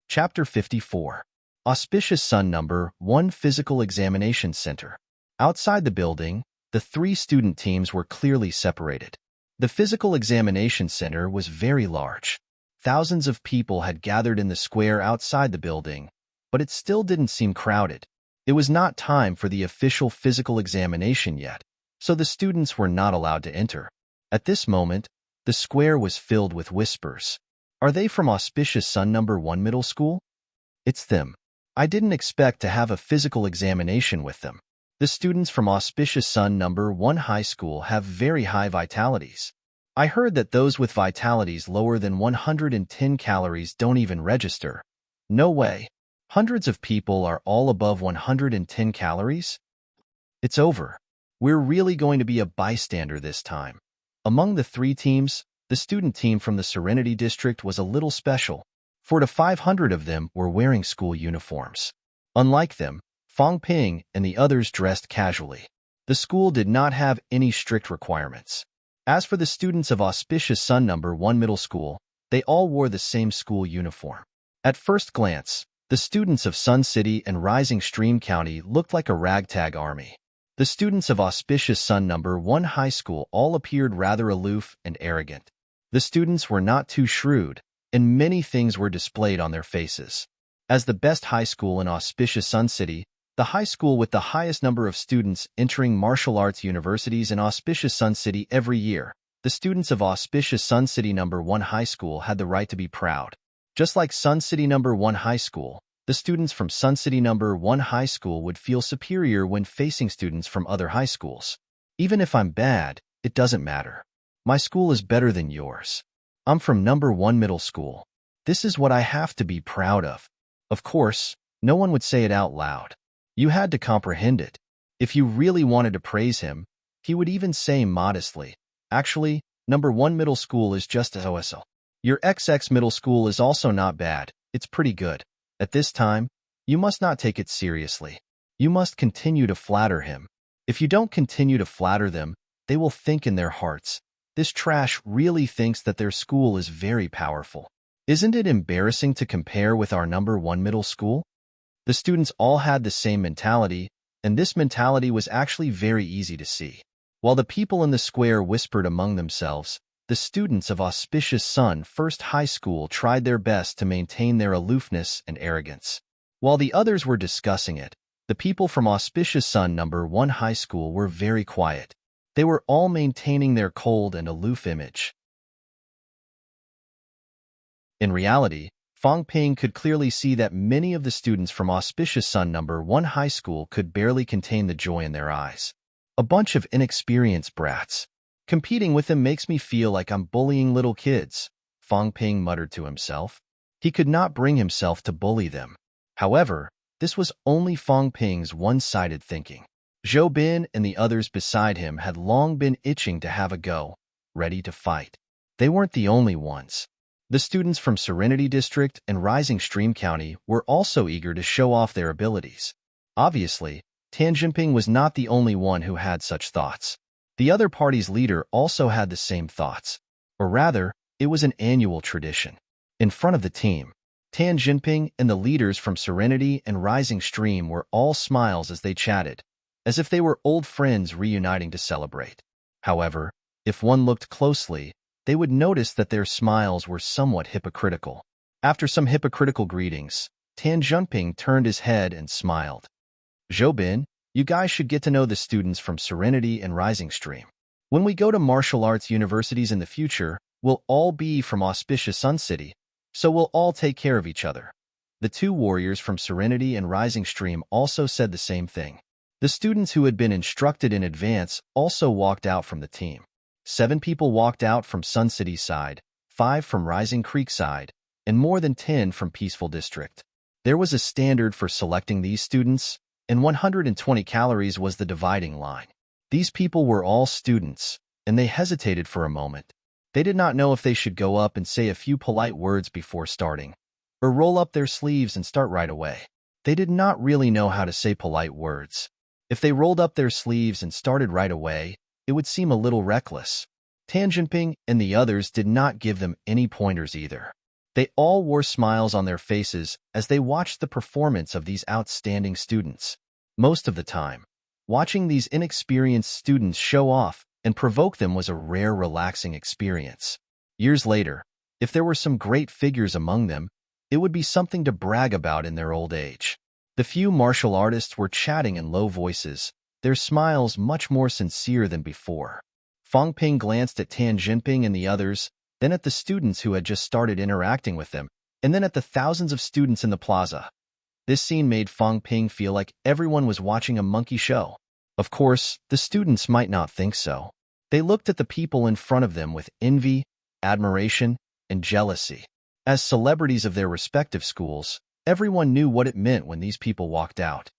Chapter 54. Auspicious Sun Number 1 Physical Examination Center. Outside the building, the 3 student teams were clearly separated. The Physical Examination Center was very large. Thousands of people had gathered in the square outside the building, but it still didn't seem crowded. It was not time for the official physical examination yet, so the students were not allowed to enter. At this moment, the square was filled with whispers. Are they from Auspicious Sun Number 1 Middle School? It's them. I didn't expect to have a physical examination with them. The students from Auspicious Sun Number 1 High School have very high vitalities. I heard that those with vitalities lower than 110 calories don't even register. No way. Hundreds of people are all above 110 calories? It's over. We're really going to be a bystander this time. Among the 3 teams, the student team from the Serenity District was a little special. 400 to 500 of them were wearing school uniforms. Unlike them, Fong Ping and the others dressed casually. The school did not have any strict requirements. As for the students of Auspicious Sun Number 1 Middle School, they all wore the same school uniform. At first glance, the students of Sun City and Rising Stream County looked like a ragtag army. The students of Auspicious Sun Number 1 High School all appeared rather aloof and arrogant. The students were not too shrewd, and many things were displayed on their faces. As the best high school in Auspicious Sun City, the high school with the highest number of students entering martial arts universities in Auspicious Sun City every year, the students of Auspicious Sun City Number 1 High School had the right to be proud. Just like Sun City Number 1 High School, the students from Sun City Number 1 High School would feel superior when facing students from other high schools. Even if I'm bad, it doesn't matter. My school is better than yours. I'm from Number 1 Middle School. This is what I have to be proud of. Of course, no one would say it out loud. You had to comprehend it. If you really wanted to praise him, he would even say modestly, actually, number 1 middle school is just as OSL. Your XX middle school is also not bad. It's pretty good. At this time, you must not take it seriously. You must continue to flatter him. If you don't continue to flatter them, they will think in their hearts, this trash really thinks that their school is very powerful. Isn't it embarrassing to compare with our number 1 middle school? The students all had the same mentality, and this mentality was actually very easy to see. While the people in the square whispered among themselves, the students of Auspicious Sun First High School tried their best to maintain their aloofness and arrogance. While the others were discussing it, the people from Auspicious Sun Number 1 High School were very quiet. They were all maintaining their cold and aloof image. In reality, Fong Ping could clearly see that many of the students from Auspicious Sun Number 1 High School could barely contain the joy in their eyes. A bunch of inexperienced brats. Competing with them makes me feel like I'm bullying little kids, Fong Ping muttered to himself. He could not bring himself to bully them. However, this was only Fong Ping's one-sided thinking. Zhou Bin and the others beside him had long been itching to have a go, ready to fight. They weren't the only ones. The students from Serenity District and Rising Stream County were also eager to show off their abilities. Obviously, Tan Jinping was not the only one who had such thoughts. The other party's leader also had the same thoughts. Or rather, it was an annual tradition. In front of the team, Tan Jinping and the leaders from Serenity and Rising Stream were all smiles as they chatted, as if they were old friends reuniting to celebrate. However, if one looked closely, they would notice that their smiles were somewhat hypocritical. After some hypocritical greetings, Tan Jinping turned his head and smiled. Zhou Bin, you guys should get to know the students from Serenity and Rising Stream. When we go to martial arts universities in the future, we'll all be from Auspicious Sun City, so we'll all take care of each other. The two warriors from Serenity and Rising Stream also said the same thing. The students who had been instructed in advance also walked out from the team. 7 people walked out from Sun City side, 5 from Rising Creek side, and more than 10 from Peaceful District. There was a standard for selecting these students, and 120 calories was the dividing line. These people were all students, and they hesitated for a moment. They did not know if they should go up and say a few polite words before starting, or roll up their sleeves and start right away. They did not really know how to say polite words. If they rolled up their sleeves and started right away, it would seem a little reckless. Tan Jinping and the others did not give them any pointers either. They all wore smiles on their faces as they watched the performance of these outstanding students. Most of the time, watching these inexperienced students show off and provoke them was a rare, relaxing experience. Years later, if there were some great figures among them, it would be something to brag about in their old age. The few martial artists were chatting in low voices, their smiles much more sincere than before. Fong Ping glanced at Tan Jinping and the others, then at the students who had just started interacting with them, and then at the thousands of students in the plaza. This scene made Fong Ping feel like everyone was watching a monkey show. Of course, the students might not think so. They looked at the people in front of them with envy, admiration, and jealousy. As celebrities of their respective schools, everyone knew what it meant when these people walked out.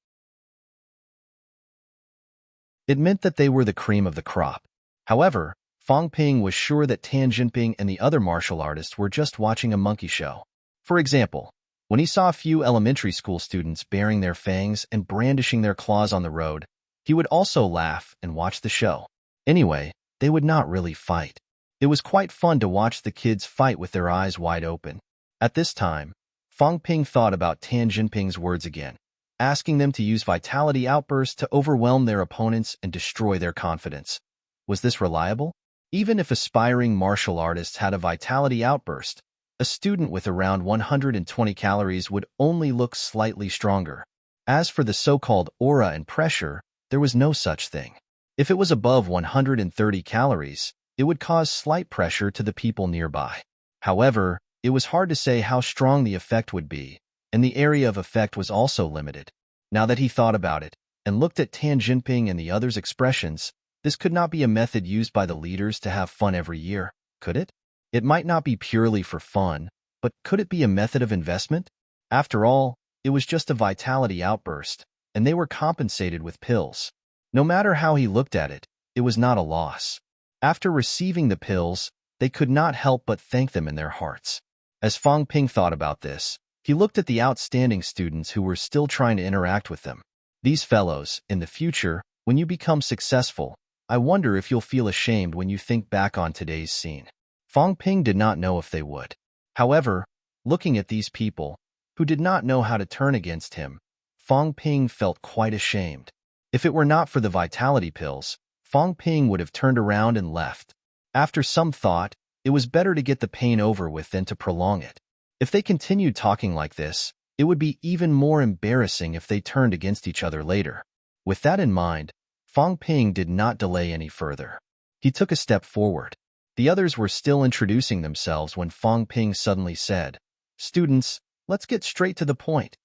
It meant that they were the cream of the crop. However, Fong Ping was sure that Tan Jinping and the other martial artists were just watching a monkey show. For example, when he saw a few elementary school students baring their fangs and brandishing their claws on the road, he would also laugh and watch the show. Anyway, they would not really fight. It was quite fun to watch the kids fight with their eyes wide open. At this time, Fong Ping thought about Tan Jinping's words again, asking them to use vitality outbursts to overwhelm their opponents and destroy their confidence. Was this reliable? Even if aspiring martial artists had a vitality outburst, a student with around 120 calories would only look slightly stronger. As for the so-called aura and pressure, there was no such thing. If it was above 130 calories, it would cause slight pressure to the people nearby. However, it was hard to say how strong the effect would be, and the area of effect was also limited. Now that he thought about it, and looked at Tan Jinping and the others' expressions, this could not be a method used by the leaders to have fun every year, could it? It might not be purely for fun, But could it be a method of investment? After all, it was just a vitality outburst, and they were compensated with pills. No matter how he looked at it, it was not a loss. After receiving the pills, they could not help but thank them in their hearts. As Fong Ping thought about this, he looked at the outstanding students who were still trying to interact with them. These fellows, in the future, when you become successful, I wonder if you'll feel ashamed when you think back on today's scene. Fong Ping did not know if they would. However, looking at these people, who did not know how to turn against him, Fong Ping felt quite ashamed. If it were not for the vitality pills, Fong Ping would have turned around and left. After some thought, it was better to get the pain over with than to prolong it. If they continued talking like this, it would be even more embarrassing if they turned against each other later. With that in mind, Fong Ping did not delay any further. He took a step forward. The others were still introducing themselves when Fong Ping suddenly said, "Students, let's get straight to the point."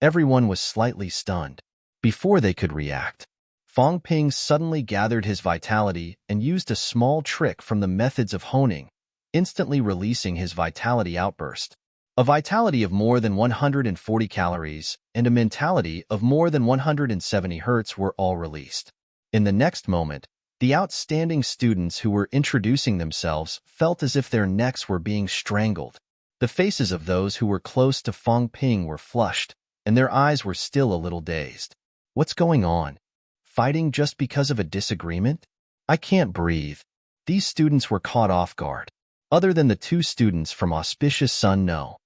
Everyone was slightly stunned. Before they could react, Fong Ping suddenly gathered his vitality and used a small trick from the methods of honing, instantly releasing his vitality outburst. A vitality of more than 140 calories and a mentality of more than 170 hertz were all released. In the next moment, the outstanding students who were introducing themselves felt as if their necks were being strangled. The faces of those who were close to Fong Ping were flushed, and their eyes were still a little dazed. What's going on? Fighting just because of a disagreement? I can't breathe. These students were caught off guard. Other than the two students from Auspicious Sun No.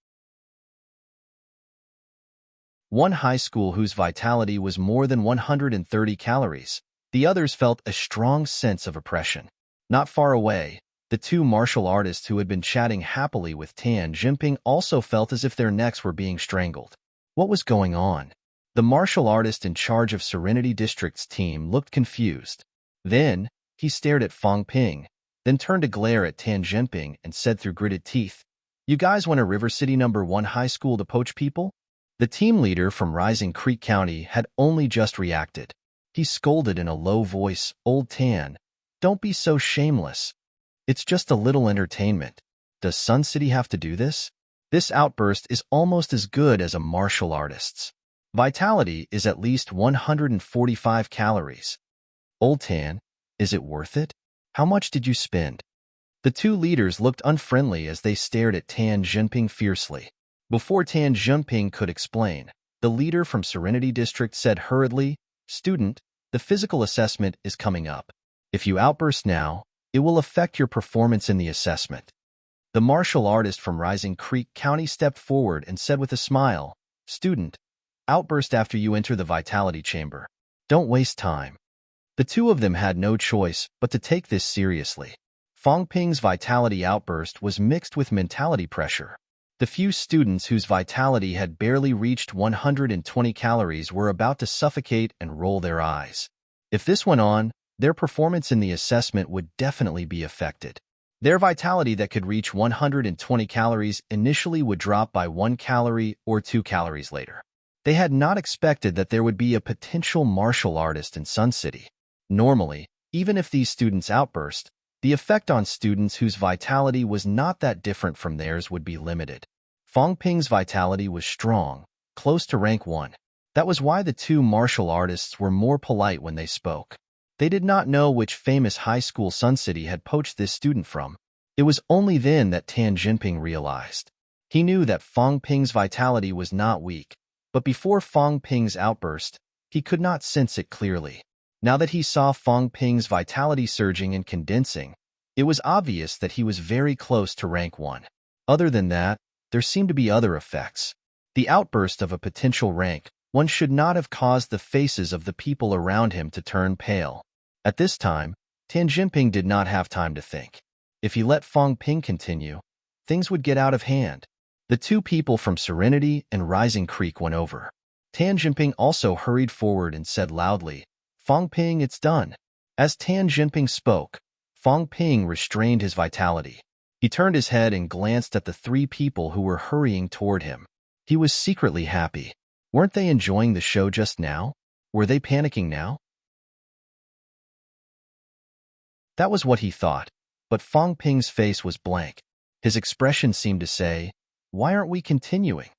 1 high school whose vitality was more than 130 calories, the others felt a strong sense of oppression. Not far away, the two martial artists who had been chatting happily with Tan Jinping also felt as if their necks were being strangled. What was going on? The martial artist in charge of Serenity District's team looked confused. Then, he stared at Fong Ping, then turned to glare at Tan Jinping and said through gritted teeth, "You guys went to River City No. 1 high school to poach people?" The team leader from Rising Creek County had only just reacted. He scolded in a low voice, "Old Tan, don't be so shameless. It's just a little entertainment. Does Sun City have to do this? This outburst is almost as good as a martial artist's. Vitality is at least 145 calories. Old Tan, is it worth it? How much did you spend?" The two leaders looked unfriendly as they stared at Tan Jinping fiercely. Before Tan Jinping could explain, the leader from Serenity District said hurriedly, "Student, the physical assessment is coming up. If you outburst now, it will affect your performance in the assessment." The martial artist from Rising Creek County stepped forward and said with a smile, "Student, outburst after you enter the vitality chamber. Don't waste time." The two of them had no choice but to take this seriously. Fong Ping's vitality outburst was mixed with mentality pressure. The few students whose vitality had barely reached 120 calories were about to suffocate and roll their eyes. If this went on, their performance in the assessment would definitely be affected. Their vitality that could reach 120 calories initially would drop by 1 calorie or 2 calories later. They had not expected that there would be a potential martial artist in Sun City. Normally, even if these students outburst, the effect on students whose vitality was not that different from theirs would be limited. Fong Ping's vitality was strong, close to rank 1. That was why the two martial artists were more polite when they spoke. They did not know which famous high school Sun City had poached this student from. It was only then that Tan Jinping realized. He knew that Fong Ping's vitality was not weak, but before Fong Ping's outburst, he could not sense it clearly. Now that he saw Fong Ping's vitality surging and condensing, it was obvious that he was very close to rank 1. Other than that, there seemed to be other effects. The outburst of a potential rank 1 should not have caused the faces of the people around him to turn pale. At this time, Tan Jinping did not have time to think. If he let Fong Ping continue, things would get out of hand. The two people from Serenity and Rising Creek went over. Tan Jinping also hurried forward and said loudly, "Fong Ping, it's done." As Tan Jinping spoke, Fong Ping restrained his vitality. He turned his head and glanced at the three people who were hurrying toward him. He was secretly happy. Weren't they enjoying the show just now? Were they panicking now? That was what he thought, but Fong Ping's face was blank. His expression seemed to say, Why aren't we continuing?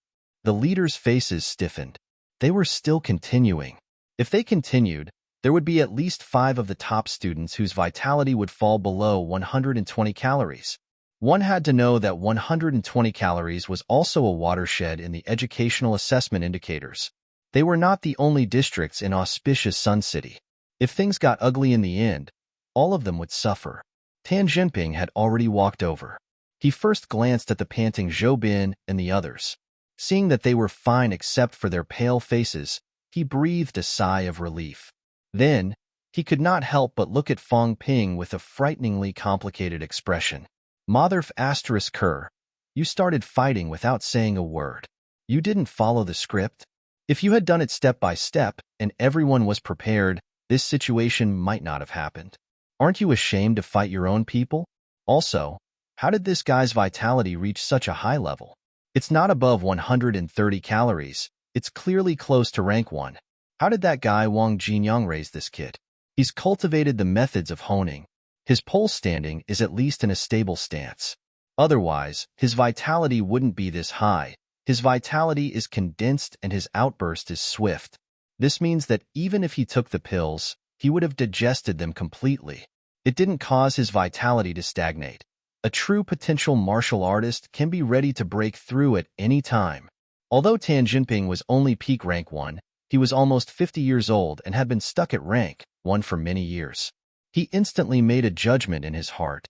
The leaders' faces stiffened. They were still continuing. If they continued, there would be at least 5 of the top students whose vitality would fall below 120 calories. One had to know that 120 calories was also a watershed in the educational assessment indicators. They were not the only districts in auspicious Sun City. If things got ugly in the end, all of them would suffer. Tan Jinping had already walked over. He first glanced at the panting Zhou Bin and the others. Seeing that they were fine except for their pale faces, he breathed a sigh of relief. Then, he could not help but look at Fong Ping with a frighteningly complicated expression. Motherf asterisk Kerr, you started fighting without saying a word. You didn't follow the script? If you had done it step by step and everyone was prepared, this situation might not have happened. Aren't you ashamed to fight your own people? Also, how did this guy's vitality reach such a high level? It's not above 130 calories. It's clearly close to rank 1. How did that guy Wang Jinyang raise this kid? He's cultivated the methods of honing. His pole standing is at least in a stable stance. Otherwise, his vitality wouldn't be this high. His vitality is condensed and his outburst is swift. This means that even if he took the pills, he would have digested them completely. It didn't cause his vitality to stagnate. A true potential martial artist can be ready to break through at any time. Although Tan Jinping was only peak rank 1, he was almost 50 years old and had been stuck at rank 1 for many years. He instantly made a judgment in his heart.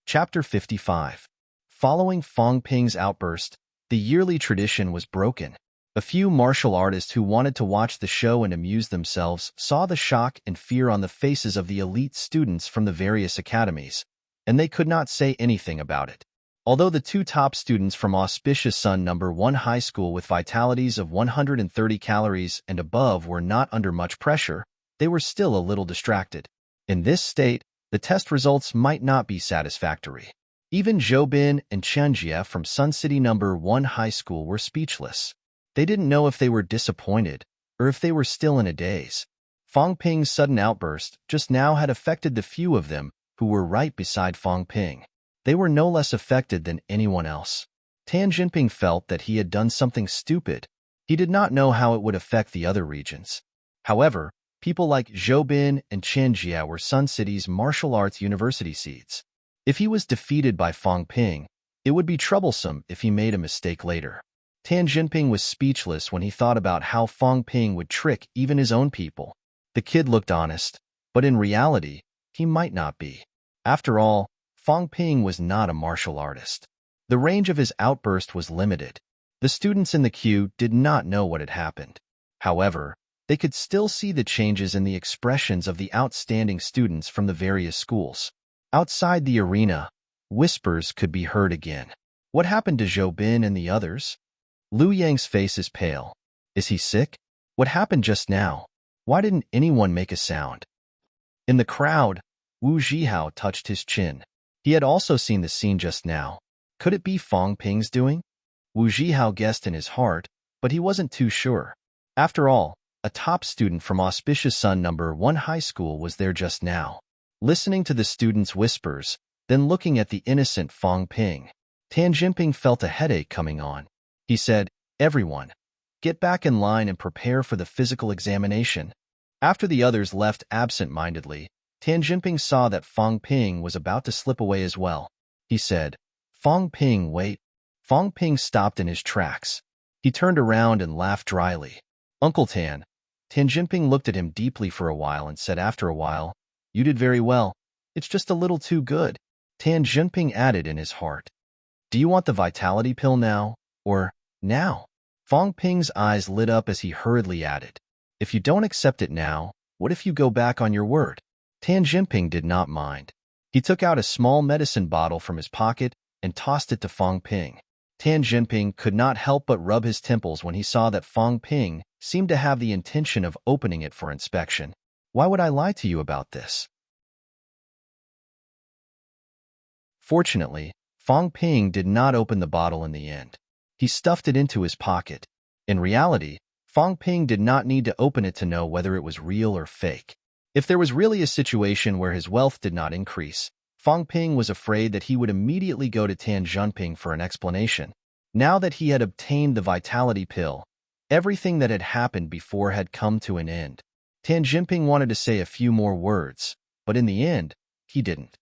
Chapter 55. Following Fong Ping's outburst, the yearly tradition was broken. A few martial artists who wanted to watch the show and amuse themselves saw the shock and fear on the faces of the elite students from the various academies, and they could not say anything about it. Although the 2 top students from auspicious Sun No. 1 high school with vitalities of 130 calories and above were not under much pressure, they were still a little distracted. In this state, the test results might not be satisfactory. Even Zhou Bin and Chen Jie from Sun City No. 1 high school were speechless. They didn't know if they were disappointed or if they were still in a daze. Fong Ping's sudden outburst just now had affected the few of them who were right beside Fong Ping. They were no less affected than anyone else. Tan Jinping felt that he had done something stupid. He did not know how it would affect the other regions. However, people like Zhou Bin and Chen Jie were Sun City's martial arts university seeds. If he was defeated by Fong Ping, it would be troublesome if he made a mistake later. Tan Jinping was speechless when he thought about how Fong Ping would trick even his own people. The kid looked honest, but in reality, he might not be. After all, Fong Ping was not a martial artist. The range of his outburst was limited. The students in the queue did not know what had happened. However, they could still see the changes in the expressions of the outstanding students from the various schools. Outside the arena, whispers could be heard again. What happened to Zhou Bin and the others? Liu Yang's face is pale. Is he sick? What happened just now? Why didn't anyone make a sound? In the crowd, Wu Zhihao touched his chin. He had also seen the scene just now. Could it be Fong Ping's doing? Wu Zhihao guessed in his heart, but he wasn't too sure. After all, a top student from auspicious Sun No. 1 high school was there just now. Listening to the students' whispers, then looking at the innocent Fong Ping, Tan Jinping felt a headache coming on. He said, "Everyone, get back in line and prepare for the physical examination." After the others left absent-mindedly, Tan Jinping saw that Fong Ping was about to slip away as well. He said, "Fong Ping, wait." Fong Ping stopped in his tracks. He turned around and laughed dryly. "Uncle Tan." Tan Jinping looked at him deeply for a while and said after a while, "You did very well. It's just a little too good." Tan Jinping added in his heart, "Do you want the vitality pill now, or now?" Fong Ping's eyes lit up as he hurriedly added, "If you don't accept it now, what if you go back on your word?" Tan Jinping did not mind. He took out a small medicine bottle from his pocket and tossed it to Fong Ping. Tan Jinping could not help but rub his temples when he saw that Fong Ping seemed to have the intention of opening it for inspection. Why would I lie to you about this? Fortunately, Fong Ping did not open the bottle in the end. He stuffed it into his pocket. In reality, Fong Ping did not need to open it to know whether it was real or fake. If there was really a situation where his wealth did not increase, Fang Ping was afraid that he would immediately go to Tan Junping for an explanation. Now that he had obtained the vitality pill, everything that had happened before had come to an end. Tan Junping wanted to say a few more words, but in the end, he didn't.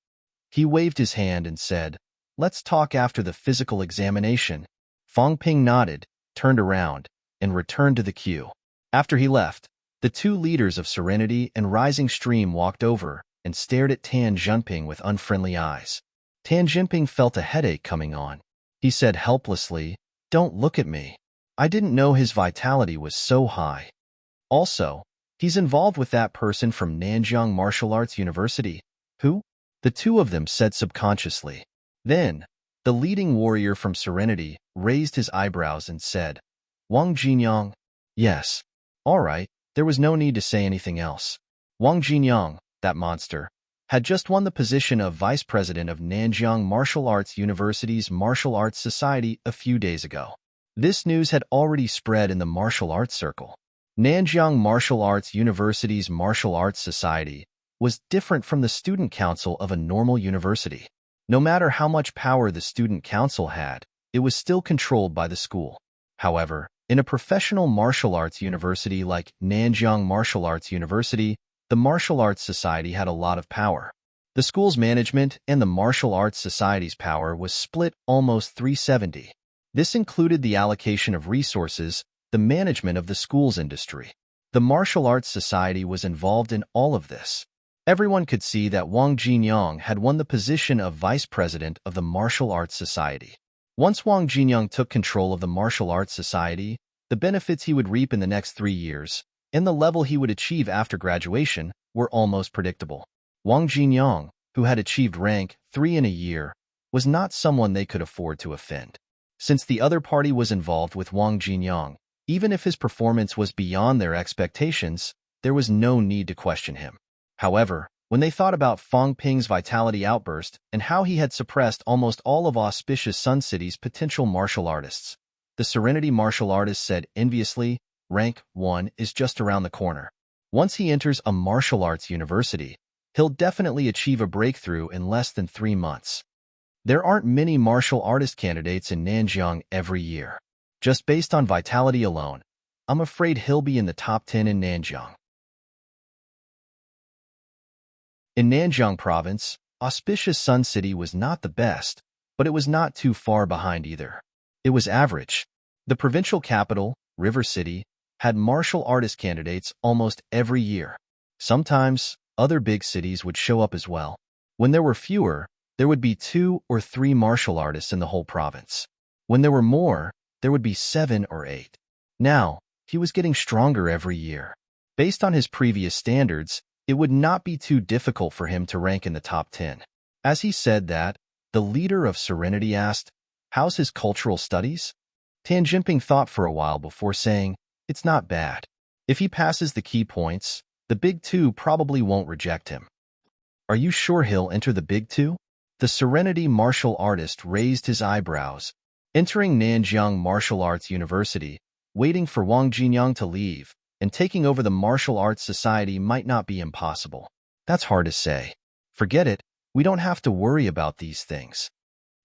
He waved his hand and said, "Let's talk after the physical examination." Fang Ping nodded, turned around, and returned to the queue. After he left, the two leaders of Serenity and Rising Stream walked over and stared at Tan Junping with unfriendly eyes. Tan Junping felt a headache coming on. He said helplessly, "Don't look at me. I didn't know his vitality was so high. Also, he's involved with that person from Nanjiang Martial Arts University." "Who?" the two of them said subconsciously. Then, the leading warrior from Serenity raised his eyebrows and said, "Wang Jinyang." "Yes. All right." There was no need to say anything else. Wang Jinyang, that monster, had just won the position of vice president of Nanjiang Martial Arts University's Martial Arts Society a few days ago. This news had already spread in the martial arts circle. Nanjiang Martial Arts University's Martial Arts Society was different from the student council of a normal university. No matter how much power the student council had, it was still controlled by the school. However, in a professional martial arts university like Nanjiang Martial Arts University, the Martial Arts Society had a lot of power. The school's management and the Martial Arts Society's power was split almost 370. This included the allocation of resources, the management of the school's industry. The Martial Arts Society was involved in all of this. Everyone could see that Wang Jinyang had won the position of vice president of the Martial Arts Society. Once Wang Jinyang took control of the Martial Arts Society, the benefits he would reap in the next 3 years, and the level he would achieve after graduation, were almost predictable. Wang Jinyang, who had achieved rank 3 in a year, was not someone they could afford to offend. Since the other party was involved with Wang Jinyang, even if his performance was beyond their expectations, there was no need to question him. However, when they thought about Fang Ping's vitality outburst and how he had suppressed almost all of Auspicious Sun City's potential martial artists, the Serenity martial artist said enviously, "Rank 1 is just around the corner. Once he enters a martial arts university, he'll definitely achieve a breakthrough in less than 3 months. There aren't many martial artist candidates in Nanjiang every year. Just based on vitality alone, I'm afraid he'll be in the top 10 in Nanjiang." In Nanjiang Province, Auspicious Sun City was not the best, but it was not too far behind either. It was average. The provincial capital, River City, had martial artist candidates almost every year. Sometimes, other big cities would show up as well. When there were fewer, there would be 2 or 3 martial artists in the whole province. When there were more, there would be 7 or 8. Now, he was getting stronger every year. Based on his previous standards, it would not be too difficult for him to rank in the top 10. As he said that, the leader of Serenity asked, "How's his cultural studies?" Tan Junping thought for a while before saying, "It's not bad. If he passes the key points, the Big Two probably won't reject him." "Are you sure he'll enter the Big Two?" The Serenity martial artist raised his eyebrows. Entering Nanjiang Martial Arts University, waiting for Wang Jinyang to leave, and taking over the Martial Arts Society might not be impossible. "That's hard to say. Forget it, we don't have to worry about these things."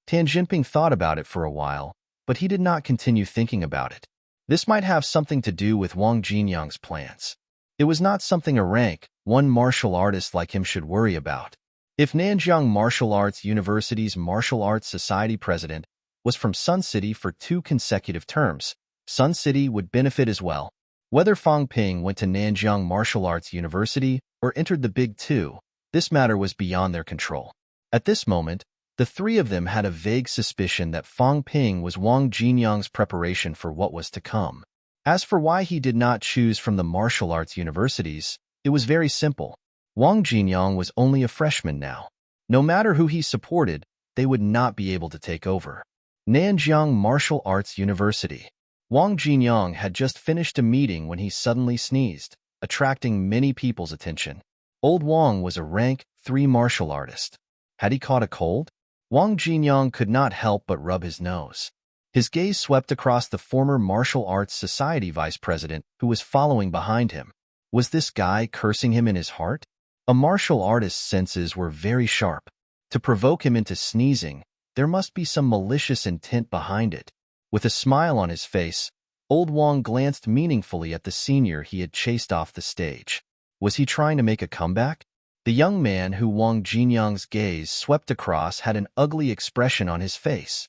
Tan Junping thought about it for a while, but he did not continue thinking about it. This might have something to do with Wang Jinyang's plans. It was not something a rank 1 martial artist like him should worry about. If Nanjiang Martial Arts University's Martial Arts Society president was from Sun City for 2 consecutive terms, Sun City would benefit as well. Whether Fang Ping went to Nanjiang Martial Arts University or entered the Big Two, this matter was beyond their control. At this moment, the 3 of them had a vague suspicion that Fang Ping was Wang Jinyang's preparation for what was to come. As for why he did not choose from the martial arts universities, it was very simple. Wang Jinyang was only a freshman now. No matter who he supported, they would not be able to take over. Nanjiang Martial Arts University. Wang Jinyang had just finished a meeting when he suddenly sneezed, attracting many people's attention. Old Wang was a rank 3 martial artist. Had he caught a cold? Wang Jinyang could not help but rub his nose. His gaze swept across the former Martial Arts Society vice president who was following behind him. Was this guy cursing him in his heart? A martial artist's senses were very sharp. To provoke him into sneezing, there must be some malicious intent behind it. With a smile on his face, Old Wong glanced meaningfully at the senior he had chased off the stage. Was he trying to make a comeback? The young man who Wang Jinyang's gaze swept across had an ugly expression on his face.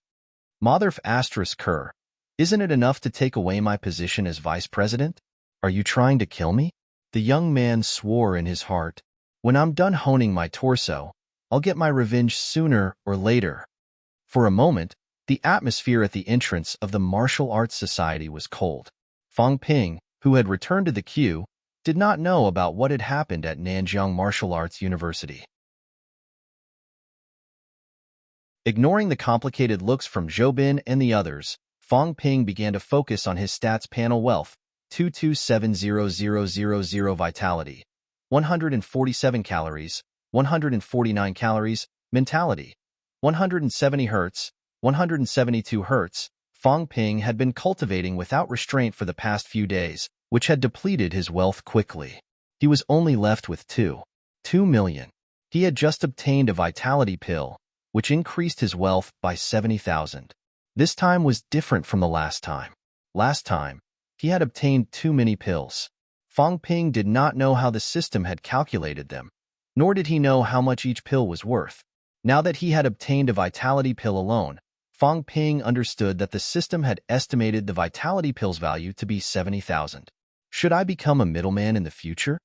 Motherf asterisk Kerr, isn't it enough to take away my position as vice president? Are you trying to kill me? The young man swore in his heart. When I'm done honing my torso, I'll get my revenge sooner or later. For a moment, the atmosphere at the entrance of the Martial Arts Society was cold. Fang Ping, who had returned to the queue, did not know about what had happened at Nanjiang Martial Arts University. Ignoring the complicated looks from Zhou and the others, Fang Ping began to focus on his stats panel: wealth, 227000 vitality, 147 calories, 149 calories, mentality, 170 Hz, 172 Hz. Fang Ping had been cultivating without restraint for the past few days, which had depleted his wealth quickly. He was only left with 2 million. He had just obtained a vitality pill, which increased his wealth by 70,000. This time was different from the last time. Last time, he had obtained too many pills. Fang Ping did not know how the system had calculated them, nor did he know how much each pill was worth. Now that he had obtained a vitality pill alone, Fang Ping understood that the system had estimated the vitality pill's value to be 70,000. Should I become a middleman in the future?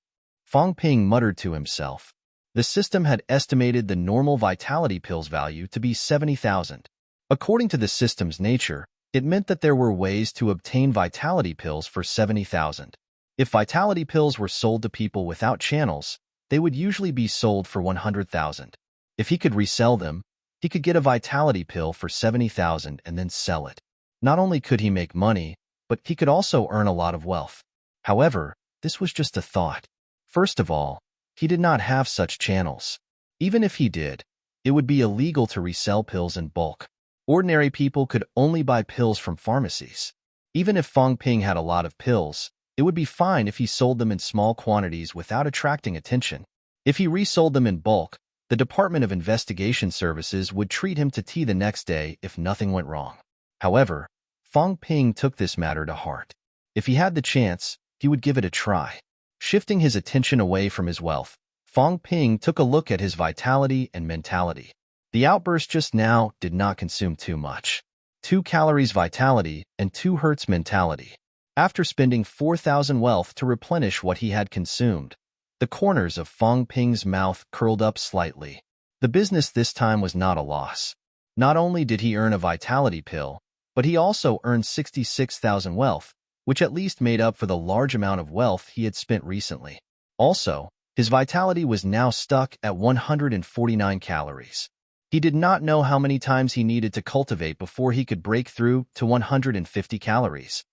Fang Ping muttered to himself. The system had estimated the normal vitality pill's value to be 70,000. According to the system's nature, it meant that there were ways to obtain vitality pills for 70,000. If vitality pills were sold to people without channels, they would usually be sold for 100,000. If he could resell them, he could get a vitality pill for 70,000 and then sell it. Not only could he make money, but he could also earn a lot of wealth. However, this was just a thought. First of all, he did not have such channels. Even if he did, it would be illegal to resell pills in bulk. Ordinary people could only buy pills from pharmacies. Even if Fang Ping had a lot of pills, it would be fine if he sold them in small quantities without attracting attention. If he resold them in bulk, the Department of Investigation Services would treat him to tea the next day if nothing went wrong. However, Fang Ping took this matter to heart. If he had the chance, he would give it a try. Shifting his attention away from his wealth, Fang Ping took a look at his vitality and mentality. The outburst just now did not consume too much. 2 calories vitality and 2 Hz mentality. After spending 4,000 wealth to replenish what he had consumed, the corners of Fang Ping's mouth curled up slightly. The business this time was not a loss. Not only did he earn a vitality pill, but he also earned 66,000 wealth, which at least made up for the large amount of wealth he had spent recently. Also, his vitality was now stuck at 149 calories. He did not know how many times he needed to cultivate before he could break through to 150 calories.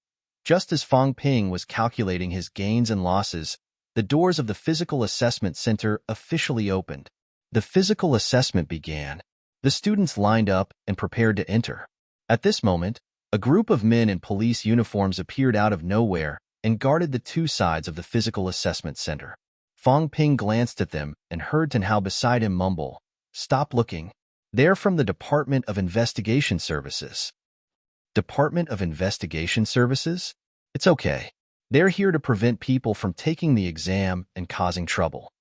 Just as Fang Ping was calculating his gains and losses, the doors of the Physical Assessment Center officially opened. The physical assessment began. The students lined up and prepared to enter. At this moment, a group of men in police uniforms appeared out of nowhere and guarded the 2 sides of the Physical Assessment Center. Fang Ping glanced at them and heard Tanhao beside him mumble, "Stop looking. They're from the Department of Investigation Services." Department of Investigation Services? It's okay. They're here to prevent people from taking the exam and causing trouble.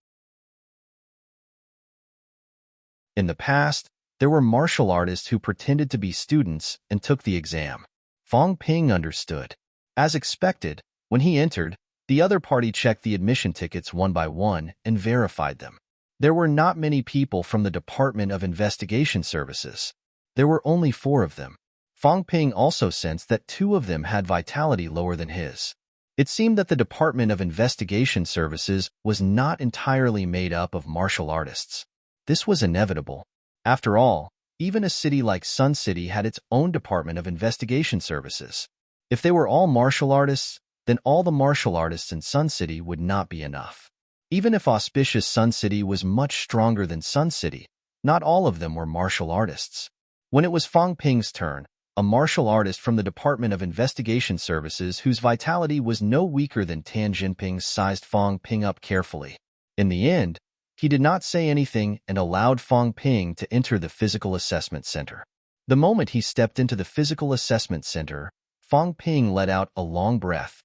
In the past, there were martial artists who pretended to be students and took the exam. Fang Ping understood. As expected, when he entered, the other party checked the admission tickets one by one and verified them. There were not many people from the Department of Investigation Services. There were only 4 of them. Fang Ping also sensed that 2 of them had vitality lower than his. It seemed that the Department of Investigation Services was not entirely made up of martial artists. This was inevitable. After all, even a city like Sun City had its own Department of Investigation Services. If they were all martial artists, then all the martial artists in Sun City would not be enough. Even if auspicious Sun City was much stronger than Sun City, not all of them were martial artists. When it was Fang Ping's turn, a martial artist from the Department of Investigation Services whose vitality was no weaker than Tan Jinping's sized Fang Ping up carefully. In the end, He did not say anything and allowed Fong Ping to enter the physical assessment center. The moment he stepped into the physical assessment center, Fong Ping let out a long breath.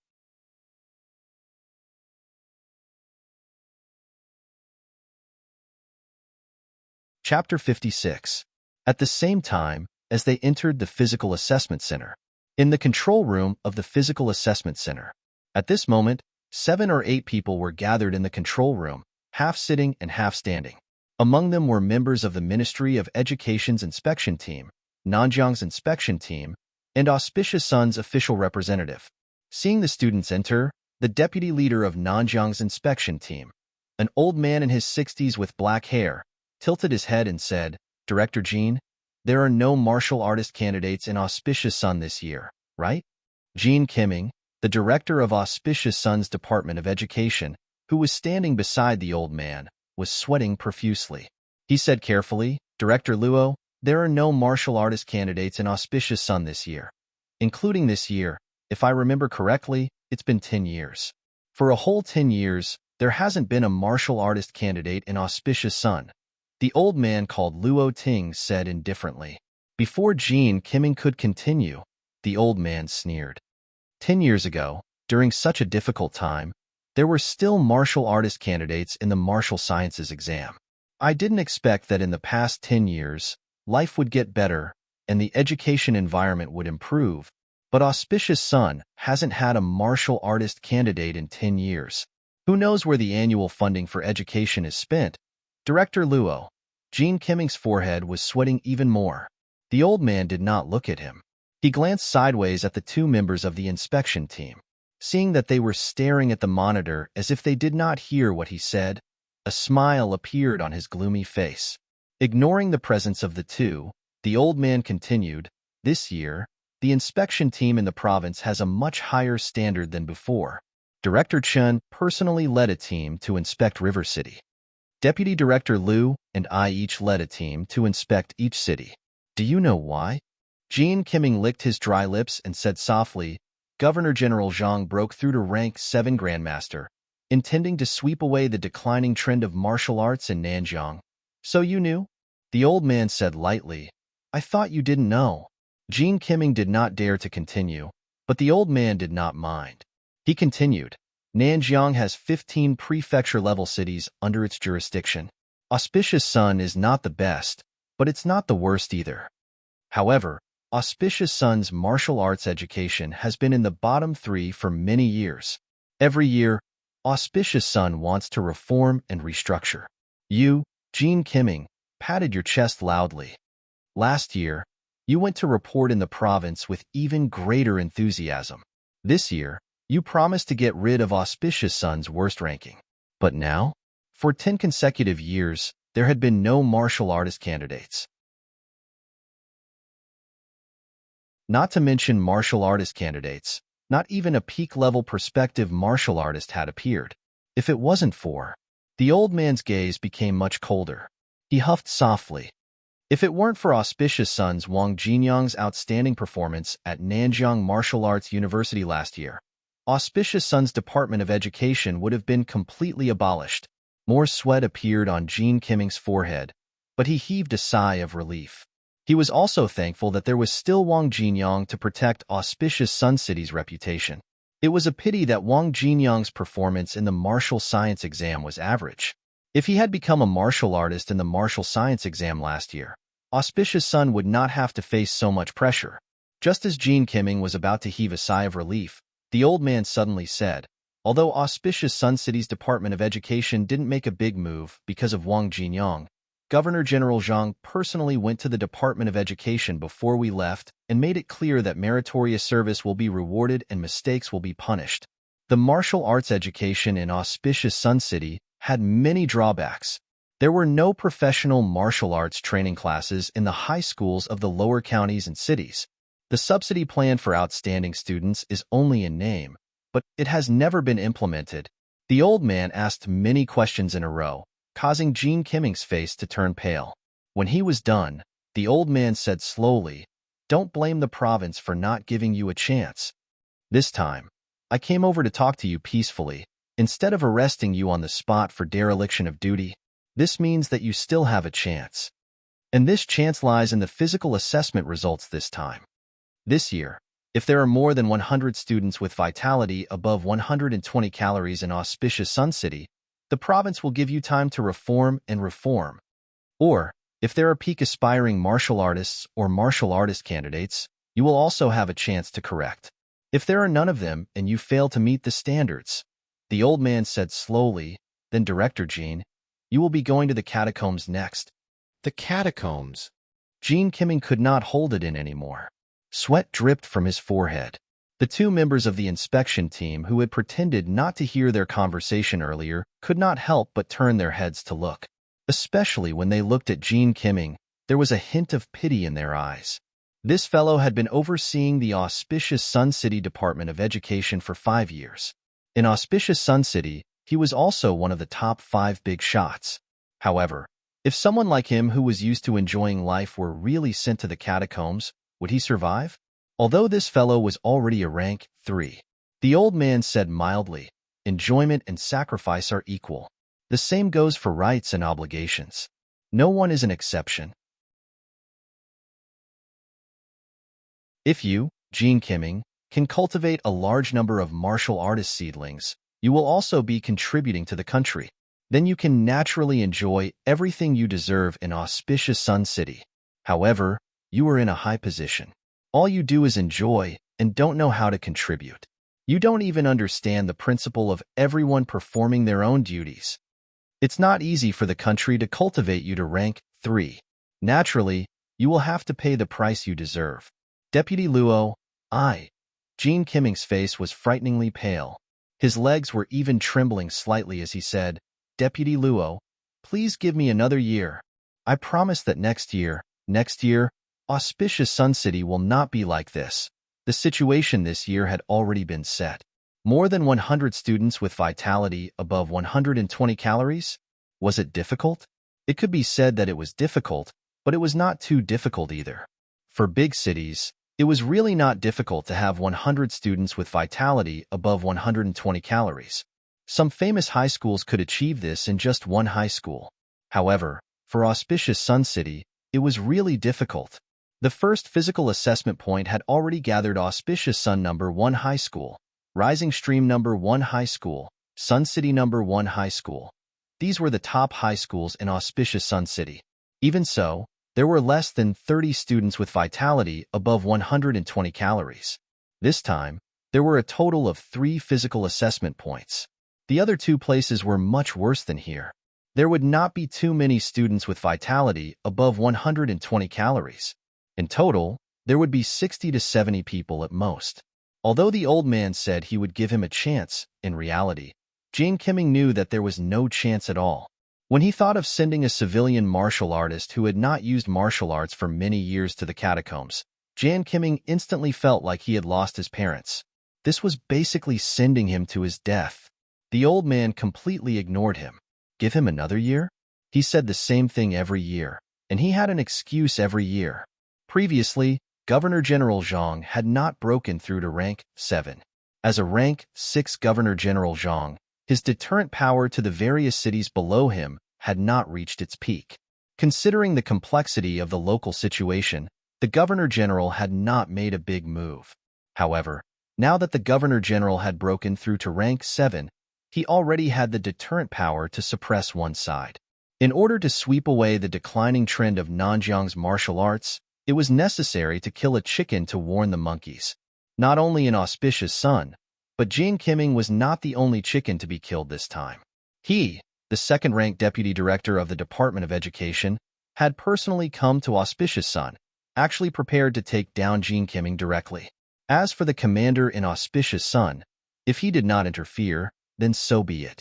Chapter 56. At the same time as they entered the physical assessment center, in the control room of the physical assessment center. At this moment, 7 or 8 people were gathered in the control room, half sitting and half standing. Among them were members of the Ministry of Education's inspection team, Nanjiang's inspection team, and Auspicious Sun's official representative. Seeing the students enter, the deputy leader of Nanjiang's inspection team, an old man in his 60s with black hair, tilted his head and said, "Director Jean, there are no martial artist candidates in Auspicious Sun this year, right?" Jean Kimming, the director of Auspicious Sun's Department of Education, who was standing beside the old man, was sweating profusely. He said carefully, "Director Luo, there are no martial artist candidates in Auspicious Sun this year. Including this year, if I remember correctly, it's been 10 years. For a whole 10 years, there hasn't been a martial artist candidate in Auspicious Sun." The old man called Luo Ting said indifferently. Before Jean Kimming could continue, the old man sneered. 10 years ago, during such a difficult time, there were still martial artist candidates in the martial sciences exam. I didn't expect that in the past 10 years, life would get better and the education environment would improve, but Auspicious Sun hasn't had a martial artist candidate in 10 years. Who knows where the annual funding for education is spent? Director Luo. Jean Kimming's forehead was sweating even more. The old man did not look at him. He glanced sideways at the 2 members of the inspection team. Seeing that they were staring at the monitor as if they did not hear what he said, a smile appeared on his gloomy face. Ignoring the presence of the 2, the old man continued, "This year, the inspection team in the province has a much higher standard than before. Director Chen personally led a team to inspect River City. Deputy Director Liu and I each led a team to inspect each city. Do you know why?" Jean Kimming licked his dry lips and said softly, "Governor General Zhang broke through to rank 7 Grandmaster, intending to sweep away the declining trend of martial arts in Nanjiang. So you knew?" The old man said lightly, "I thought you didn't know." Jean Kimming did not dare to continue, but the old man did not mind. He continued, "Nanjiang has 15 prefecture-level cities under its jurisdiction. Auspicious Sun is not the best, but it's not the worst either. However, Auspicious Sun's martial arts education has been in the bottom 3 for many years. Every year, Auspicious Sun wants to reform and restructure." You, Jean Kimming, patted your chest loudly. "Last year, you went to report in the province with even greater enthusiasm. This year, you promised to get rid of Auspicious Sun's worst ranking. But now, for 10 consecutive years, there had been no martial artist candidates. Not to mention martial artist candidates, not even a peak-level prospective martial artist had appeared. If it wasn't for..." The old man's gaze became much colder. He huffed softly. "If it weren't for Auspicious Sun's Wang Jinyang's outstanding performance at Nanjiang Martial Arts University last year, Auspicious Sun's Department of Education would have been completely abolished." More sweat appeared on Jean Kimming's forehead, but he heaved a sigh of relief. He was also thankful that there was still Wang Jinyang to protect Auspicious Sun City's reputation. It was a pity that Wang Jinyang's performance in the martial science exam was average. If he had become a martial artist in the martial science exam last year, Auspicious Sun would not have to face so much pressure. Just as Jean Kimming was about to heave a sigh of relief, the old man suddenly said, "Although Auspicious Sun City's Department of Education didn't make a big move because of Wang Jinyang, Governor General Zhang personally went to the Department of Education before we left and made it clear that meritorious service will be rewarded and mistakes will be punished." The martial arts education in Auspicious Sun City had many drawbacks. There were no professional martial arts training classes in the high schools of the lower counties and cities. The subsidy plan for outstanding students is only in name, but it has never been implemented. The old man asked many questions in a row, causing Jean Kimming's face to turn pale. When he was done, the old man said slowly, "Don't blame the province for not giving you a chance. This time, I came over to talk to you peacefully, instead of arresting you on the spot for dereliction of duty." This means that you still have a chance. And this chance lies in the physical assessment results this time. This year, if there are more than 100 students with vitality above 120 calories in auspicious Sun City, the province will give you time to reform and reform. Or, if there are peak aspiring martial artists or martial artist candidates, you will also have a chance to correct. If there are none of them and you fail to meet the standards, the old man said slowly, then Director Jean, you will be going to the catacombs next. The catacombs. Jean Kimming could not hold it in anymore. Sweat dripped from his forehead. The two members of the inspection team who had pretended not to hear their conversation earlier could not help but turn their heads to look. Especially when they looked at Jean Kimming, there was a hint of pity in their eyes. This fellow had been overseeing the auspicious Sun City Department of Education for 5 years. In auspicious Sun City, he was also one of the top 5 big shots. However, if someone like him who was used to enjoying life were really sent to the catacombs, would he survive? Although this fellow was already a rank 3. The old man said mildly, enjoyment and sacrifice are equal. The same goes for rights and obligations. No one is an exception. If you, Jean Kimming, can cultivate a large number of martial artist seedlings, you will also be contributing to the country. Then you can naturally enjoy everything you deserve in auspicious Sun City. However, you are in a high position. All you do is enjoy and don't know how to contribute. You don't even understand the principle of everyone performing their own duties. It's not easy for the country to cultivate you to rank 3. Naturally, you will have to pay the price you deserve. Deputy Luo, Jean Kimming's face was frighteningly pale. His legs were even trembling slightly as he said, Deputy Luo, please give me another year. I promise that next year, auspicious Sun City will not be like this. The situation this year had already been set. More than 100 students with vitality above 120 calories? Was it difficult? It could be said that it was difficult, but it was not too difficult either. For big cities, it was really not difficult to have 100 students with vitality above 120 calories. Some famous high schools could achieve this in just one high school. However, for auspicious Sun City, it was really difficult. The first physical assessment point had already gathered auspicious Sun number 1 high school, Rising Stream number 1 high school, Sun City number 1 high school. These were the top high schools in auspicious Sun City. Even so, there were less than 30 students with vitality above 120 calories. This time, there were a total of 3 physical assessment points. The other 2 places were much worse than here. There would not be too many students with vitality above 120 calories. In total, there would be 60 to 70 people at most. Although the old man said he would give him a chance, in reality, Jean Kimming knew that there was no chance at all. When he thought of sending a civilian martial artist who had not used martial arts for many years to the catacombs, Jean Kimming instantly felt like he had lost his parents. This was basically sending him to his death. The old man completely ignored him. Give him another year? He said the same thing every year, and he had an excuse every year. Previously, Governor General Zhang had not broken through to rank 7. As a rank 6 Governor General Zhang, his deterrent power to the various cities below him had not reached its peak. Considering the complexity of the local situation, the Governor General had not made a big move. However, now that the Governor General had broken through to rank 7, he already had the deterrent power to suppress one side. In order to sweep away the declining trend of Nanjiang's martial arts, it was necessary to kill a chicken to warn the monkeys. Not only in auspicious Sun, but Jean Kimming was not the only chicken to be killed this time. He, the second-ranked deputy director of the Department of Education, had personally come to auspicious Sun, actually prepared to take down Jean Kimming directly. As for the commander in auspicious Sun, if he did not interfere, then so be it.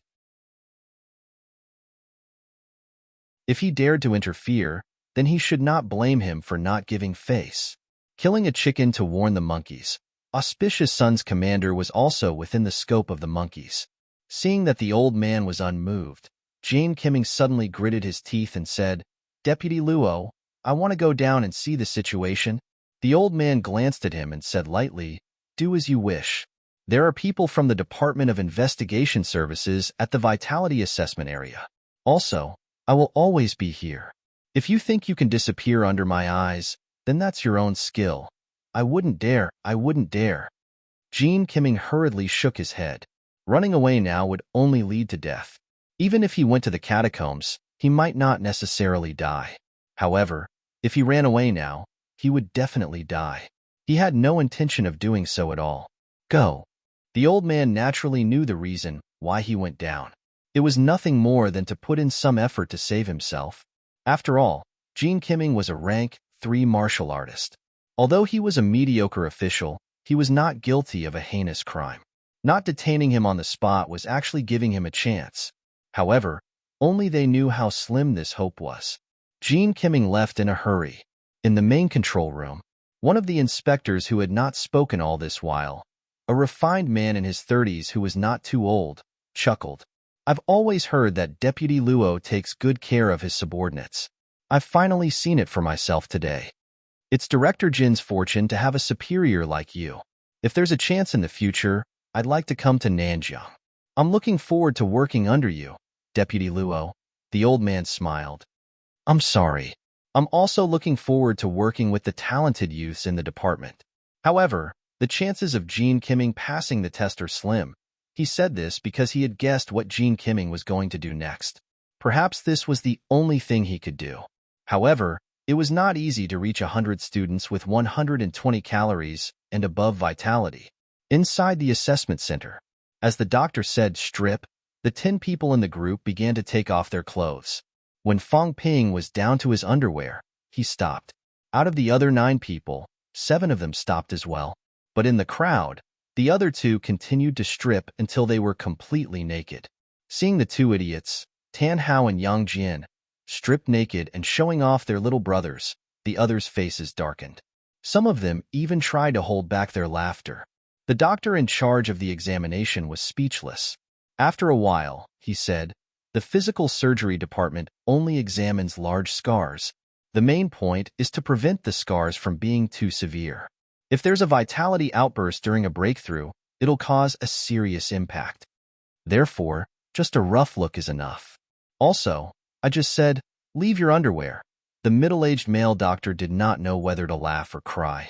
If he dared to interfere, then he should not blame him for not giving face. Killing a chicken to warn the monkeys. Auspicious Sun's commander was also within the scope of the monkeys. Seeing that the old man was unmoved, Jean Kimming suddenly gritted his teeth and said, Deputy Luo, I want to go down and see the situation. The old man glanced at him and said lightly, Do as you wish. There are people from the Department of Investigation Services at the Vitality Assessment area. Also, I will always be here. If you think you can disappear under my eyes, then that's your own skill. I wouldn't dare, I wouldn't dare. Jean Kimming hurriedly shook his head. Running away now would only lead to death. Even if he went to the catacombs, he might not necessarily die. However, if he ran away now, he would definitely die. He had no intention of doing so at all. Go. The old man naturally knew the reason why he went down. It was nothing more than to put in some effort to save himself. After all, Jean Kimming was a rank 3 martial artist. Although he was a mediocre official, he was not guilty of a heinous crime. Not detaining him on the spot was actually giving him a chance. However, only they knew how slim this hope was. Jean Kimming left in a hurry. In the main control room, one of the inspectors who had not spoken all this while, a refined man in his 30s who was not too old, chuckled. I've always heard that Deputy Luo takes good care of his subordinates. I've finally seen it for myself today. It's Director Jin's fortune to have a superior like you. If there's a chance in the future, I'd like to come to Nanjiang. I'm looking forward to working under you, Deputy Luo. The old man smiled. I'm sorry. I'm also looking forward to working with the talented youths in the department. However, the chances of Jean Kimming passing the test are slim. He said this because he had guessed what Jean Kimming was going to do next. Perhaps this was the only thing he could do. However, it was not easy to reach 100 students with 120 calories and above vitality. Inside the assessment center, as the doctor said strip, the 10 people in the group began to take off their clothes. When Fong Ping was down to his underwear, he stopped. Out of the other 9 people, 7 of them stopped as well. But in the crowd, the other 2 continued to strip until they were completely naked. Seeing the 2 idiots, Tan Hao and Yang Jian, stripped naked and showing off their little brothers, the others' faces darkened. Some of them even tried to hold back their laughter. The doctor in charge of the examination was speechless. After a while, he said, the physical surgery department only examines large scars. The main point is to prevent the scars from being too severe. If there's a vitality outburst during a breakthrough, it'll cause a serious impact. Therefore, just a rough look is enough. Also, I just said, leave your underwear. The middle-aged male doctor did not know whether to laugh or cry.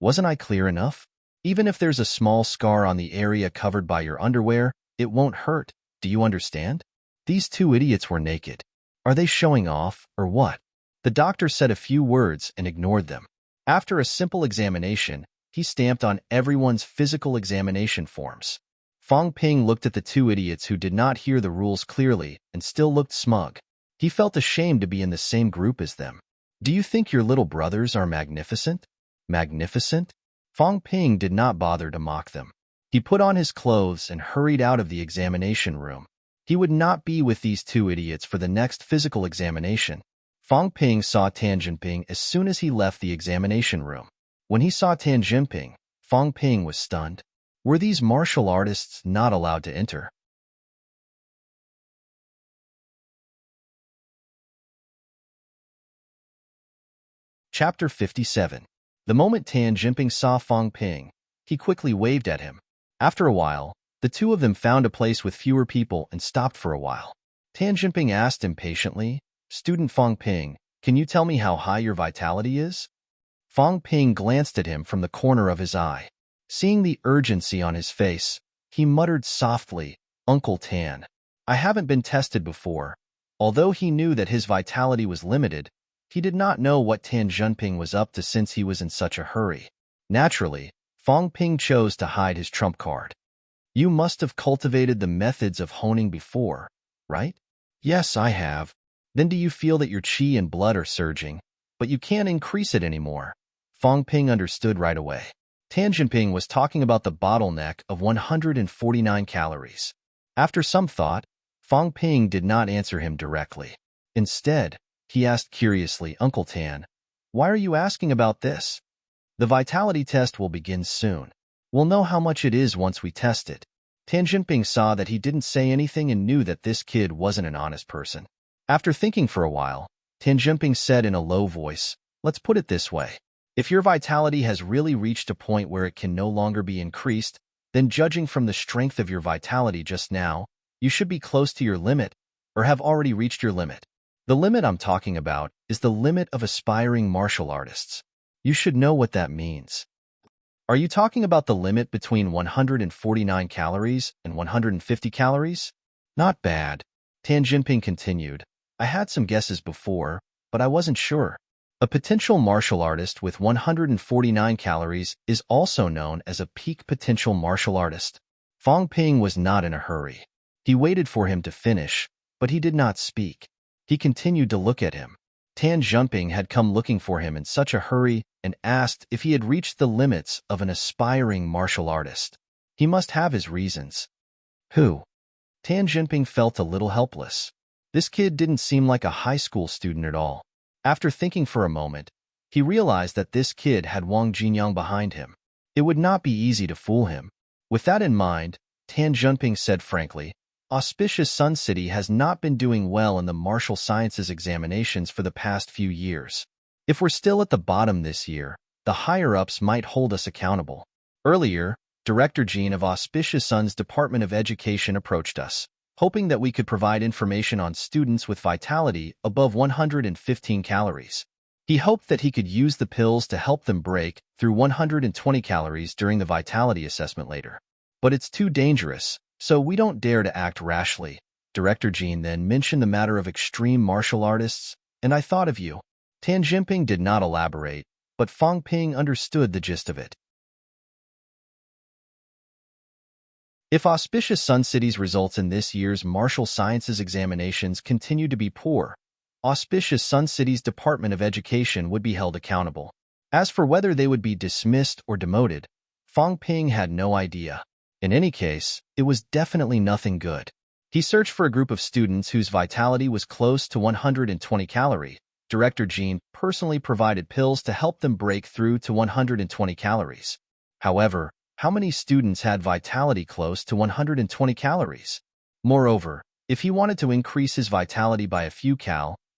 Wasn't I clear enough? Even if there's a small scar on the area covered by your underwear, it won't hurt. Do you understand? These 2 idiots were naked. Are they showing off, or what? The doctor said a few words and ignored them. After a simple examination, he stamped on everyone's physical examination forms. Fong Ping looked at the 2 idiots who did not hear the rules clearly and still looked smug. He felt ashamed to be in the same group as them. Do you think your little brothers are magnificent? Magnificent? Fong Ping did not bother to mock them. He put on his clothes and hurried out of the examination room. He would not be with these 2 idiots for the next physical examination. Fong Ping saw Tan Jinping as soon as he left the examination room. When he saw Tan Jinping, Fong Ping was stunned. Were these martial artists not allowed to enter? Chapter 57. The moment Tan Jinping saw Fong Ping, he quickly waved at him. After a while, the 2 of them found a place with fewer people and stopped for a while. Tan Jinping asked impatiently, Student Fong Ping, can you tell me how high your vitality is? Fong Ping glanced at him from the corner of his eye. Seeing the urgency on his face, he muttered softly, Uncle Tan. I haven't been tested before. Although he knew that his vitality was limited, he did not know what Tan Jinping was up to since he was in such a hurry. Naturally, Fong Ping chose to hide his trump card. You must have cultivated the methods of honing before, right? Yes, I have. Then do you feel that your qi and blood are surging, but you can't increase it anymore? Fong Ping understood right away. Tan Jinping was talking about the bottleneck of 149 calories. After some thought, Fong Ping did not answer him directly. Instead, he asked curiously, Uncle Tan, why are you asking about this? The vitality test will begin soon. We'll know how much it is once we test it. Tan Jinping saw that he didn't say anything and knew that this kid wasn't an honest person. After thinking for a while, Tan Jinping said in a low voice, let's put it this way. If your vitality has really reached a point where it can no longer be increased, then judging from the strength of your vitality just now, You should be close to your limit or have already reached your limit. The limit I'm talking about is the limit of aspiring martial artists. You should know what that means. Are you talking about the limit between 149 calories and 150 calories? Not bad. Tan Jinping continued. I had some guesses before, but I wasn't sure. A potential martial artist with 149 calories is also known as a peak potential martial artist. Fong Ping was not in a hurry. He waited for him to finish, but he did not speak. He continued to look at him. Tan Jinping had come looking for him in such a hurry and asked if he had reached the limits of an aspiring martial artist. He must have his reasons. Who? Tan Jinping felt a little helpless. This kid didn't seem like a high school student at all. After thinking for a moment, he realized that this kid had Wang Jinyang behind him. It would not be easy to fool him. With that in mind, Tan Jinping said frankly, Auspicious Sun City has not been doing well in the martial sciences examinations for the past few years. If we're still at the bottom this year, the higher-ups might hold us accountable. Earlier, Director Jean of Auspicious Sun's Department of Education approached us, hoping that we could provide information on students with vitality above 115 calories. He hoped that he could use the pills to help them break through 120 calories during the vitality assessment later. But it's too dangerous, so we don't dare to act rashly. Director Jean then mentioned the matter of extreme martial artists, and I thought of you. Tan Jinping did not elaborate, but Fong Ping understood the gist of it. If Auspicious Sun City's results in this year's martial sciences examinations continue to be poor, Auspicious Sun City's Department of Education would be held accountable. As for whether they would be dismissed or demoted, Fong Ping had no idea. In any case, it was definitely nothing good. He searched for a group of students whose vitality was close to 120 calories. Director Jean personally provided pills to help them break through to 120 calories. However, how many students had vitality close to 120 calories? Moreover, if he wanted to increase his vitality by a few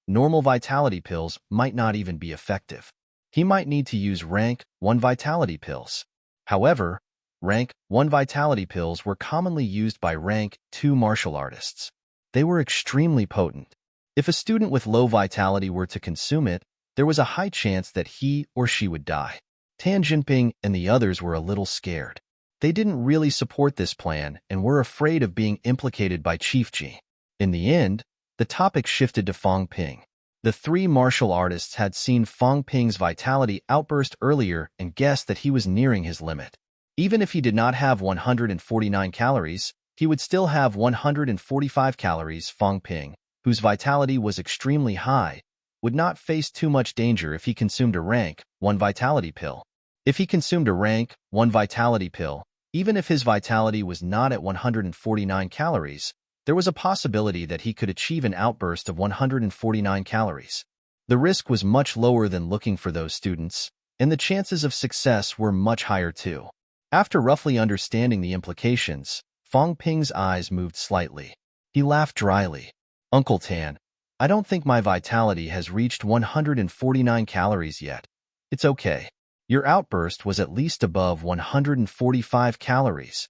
normal vitality pills might not even be effective. He might need to use rank 1 vitality pills. However, rank 1 vitality pills were commonly used by rank 2 martial artists. They were extremely potent. If a student with low vitality were to consume it, there was a high chance that he or she would die. Tan Jinping and the others were a little scared. They didn't really support this plan and were afraid of being implicated by Chief Ji. In the end, the topic shifted to Fong Ping. The 3 martial artists had seen Fong Ping's vitality outburst earlier and guessed that he was nearing his limit. Even if he did not have 149 calories, he would still have 145 calories. Fong Ping, whose vitality was extremely high, would not face too much danger if he consumed a rank 1 vitality pill. If he consumed a rank 1 vitality pill, even if his vitality was not at 149 calories, there was a possibility that he could achieve an outburst of 149 calories. The risk was much lower than looking for those students, and the chances of success were much higher too. After roughly understanding the implications, Fong Ping's eyes moved slightly. He laughed dryly. Uncle Tan, I don't think my vitality has reached 149 calories yet. It's okay. Your outburst was at least above 145 calories.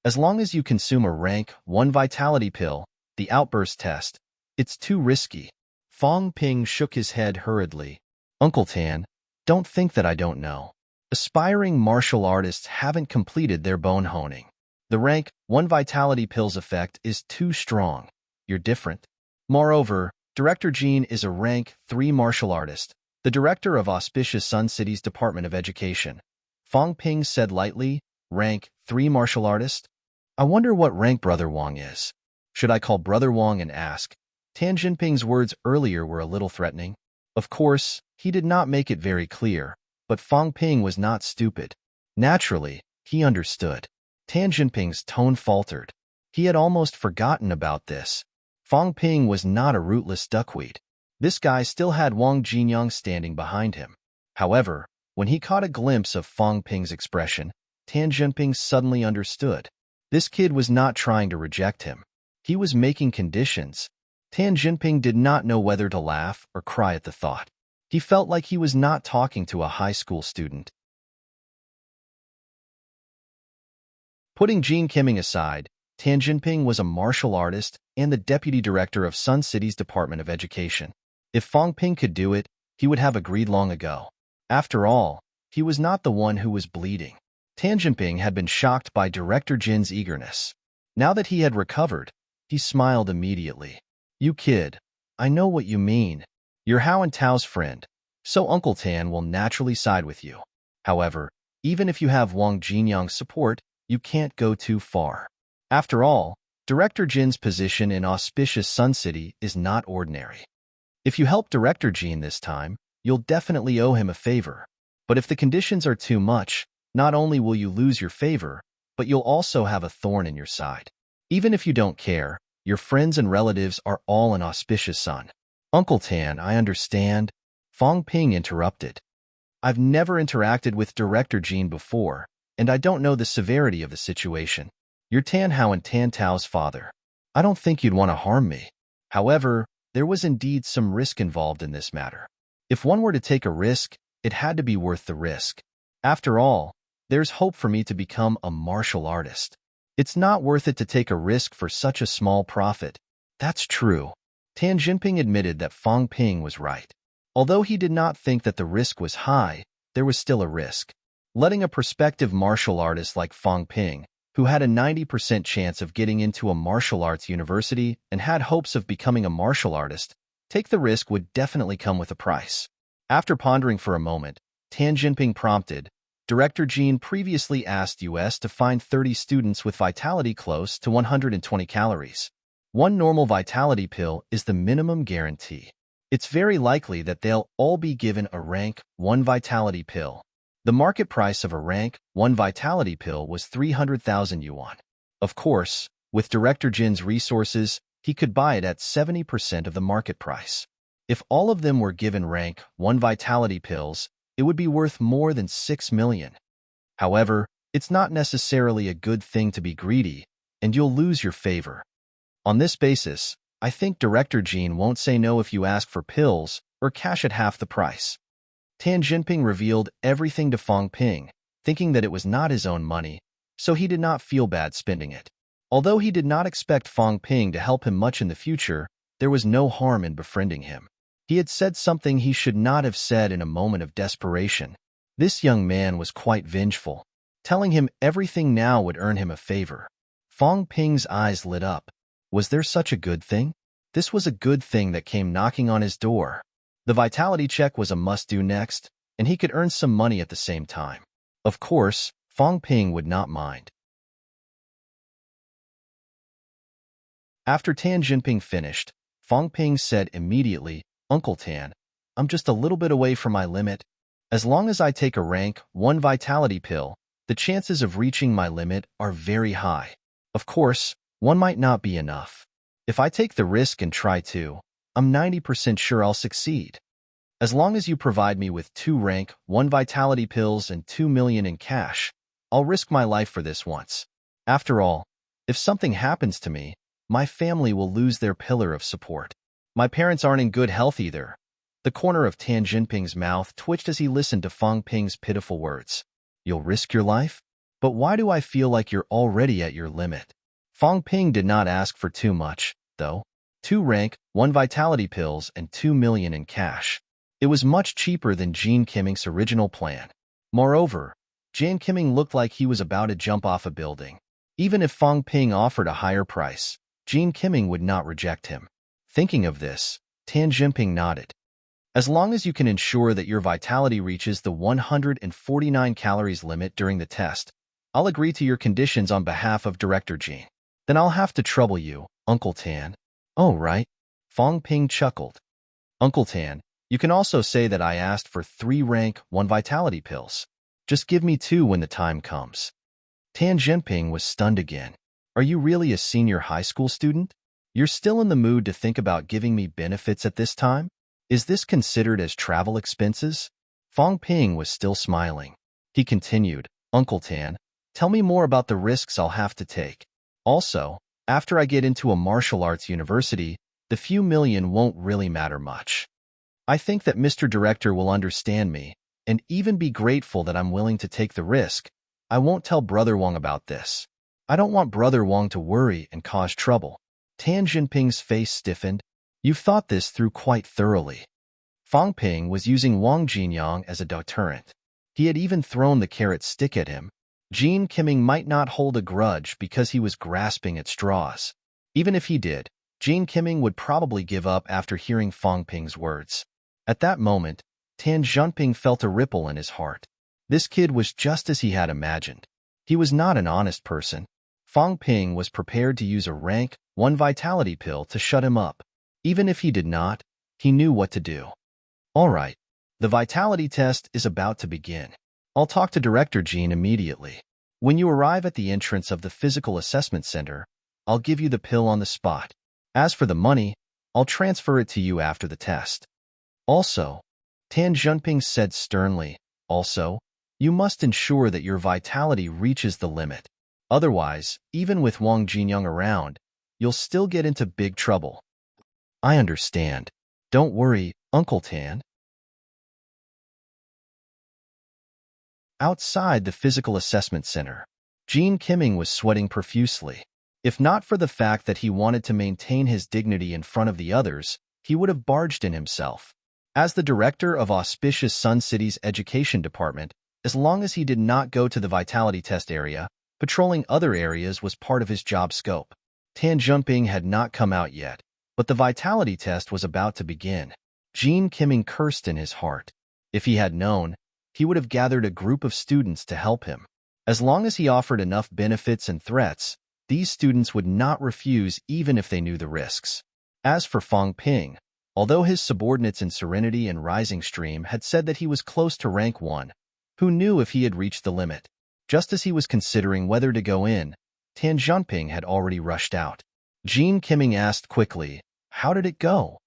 As long as you consume a rank 1 vitality pill, the outburst test, it's too risky. Fong Ping shook his head hurriedly. Uncle Tan, don't think that I don't know. Aspiring martial artists haven't completed their bone honing. The rank 1 vitality pill's effect is too strong. You're different. Moreover, Director Jean is a rank 3 martial artist, the director of Auspicious Sun City's Department of Education. Fong Ping said lightly, rank 3 martial artist? I wonder what rank Brother Wang is. Should I call Brother Wang and ask? Tan Jinping's words earlier were a little threatening. Of course, he did not make it very clear, but Fong Ping was not stupid. Naturally, he understood. Tan Jinping's tone faltered. He had almost forgotten about this. Fong Ping was not a rootless duckweed. This guy still had Wang Jinyang standing behind him. However, when he caught a glimpse of Fong Ping's expression, Tan Jinping suddenly understood. This kid was not trying to reject him. He was making conditions. Tan Jinping did not know whether to laugh or cry at the thought. He felt like he was not talking to a high school student. Putting Jean Kimming aside, Tan Jinping was a martial artist and the deputy director of Sun City's Department of Education. If Fang Ping could do it, he would have agreed long ago. After all, he was not the one who was bleeding. Tan Jinping had been shocked by Director Jin's eagerness. Now that he had recovered, he smiled immediately. "You kid, I know what you mean. You're Hao and Tao's friend, so Uncle Tan will naturally side with you. However, even if you have Wang Jinyang's support, you can't go too far. After all, Director Jin's position in auspicious Sun City is not ordinary. If you help Director Jin this time, you'll definitely owe him a favor. But if the conditions are too much, not only will you lose your favor, but you'll also have a thorn in your side. Even if you don't care, your friends and relatives are all an auspicious sun." "Uncle Tan, I understand," Fang Ping interrupted. "I've never interacted with Director Jin before, and I don't know the severity of the situation. You're Tan Hao and Tan Tao's father. I don't think you'd want to harm me. However, there was indeed some risk involved in this matter. If one were to take a risk, it had to be worth the risk. After all, there's hope for me to become a martial artist. It's not worth it to take a risk for such a small profit." "That's true." Tan Jinping admitted that Fang Ping was right. Although he did not think that the risk was high, there was still a risk. Letting a prospective martial artist like Fang Ping, who had a 90% chance of getting into a martial arts university and had hopes of becoming a martial artist, take the risk would definitely come with a price. After pondering for a moment, Tan Jinping prompted, "Director Jin previously asked us to find 30 students with vitality close to 120 calories. One normal vitality pill is the minimum guarantee. It's very likely that they'll all be given a rank 1 vitality pill. The market price of a rank 1 vitality pill was 300,000 yuan. Of course, with Director Jin's resources, he could buy it at 70% of the market price. If all of them were given rank 1 vitality pills, it would be worth more than 6 million. However, it's not necessarily a good thing to be greedy, and you'll lose your favor. On this basis, I think Director Jin won't say no if you ask for pills or cash at half the price." Tan Jinping revealed everything to Fang Ping, thinking that it was not his own money, so he did not feel bad spending it. Although he did not expect Fang Ping to help him much in the future, there was no harm in befriending him. He had said something he should not have said in a moment of desperation. This young man was quite vengeful. Telling him everything now would earn him a favor. Fang Ping's eyes lit up. Was there such a good thing? This was a good thing that came knocking on his door. The vitality check was a must-do next, and he could earn some money at the same time. Of course, Fang Ping would not mind. After Tan Jinping finished, Fang Ping said immediately, "Uncle Tan, I'm just a little bit away from my limit. As long as I take a rank 1 vitality pill, the chances of reaching my limit are very high. Of course, 1 might not be enough. If I take the risk and try 2, I'm 90% sure I'll succeed. As long as you provide me with 2 rank 1 vitality pills and 2 million in cash, I'll risk my life for this once. After all, if something happens to me, my family will lose their pillar of support. My parents aren't in good health either." The corner of Tan Jinping's mouth twitched as he listened to Fang Ping's pitiful words. "You'll risk your life? But why do I feel like you're already at your limit?" Fang Ping did not ask for too much, though. 2 rank 1 vitality pills and 2 million in cash. It was much cheaper than Jian Qiming's original plan. Moreover, Jian Qiming looked like he was about to jump off a building. Even if Fang Ping offered a higher price, Jian Qiming would not reject him. Thinking of this, Tan Jinping nodded. "As long as you can ensure that your vitality reaches the 149 calories limit during the test, I'll agree to your conditions on behalf of Director Jin. Then I'll have to trouble you, Uncle Tan." "Oh, right." Fang Ping chuckled. "Uncle Tan, you can also say that I asked for 3 rank 1 vitality pills. Just give me 2 when the time comes." Tan Jinping was stunned again. "Are you really a senior high school student? You're still in the mood to think about giving me benefits at this time? Is this considered as travel expenses?" Fang Ping was still smiling. He continued, "Uncle Tan, tell me more about the risks I'll have to take. Also, after I get into a martial arts university, the few million won't really matter much. I think that Mr. Director will understand me and even be grateful that I'm willing to take the risk. I won't tell Brother Wang about this. I don't want Brother Wang to worry and cause trouble. Tan Jinping's face stiffened. You've thought this through quite thoroughly. Fang Ping was using Wang Jinyang as a deterrent. He had even thrown the carrot stick at him. Jean Kimming might not hold a grudge because he was grasping at straws. Even if he did, Jean Kimming would probably give up after hearing Fang Ping's words. At that moment, Tan Junping felt a ripple in his heart. This kid was just as he had imagined. He was not an honest person. Fang Ping was prepared to use a rank 1 vitality pill to shut him up. Even if he did not, he knew what to do. All right, the vitality test is about to begin. I'll talk to Director Jean immediately. When you arrive at the entrance of the Physical Assessment Center, I'll give you the pill on the spot. As for the money, I'll transfer it to you after the test. Also, Tan Junping said sternly, you must ensure that your vitality reaches the limit. Otherwise, even with Wang Jinyang around, you'll still get into big trouble. I understand. Don't worry, Uncle Tan. Outside the Physical Assessment Center, Jean Kimming was sweating profusely. If not for the fact that he wanted to maintain his dignity in front of the others, he would have barged in himself. As the director of Auspicious Sun City's Education Department, as long as he did not go to the vitality test area, patrolling other areas was part of his job scope. Tan Junping had not come out yet, but the vitality test was about to begin. Jean Kimming cursed in his heart. If he had known, he would have gathered a group of students to help him. As long as he offered enough benefits and threats, these students would not refuse even if they knew the risks. As for Fang Ping, although his subordinates in Serenity and Rising Stream had said that he was close to rank 1, who knew if he had reached the limit? Just as he was considering whether to go in, Tan Junping had already rushed out. Jean Kimming asked quickly, "How did it go?"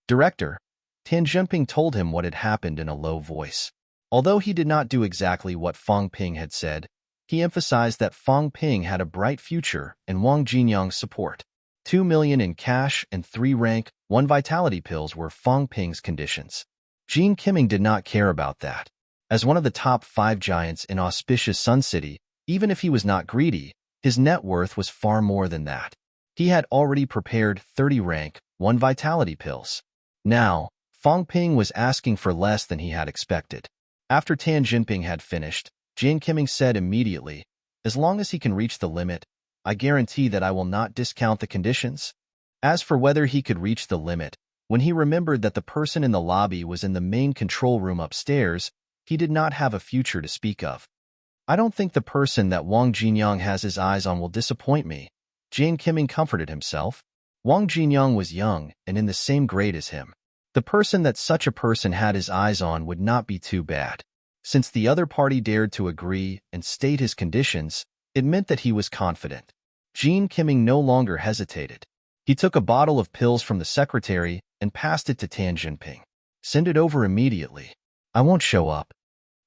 "Director," Tan Junping told him what had happened in a low voice. Although he did not do exactly what Fang Ping had said, he emphasized that Fang Ping had a bright future and Wang Jinyang's support. 2 million in cash and 3 rank 1 vitality pills were Fang Ping's conditions. Jean Kimming did not care about that. As one of the top 5 giants in Auspicious Sun City, even if he was not greedy, his net worth was far more than that. He had already prepared 30 rank 1 vitality pills. Now, Fang Ping was asking for less than he had expected. After Tan Jinping had finished, Jean Kimming said immediately, "As long as he can reach the limit, I guarantee that I will not discount the conditions." As for whether he could reach the limit, when he remembered that the person in the lobby was in the main control room upstairs, he did not have a future to speak of. "I don't think the person that Wang Jinyang has his eyes on will disappoint me," Jean Kimming comforted himself. Wang Jinyang was young and in the same grade as him. The person that such a person had his eyes on would not be too bad. Since the other party dared to agree and state his conditions, it meant that he was confident. Jean Kimming no longer hesitated. He took a bottle of pills from the secretary and passed it to Tan Jinping. "Send it over immediately. I won't show up."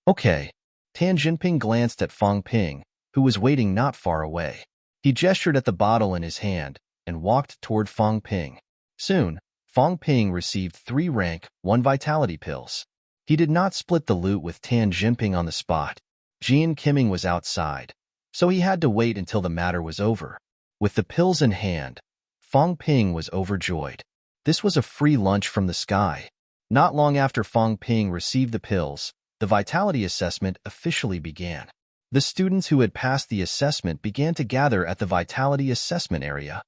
"Okay." Tan Jinping glanced at Fang Ping, who was waiting not far away. He gestured at the bottle in his hand and walked toward Fang Ping. Soon, Fang Ping received 3 rank 1 vitality pills. He did not split the loot with Tan Jinping on the spot. Jean Kimming was outside, so he had to wait until the matter was over. With the pills in hand, Fang Ping was overjoyed. This was a free lunch from the sky. Not long after Fang Ping received the pills, the vitality assessment officially began. The students who had passed the assessment began to gather at the vitality assessment area.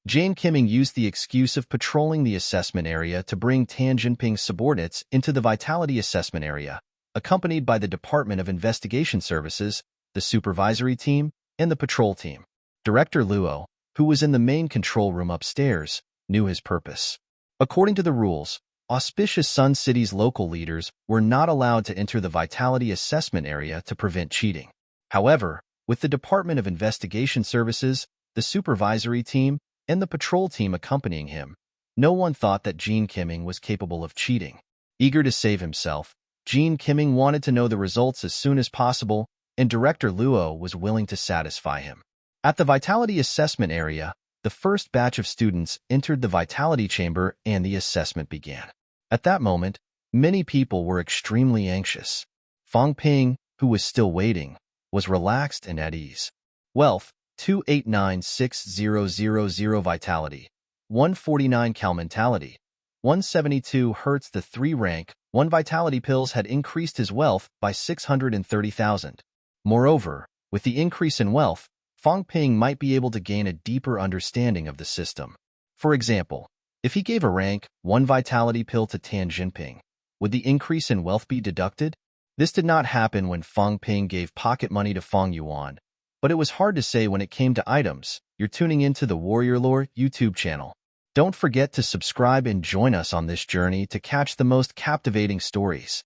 Jean Kimming used the excuse of patrolling the assessment area to bring Tan Jinping's subordinates into the vitality assessment area, accompanied by the Department of Investigation Services, the supervisory team, and the patrol team. Director Luo, who was in the main control room upstairs, knew his purpose. According to the rules, Auspicious Sun City's local leaders were not allowed to enter the vitality assessment area to prevent cheating. However, with the Department of Investigation Services, the supervisory team, and the patrol team accompanying him, no one thought that Jean Kimming was capable of cheating. Eager to save himself, Jean Kimming wanted to know the results as soon as possible, and Director Luo was willing to satisfy him. At the vitality assessment area, the first batch of students entered the vitality chamber and the assessment began. At that moment, many people were extremely anxious. Fang Ping, who was still waiting, was relaxed and at ease. Wealth, 2896000 vitality, 149 cal mentality, 172 hertz. The 3 rank, 1 vitality pills had increased his wealth by 630,000. Moreover, with the increase in wealth, Fong Ping might be able to gain a deeper understanding of the system. For example, if he gave a rank 1 vitality pill to Tan Jinping, would the increase in wealth be deducted? This did not happen when Fong Ping gave pocket money to Fong Yuan, but it was hard to say when it came to items. You're tuning into the Warrior Lore YouTube channel. Don't forget to subscribe and join us on this journey to catch the most captivating stories.